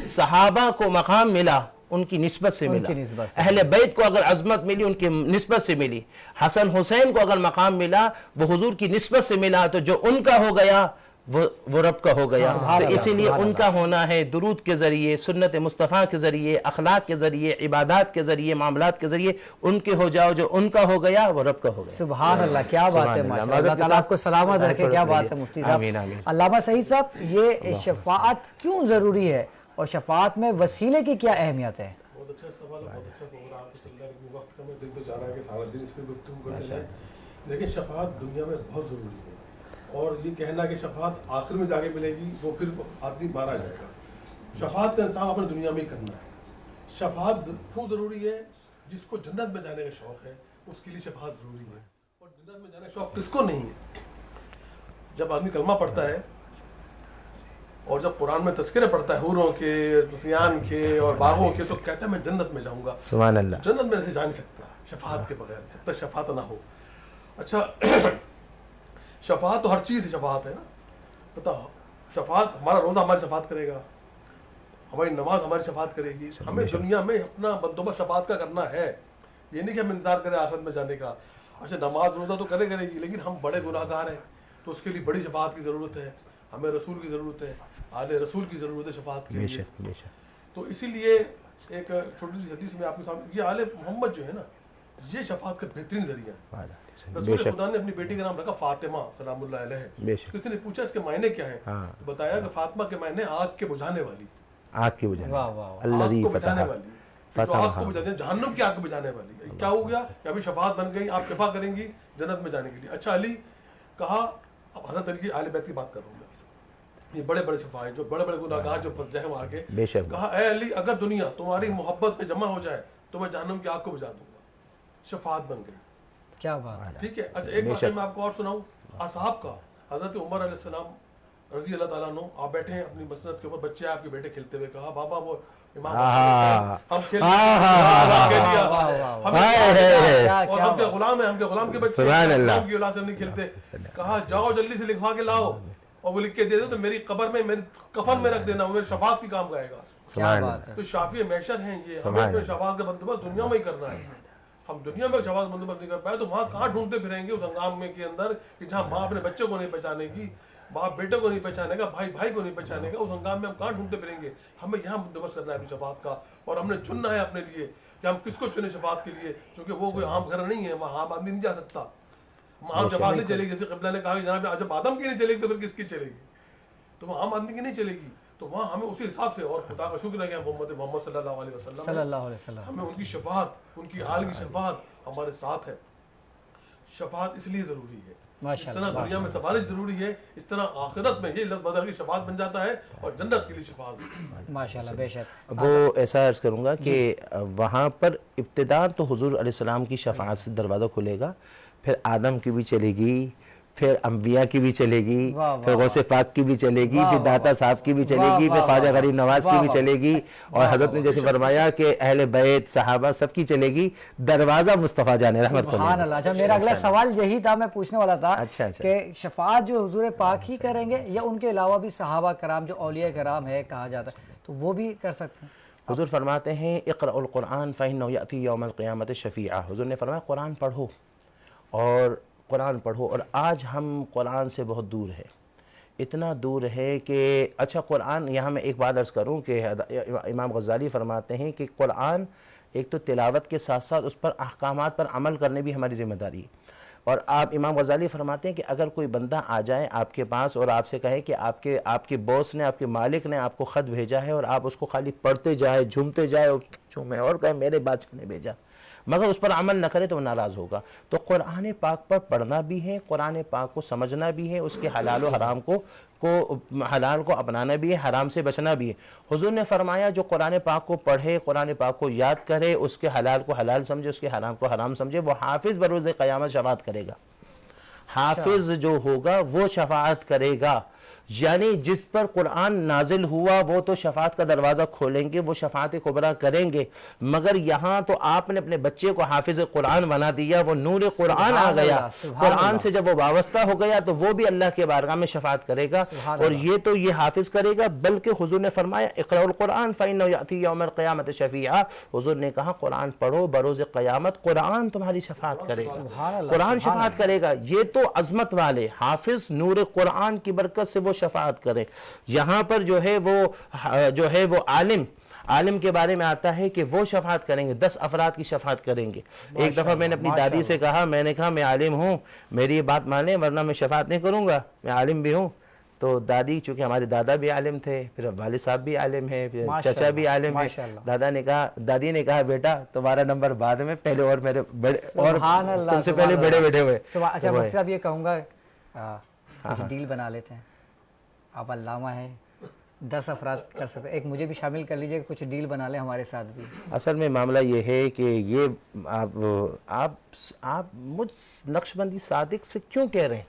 सहाबा को मकाम मिला उनकी निस्बत से मिला, अहले बैत को अगर अजमत मिली उनकी निस्बत से मिली, हसन हुसैन को अगर मकाम मिला वो हुजूर की निस्बत से मिला। तो जो उनका हो गया वो रब का हो गया। तो इसीलिए उनका होना है दुरूद के ज़रिए, सुन्नत मुस्तफ़ा के ज़रिए, अखलाक के ज़रिए, इबादत के ज़रिए, मामलात के ज़रिए उनके हो जाओ। जो उनका हो गया वो रब का हो गया। सुभान अल्लाह, क्या बात है, माशाअल्लाह, अल्लाह ताला आपको सलामत रखे। क्या बात है मुफ्ती साहब। अल्लामा सईद साहब, ये शफाअत क्यों ज़रूरी है और शफाअत में वसीले की क्या अहमियत है? बहुत अच्छा सवाल, बहुत अच्छा प्रोग्राम चल रहा है। वक्त का मैं दिन तो जा रहा है कि सारा दिन इस पर गुफ्तगू करते जाएं, लेकिन शफाअत दुनिया में बहुत ज़रूरी है। और ये कहना कि शफाअत आखिर में जाके मिलेगी, वो फिर आदमी मारा जाएगा। शफाअत का इंसान अपने दुनिया में ही करना है। शफाअत क्यों ज़रूरी है? जिसको जन्नत में जाने का शौक़ है उसके लिए शफाअत ज़रूरी है। और जन्नत में जाने का शौक़ किसको नहीं है? जब आदमी कलमा पढ़ता है और जब कुरान में तज़किरे पढ़ता है हूरों के, रुफियान के और बागों के, तो कहता है मैं जन्नत में जाऊँगा। सुभान अल्लाह। जन्नत में ऐसे जा नहीं सकता शफाअत के बगैर, जब तक शफाअत ना हो। अच्छा, शफाअत तो हर चीज़ शफाअत है ना। पता शफाअत, हमारा रोज़ा हमारी शफाअत करेगा, हमारी नमाज हमारी शफाअत करेगी। हमें दुनिया में अपना बंदोबस्त शफाअत का करना है। ये नहीं कि हम इंतजार करें आखिरत में जाने का। अच्छा, नमाज रोज़ा तो करेगी, लेकिन हम बड़े गुनाहगार हैं, तो उसके लिए बड़ी शफाअत की ज़रूरत है। हमें रसूल की ज़रूरत है, आले रसूल की ज़रूरत है शफाअत के लिए। तो इसीलिए एक छोटी सी हदीस में आपके सामने, ये आले मोहम्मद जो है ना, ये शफाअत का बेहतरीन ज़रिया है। रसूल खुदा ने अपनी बेटी का नाम रखा फातिमा सलामुल्लाह अलैहा। किसी ने पूछा इसके मायने क्या है, तो बताया कि फातिमा के मायने आग के बुझाने वाली, आग के बुझाने वाली। जो आग को बुझाने, जहन्नम की आग को बुझाने वाली है। क्या हो गया कि अभी शफात बन गई, आप शफा करेंगी जन्नत में जाने के लिए। अच्छा अली कहा, अब हज़रत अली की आले बैत की बात कर रहा हूँ मैं, ये बड़े बड़े शफा हैं, जो बड़े बड़े गुनाहगार जो फंस जाए वहाँ के, कहा ए अली अगर दुनिया तुम्हारी मोहब्बत में जमा हो जाए तो मैं जहन्नम की आग को बुझा दूंगा। शफात बन गई। क्या बात, ठीक है। अच्छा एक बात मैं आपको और सुनाऊँ, असहाब का, हज़रत उमर अलैहिस्सलाम रज़ी अल्लाह ताला अन्हु, आप बैठे हैं अपनी मसनद के ऊपर, बच्चे आपके बेटे खेलते हुए, कहा बाबा वो इमाम हम खेल और हम के गुलाम है, हम के गुलाम के बच्चे की औलाद से नहीं खेलते। कहा जाओ जल्दी से लिखवा के लाओ और वो लिख के दे दो तो मेरी कब्र में मेरी कफन में रख देना, वो मेरी शफात की काम गाएगा। तो शाफी महशर हैं ये, हमें शफात का बंदोबस्त दुनिया में ही करना है। हम दुनिया में शफात का बंदोबस्त नहीं कर पाए तो वहाँ कहाँ ढूंढते फिरेंगे उस हंगाम में के अंदर कि जहाँ माँ अपने बच्चे को नहीं पहचानेगी, बाप बेटे को नहीं पहचानेगा, भाई भाई को नहीं पहचानेगा, उस हंगाम में हम कहाँ ढूंढते फिरेंगे। हमें यहाँ बंदोबस्त करना है अपनी शफात का, और हमने चुनना है अपने लिए कि हम किसको चुने शफात के लिए, क्योंकि वो कोई आम घर नहीं है, वहाँ आम आदमी नहीं जा सकता, आम जमात नहीं चलेगी। जैसे क़िबला ने कहा कि जनाब जब आदम की नहीं चलेगी तो फिर किसकी चलेगी, तो वहाँ आम आदमी की नहीं चलेगी। तो वहाँ हमें उसी हिसाब से, और खुदा का शुक्र है कि मोहम्मद सल्लल्लाहु अलैहि वसल्लम हमें उनकी शफात, उनकी आल की शफात हमारे साथ है। शफात इसलिए ज़रूरी है, इस तरह दुनिया में सिफारिश जरूरी है, इस तरह आखिरत में ये लफ्ज़ बदल की शफात बन जाता है और जन्नत के लिए शफात। माशाल्लाह, बेशक। वो ऐसा अर्ज़ करूँगा कि वहाँ पर इब्तिदा तो हुज़ूर अलैहिस्सलाम की शफात से दरवाज़ा खुलेगा, फिर आदम की भी चलेगी, फिर अंबिया की भी चलेगी, फिर गौसे पाक की भी चलेगी, फिर दाता साहब की भी चलेगी, फिर ख्वाजा गरीब नवाज की भी चलेगी, और हज़रत ने जैसे फरमाया कि अहले बैत सहाबा सबकी चलेगी, दरवाज़ा मुस्तफ़ा जाने रहमत को। सुभान अल्लाह। अच्छा मेरा अगला सवाल यही था, मैं पूछने वाला था कि शफात जो हुजूर पाक ही करेंगे या उनके अलावा भी सहाबा कराम जो औलिया कराम है कहा जाता है तो वो भी कर सकते हैं? हुजूर फरमाते हैं इक़राउल कुरान फ़इन्नहु याती यौमल क़ियामत शफ़ीआ। हुजूर ने फरमाया कुरान पढ़ो और कुरान पढ़ो। और आज हम कुरान से बहुत दूर है, इतना दूर है कि अच्छा कुरान, यहाँ मैं एक बात अर्ज़ करूँ कि इमाम गज़ाली फरमाते हैं कि कुरान एक तो तिलावत के साथ साथ उस पर अहकामात पर अमल करने भी हमारी ज़िम्मेदारी है। और आप इमाम गज़ाली फरमाते हैं कि अगर कोई बंदा आ जाए आपके पास और आपसे कहे कि आपके बॉस ने, आपके मालिक ने आपको ख़त भेजा है और आप उसको खाली पढ़ते जाए, झूमते जाए और झूमे, और कहे मेरे बादशाह ने भेजा, मगर उस पर अमल न करे तो वो नाराज़ होगा। तो कुरान पाक पर पढ़ना भी है, कुरान पाक को समझना भी है, उसके हलाल और हराम को हलाल को अपनाना भी है, हराम से बचना भी है। हुजूर ने फरमाया जो कुरान पाक को पढ़े, कुरान पाक को याद करे, उसके हलाल को हलाल समझे, उसके हराम को हराम समझे, वो हाफिज़ बरोज़ क़यामत शफ़ाअत करेगा। हाफिज़ जो होगा वो शफ़ाअत करेगा, यानी जिस पर कुरान नाजिल हुआ वो तो शफात का दरवाज़ा खोलेंगे, वो शफात कुबरा करेंगे। मगर यहाँ तो आपने अपने बच्चे को हाफिज कुरान बना दिया, वो नूर कुरान आ गया, कुरान से जब वो वाबस्ता हो गया तो वो भी अल्लाह के बारगाह में शफात करेगा। और ये तो ये हाफिज करेगा, बल्कि हुजूर ने फरमाया इक़राउल कुरान फ़इन्नहु याती यौमल क़ियामत शफ़ीआ। हुजूर ने कहा कुरान पढ़ो, बरोज़ क़यामत कुरान तुम्हारी शफात करेगा, कुरान शफात करेगा। ये तो अज़मत वाले हाफिज नूर कुरान की बरकत से वो शफात करे। यहाँ पर जो है वो आलिम के बारे में आता है कि वो शफात करेंगे, 10 अफराद की शफात करेंगे। एक दफ़ा मैंने अपनी दादी से कहा, मैंने कहा मैं आलिम हूँ, मेरी ये बात माने वरना मैं शफात नहीं करूँगा, मैं आलिम भी हूँ। तो दादी, चूँकि हमारे दादा भी आलिम थे, फिर वालिद साहब भी आलिम है, फिर चाचा भी आलिम है, दादी ने कहा बेटा तुम्हारा नंबर बाद में, पहले और मेरे बड़े और तुमसे पहले बड़े बैठे हुए। अच्छा मुफ्ती साहब ये कहूँगा डील बना लेते हैं, आप अल्लामा हैं, 10 अफराद कर सकते हैं, एक मुझे भी शामिल कर लीजिए, कुछ डील बना लें हमारे साथ भी। असल में मामला ये है कि ये आप मुझ नक्शबंदी सादिक से क्यों कह रहे हैं?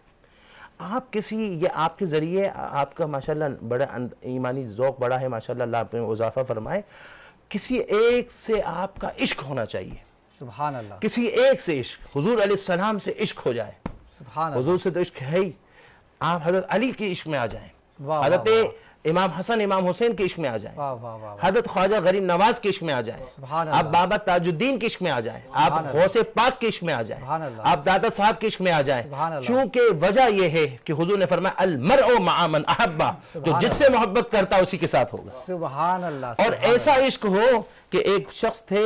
आप किसी, ये आपके ज़रिए आपका माशाल्लाह बड़ा ईमानी ज़ौक़ बड़ा है माशाल्लाह, अल्लाह आप में इज़ाफ़ा फरमाए। किसी एक से आपका इश्क होना चाहिए, सुभान अल्लाह, किसी एक से इश्क, हुज़ूर अलैहिस्सलाम से इश्क हो जाए, सुभान हुज़ूर से तो इश्क है ही, आप हज़रत अली के इश्क में आ जाएं, हज़रत इमाम हसन इमाम हुसैन के इश्क में आ जाए, हज़रत ख्वाजा गरीब नवाज के इश्क में आ जाए, आप बाबा ताजुद्दीन के इश्क में आ जाए, आप गौसे पाक के इश्क में आ जाए, आप दादा साहब के इश्क में आ जाए। चूंकि वजह यह है कि हुजूर ने फरमाया अल मरउ मअ मन अहब्बा, जो जिससे मोहब्बत करता उसी के साथ होगा। सुभान अल्लाह। और ऐसा इश्क हो کہ ایک شخص تھے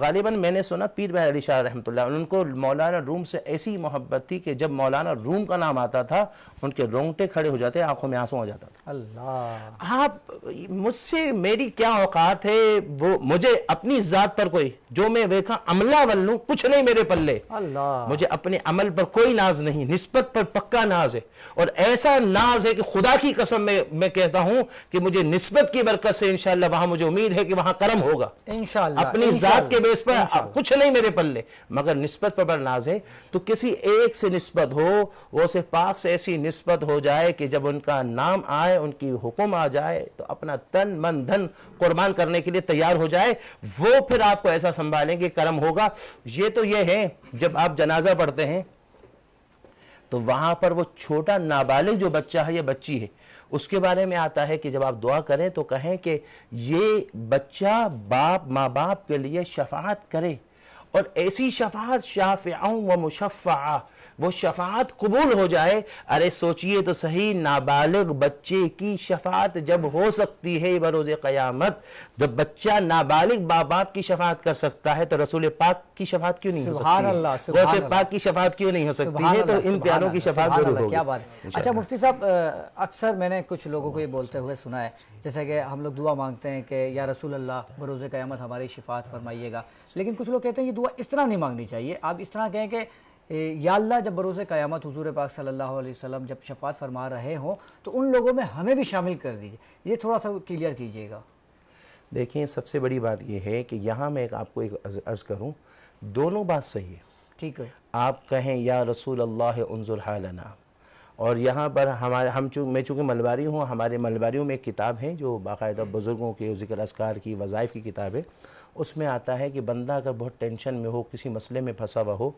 غالباً میں نے سنا پیر بہر علی شاہ رحمۃ اللہ، ان کو مولانا روم سے ایسی محبت تھی کہ جب مولانا روم کا نام آتا تھا ان کے رونگٹے کھڑے ہو جاتے، آنکھوں میں آنسو آ جاتا تھا۔ اللہ، آپ مجھ سے میری کیا اوقات ہے، وہ مجھے اپنی ذات پر کوئی جو میں ویکھا عملہ ولوں کچھ نہیں میرے پلے، اللہ، مجھے اپنے عمل پر کوئی ناز نہیں، نسبت پر پکا ناز ہے، اور ایسا ناز ہے کہ خدا کی قسم میں کہتا ہوں کہ مجھے نسبت کی برکت سے انشاءاللہ وہاں مجھے امید ہے کہ وہاں کرم ہوگا انشاءاللہ، اپنی ذات کے بیس پر کچھ نہیں میرے پلے، مگر نسبت پر ناز ہے۔ تو کسی ایک سے نسبت ہو، وہ سے پاک سے ایسی نسبت ہو جائے کہ جب ان کا نام آئے، ان کی حکم آ جائے تو اپنا تن من دھن قربان کرنے کے لیے تیار ہو جائے، وہ پھر آپ کو ایسا سنبھالیں گے کرم ہوگا۔ یہ تو یہ ہے جب آپ جنازہ پڑھتے ہیں تو وہاں پر وہ چھوٹا نابالغ جو بچہ ہے یا بچی ہے، اس کے بارے میں آتا ہے کہ جب آپ دعا کریں تو کہیں کہ یہ بچہ ماں باپ کے لیے شفاعت کرے، اور ایسی شفاعت شافعہ و مشفعہ، وہ شفاعت قبول ہو جائے۔ ارے سوچئے تو صحیح، نابالغ بچے کی شفاعت جب ہو سکتی ہے بروز قیامت، جب بچہ نابالغ ماں باپ کی شفاعت کر سکتا ہے تو رسول پاک کی شفاعت کیوں نہیں ہو سکتی؟ سبحان اللہ، سبحان غوث اللہ، پاک کی شفاعت کیوں نہیں ہو سکتی سبحان ہے؟ تو اللہ، ان پیاروں کی سبحان شفاعت اللہ، ضرور ہوگی۔ کیا بات ہے۔ اچھا مفتی صاحب، اکثر میں نے کچھ لوگوں کو یہ بولتے ہوئے سنا ہے، جیسے کہ ہم لوگ دعا مانگتے ہیں کہ یا رسول اللہ بروز قیامت ہماری شفاعت فرمائیے گا، لیکن کچھ لوگ کہتے ہیں یہ دعا اس طرح نہیں مانگنی چاہیے، آپ اس طرح کہیں کہ یا اللہ جب بروز قیامت حضور پاک صلی اللہ علیہ وسلم جب شفاعت فرما رہے ہوں تو ان لوگوں میں ہمیں بھی شامل کر دیجئے، یہ تھوڑا سا کلیئر کیجئے گا۔ دیکھیں سب سے بڑی بات یہ ہے کہ یہاں میں آپ کو ایک عرض کروں، دونوں بات صحیح ہے۔ ٹھیک ہے، آپ کہیں یا رسول اللہ انظر حالنا، اور یہاں پر میں چونکہ ملباری ہوں، ہمارے ملباریوں میں ایک کتاب ہے جو باقاعدہ بزرگوں کے ذکر اذکار کی وظائف کی کتاب ہے، اس میں آتا ہے کہ بندہ اگر بہت ٹینشن میں ہو، کسی مسئلے میں پھنسا ہوا ہو،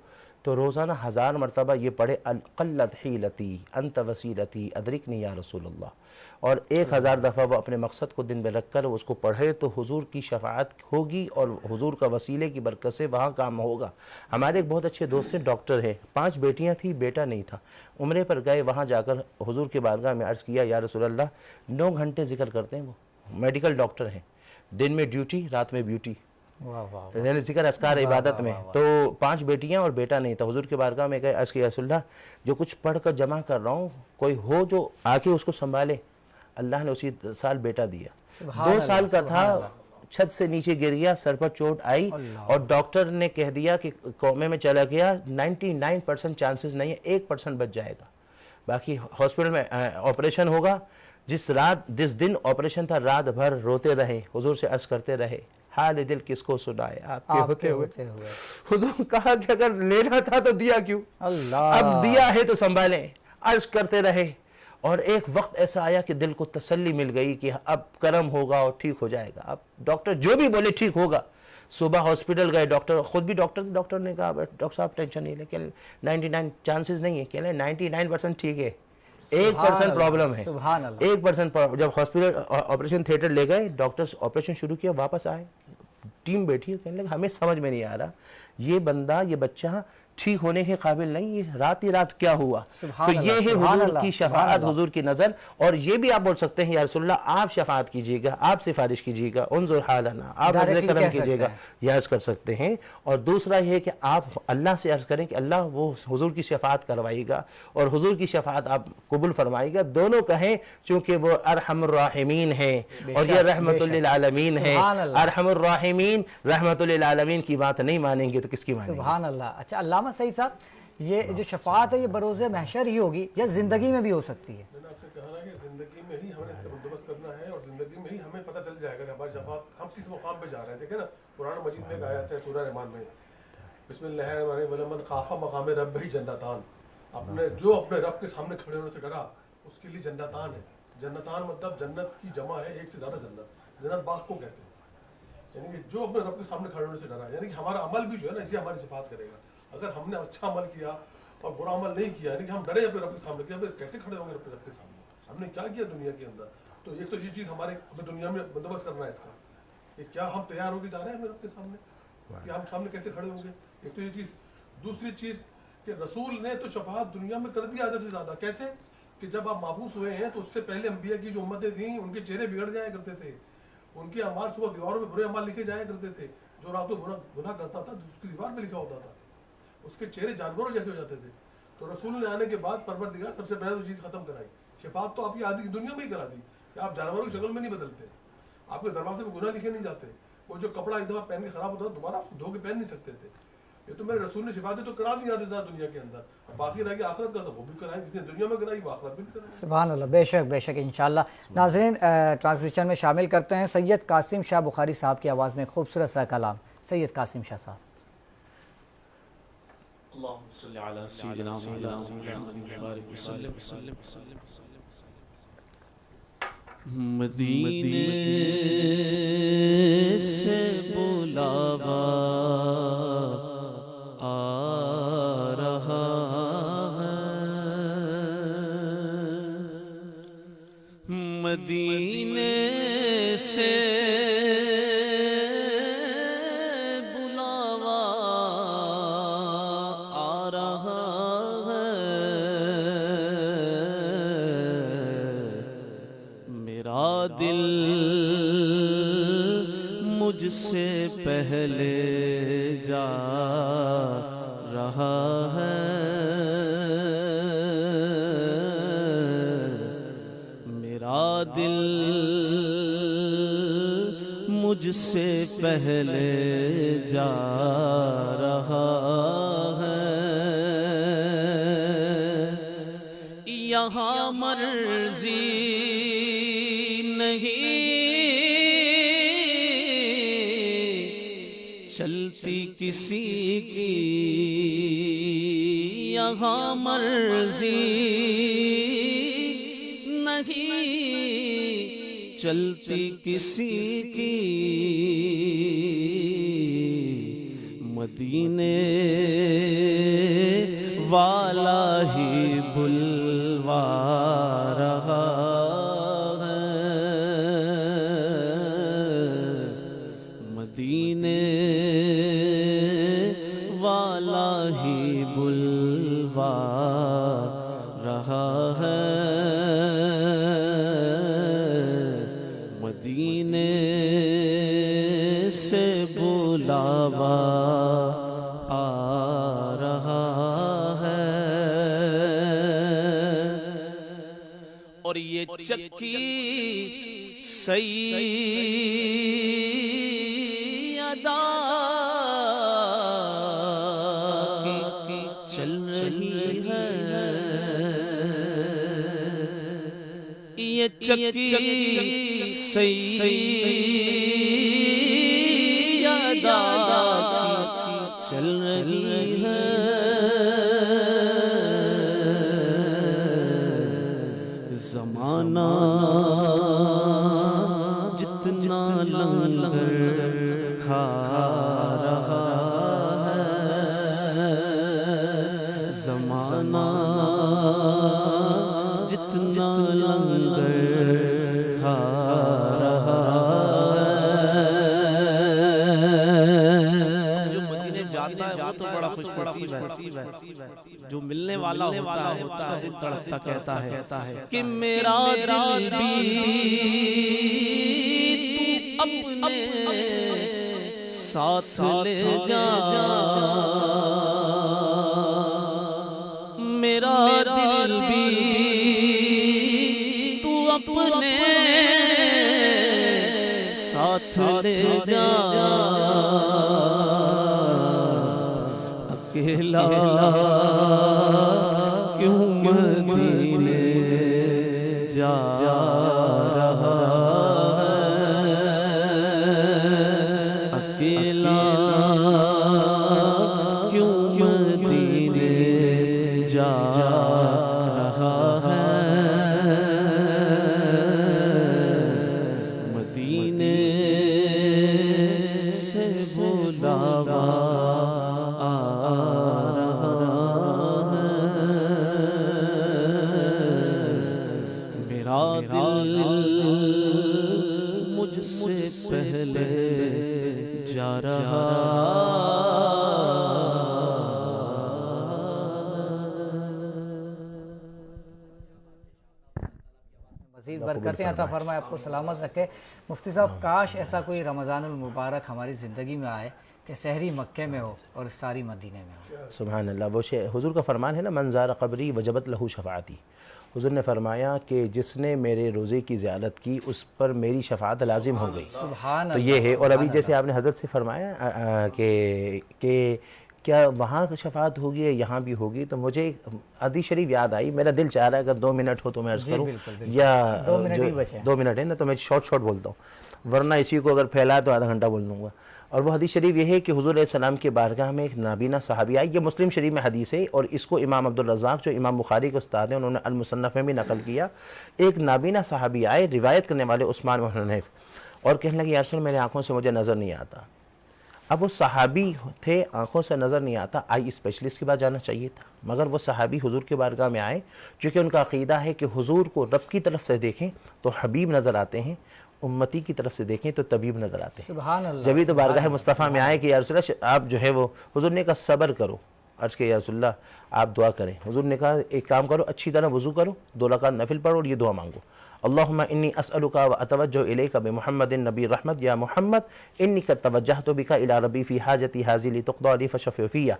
تو روزانہ 1000 مرتبہ یہ پڑھے قلت حیلتی انت وسیلتی ادرکنی یا رسول اللہ، اور 1000 دفعہ وہ اپنے مقصد کو دن میں رکھ کر اس کو پڑھے تو حضور کی شفاعت ہوگی اور حضور کا وسیلے کی برکت سے وہاں کام ہوگا۔ ہمارے ایک بہت اچھے دوست ہیں، ڈاکٹر ہیں، 5 بیٹیاں تھیں، بیٹا نہیں تھا، عمرے پر گئے، وہاں جا کر حضور کے بارگاہ میں عرض کیا یا رسول اللہ 9 گھنٹے ذکر کرتے ہیں، وہ میڈیکل ڈاکٹر ہیں، دن میں ڈیوٹی رات میں بیوٹی، یعنی ذکر اذکار عبادت میں، تو 5 بیٹیاں اور بیٹا نہیں تھا۔ حضور کے بارگاہ میں گئے، عرض کیا رسول اللہ جو کچھ پڑھ کر جمع کر رہا ہوں کوئی ہو جو آ کے اس کو سنبھالے۔ اللہ نے اسی سال بیٹا دیا، 2 سال کا تھا، چھت سے نیچے گر گیا، سر پر چوٹ آئی، اور ڈاکٹر نے کہہ دیا کہ کومے میں چلا گیا، 99% چانسز نہیں ہے، 1% بچ جائے گا، باقی ہاسپٹل میں آپریشن ہوگا۔ جس دن آپریشن تھا رات بھر روتے رہے، حضور سے عرض کرتے رہے حال دل کس کو سنائے آپ کے ہوتے ہوئے۔ حضور کہا کہ اگر لینا تھا تو دیا کیوں، اب دیا ہے تو سنبھالیں، عرض کرتے رہے، اور ایک وقت ایسا آیا کہ دل کو تسلی مل گئی کہ اب کرم ہوگا اور ٹھیک ہو جائے گا۔ اب ڈاکٹر جو بھی بولے ٹھیک ہوگا۔ صبح ہاسپٹل گئے، ڈاکٹر خود بھی ڈاکٹر نے کہا ڈاکٹر صاحب ٹینشن نہیں لے، کہ 99 چانسز نہیں ہے، کہ 99% ٹھیک ہے، 1% پرابلم ہے، 1%۔ جب ہاسپٹل آپریشن تھیٹر لے گئے، ڈاکٹرز آپریشن شروع کیا، واپس آئے، ٹیم بیٹھی، کہنے لگا ہمیں سمجھ میں نہیں آ رہا یہ بندہ، یہ بچہ ٹھیک ہونے کے قابل نہیں، یہ رات ہی رات کیا ہوا۔ تو یہ ہے حضور کی شفاعت، حضور کی نظر۔ اور یہ بھی آپ بول سکتے ہیں یا رسول اللہ آپ شفاعت کیجئے گا، آپ سفارش کیجئے گا، انظر حالنا، آپ نظر کرم کیجئے گا، یہ عرض کر سکتے ہیں۔ اور دوسرا یہ ہے کہ آپ اللہ سے عرض کریں کہ اللہ وہ حضور کی شفاعت کروائے گا اور حضور کی شفاعت آپ قبول فرمائے گا، دونوں کہیں، چونکہ وہ ارحم الراحمین ہے اور یہ رحمت للعالمین ہے۔ ارحم الراحمین رحمت للعالمین کی بات نہیں مانیں گے تو کس کی مانیں گے؟ سبحان اللہ۔ اچھا علامہ صحیح صاحب، یہ جو شفاعت ہے یہ بروز محشر ہی ہوگی یا زندگی میں بھی ہو سکتی ہے؟ میں نے آپ سے کہا نا کہ زندگی میں ہی ہمیں اس کا بندوبست کرنا ہے، اور زندگی میں ہی ہمیں پتہ چل جائے گا کہ ہماری شفاعت ہم کس مقام پہ جا رہے ہیں۔ دیکھیں نا قرآن مجید میں ایک آیت ہے سورہ رحمان میں، بسم اللہ الرحمن الرحیم، وَلَمَنْ خَافَ مَقَامَ رَبِّهِ جَنَّتَانِ، جو اپنے رب کے سامنے کھڑے ہونے سے ڈرا اس کے لیے جنتان ہے۔ جنتان مطلب جنت کی جمع ہے، ایک سے زیادہ جنت، جنت باغ کو کہتے ہیں، یعنی کہ جو اپنے رب کے سامنے کھڑے ہونے سے ڈرا، یعنی کہ ہمارا عمل بھی جو ہے نا یہ ہماری صفات کرے گا۔ اگر ہم نے اچھا عمل کیا اور برا عمل نہیں کیا، یعنی کہ ہم ڈرے اپنے رب کے سامنے، کہ کیسے کھڑے ہوں گے رب کے سامنے، ہم نے کیا کیا دنیا کے اندر۔ تو ایک تو یہ چیز ہمارے ہمیں دنیا میں بندوبست کرنا ہے اس کا، کہ کیا ہم تیار ہو کے جا رہے ہیں اپنے رب کے سامنے، کہ ہم سامنے کیسے کھڑے ہوں گے، ایک تو یہ چیز۔ دوسری چیز کہ رسول نے تو شفاعت دنیا میں کر دی آدھے سے زیادہ، کیسے کہ جب آپ مابوس ہوئے ہیں تو اس سے پہلے انبیاء کی جو امتیں تھیں ان کے چہرے بگڑ جایا کرتے تھے، उनके अमाल सुबह दीवारों में बुरे अमाल लिखे जाया करते थे। जो रात को गुनाह करता था उसकी दीवार में लिखा होता था, उसके चेहरे जानवरों जैसे हो जाते थे। तो रसूल ने आने के बाद परवरदिगार सबसे पहले वो चीज़ खत्म कराई, शफात तो आपकी आदि दुनिया में ही करा दी कि आप जानवरों की शक्ल में नहीं बदलते, आपके दरवाजे में गुनाह लिखे नहीं जाते। वो जो कपड़ा एक दफ़ा पहन के खराब होता था दोबारा आप धो के पहन नहीं सकते थे। ये तो मेरे रसूल ने शिफातें तो करा दी जाते साथ दुनिया के अंदर, और बाकी रह गया आखिरत का तो वो भी कराएं, जिसने दुनिया में कराई वो आखिरत भी कराएं। सुभान अल्लाह, बेशक बेशक इंशाअल्लाह। नाज़रीन, ट्रांसमिशन में शामिल करते हैं सैयद कासिम शाह बुखारी साहब की आवाज़ में खूबसूरत सा कलाम। सैयद कासिम शाह साहब। मदीने से बुलावा आ रहा है, मदीने से बुलावा आ रहा है, मेरा दिल मुझसे पहले जा रहा है, मेरा दिल मुझसे पहले जा रहा है, यहाँ मर्जी नहीं चलती किसी की, यहाँ मर्जी नहीं चलती किसी की, मदीने वाला ही बुलवा रहा है, मदीने वाला ही बुलवा रहा है, मदीने से बुलावा आ रहा है। और ये चक्की सैयदा की चल रही है, ये चक्की सैयदा की चल रही है, ज़माना जितना लंगर खा रहा है, ज़माना जितना लंगर खा रहा है, जो मदीने जाता है वो तो बड़ा खुशनसीब है, जो मिलने वाला होता है उसका दिल तड़पता कहता है कि मेरा दिल भी तू अपने साथ ले जा, मेरा दिल भी तू अपने साथ ले जा, अकेला क्यों मदीने जा रहा है, अकेला क्यों मदीने जा रहा है, मदीने से बुलावा मुझसे पहले जा रहा बरकतें अता फरमाए, आपको सलामत रखे। मुफ्ती साहब, काश ऐसा कोई रमज़ानुल मुबारक हमारी ज़िंदगी में आए कि सहरी मक्के में हो और इफ्तारी मदीने में हो। सुभान अल्लाह। वो हुज़ूर का फरमान है ना, मन ज़ारा क़ब्री वजबत लहू शफ़ाअती। हुज़ूर ने फरमाया कि जिसने मेरे रोज़े की ज़ियारत की उस पर मेरी शफ़ाअत लाजिम हो गई। सुभान तो ये है। और अभी जैसे आपने हज़रत से फरमाया कि क्या वहाँ शफ़ाअत होगी या यहाँ भी होगी, तो मुझे हदीस शरीफ याद आई। मेरा दिल चाह रहा है अगर 2 मिनट हो तो मैं अर्ज़ करूँ, या 2 मिनट ही बचे। 2 मिनट है ना, तो मैं शॉर्ट बोलता हूँ, वरना इसी को अगर फैलाए तो आधा घंटा बोल लूँगा। और वो हदीस शरीफ ये है कि हुज़ूर अलैहि सलाम के बारगाह में एक नाबीना सहाबी आई। ये मुस्लिम शरीफ में हदीस है और इसको इमाम अब्दुल रज़्ज़ाक़ जो इमाम बुखारी के उस्ताद हैं उन्होंने अल-मुसन्नफ़ में भी नकल किया। एक नाबीना सहाबी आए, रिवायत करने वाले उस्मान बिन हुनैफ, और कहने लगे, या रसूल मेरी आँखों से मुझे नज़र नहीं आता। अब वो सहाबी थे, आँखों से नज़र नहीं आता, आई स्पेशलिस्ट के पास जाना चाहिए था, मगर वो सहाबी हुज़ूर के बारगाह में आए, चूँकि उनका अक़ीदा है कि हुज़ूर को रब की तरफ से देखें तो हबीब नज़र आते हैं, उम्मती की तरफ से देखें तो तबीब नज़र आते हैं। सुभान अल्लाह। जब भी तो बारगाह मुस्तफ़ा में आए कि या रसूल अल्लाह आप जो है वो, हुज़ूर ने कहा सब्र करो। अर्ज़ के या रसूल अल्लाह आप दुआ करें। हुज़ूर ने कहा एक काम करो, अच्छी तरह वज़ू करो, 2 रकात नफिल पढ़ो और ये दुआ मांगो, अल्लाहुम्मा इन्नी अस्अलुका व अतवज्जहु इलैका बिमुहम्मदिन नबी रहमत या मुहम्मद इन्नी कद तवज्जहतु बिका इला रब्बी फ़ी हाजती हाज़ी लितुक़दा ली फ़शफ़िअ फ़िय्या।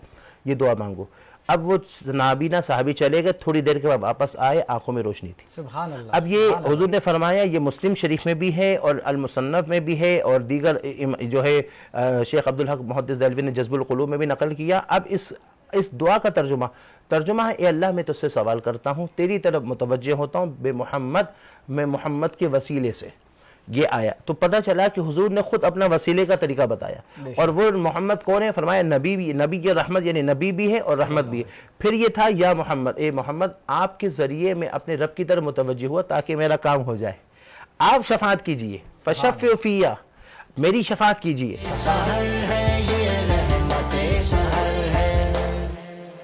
ये दुआ मांगो। अब वो नाबीना साहबी चले गए, थोड़ी देर के बाद वापस आए, आंखों में रोशनी थी। सुभान अल्लाह। अब ये हुजूर ने फरमाया, ये मुस्लिम शरीफ में भी है और अल-मुसन्नफ में भी है और दीगर जो है शेख अब्दुल हक मुहद्दिस देहलवी ने जज़्बुल क़ुलूब में भी नकल किया। अब इस दुआ का तर्जुमा है, ए अल्लाह मैं तुझसे सवाल करता हूँ, तेरी तरफ मुतवज्जे होता हूँ, बे मोहम्मद, मैं मोहम्मद के वसीले से। ये आया तो पता चला कि हुजूर ने खुद अपना वसीले का तरीका बताया। और वो मोहम्मद कौन है? फरमाया नबी भी, नबी की रहमत, यानी नबी भी है और रहमत भी है। फिर ये था या मोहम्मद, ए मोहम्मद आपके ज़रिए मैं अपने रब की तरफ मुतवज्जे हुआ ताकि मेरा काम हो जाए, आप शफाअत कीजिए, फशफ़िअ फ़िय्या, मेरी शफाअत कीजिए।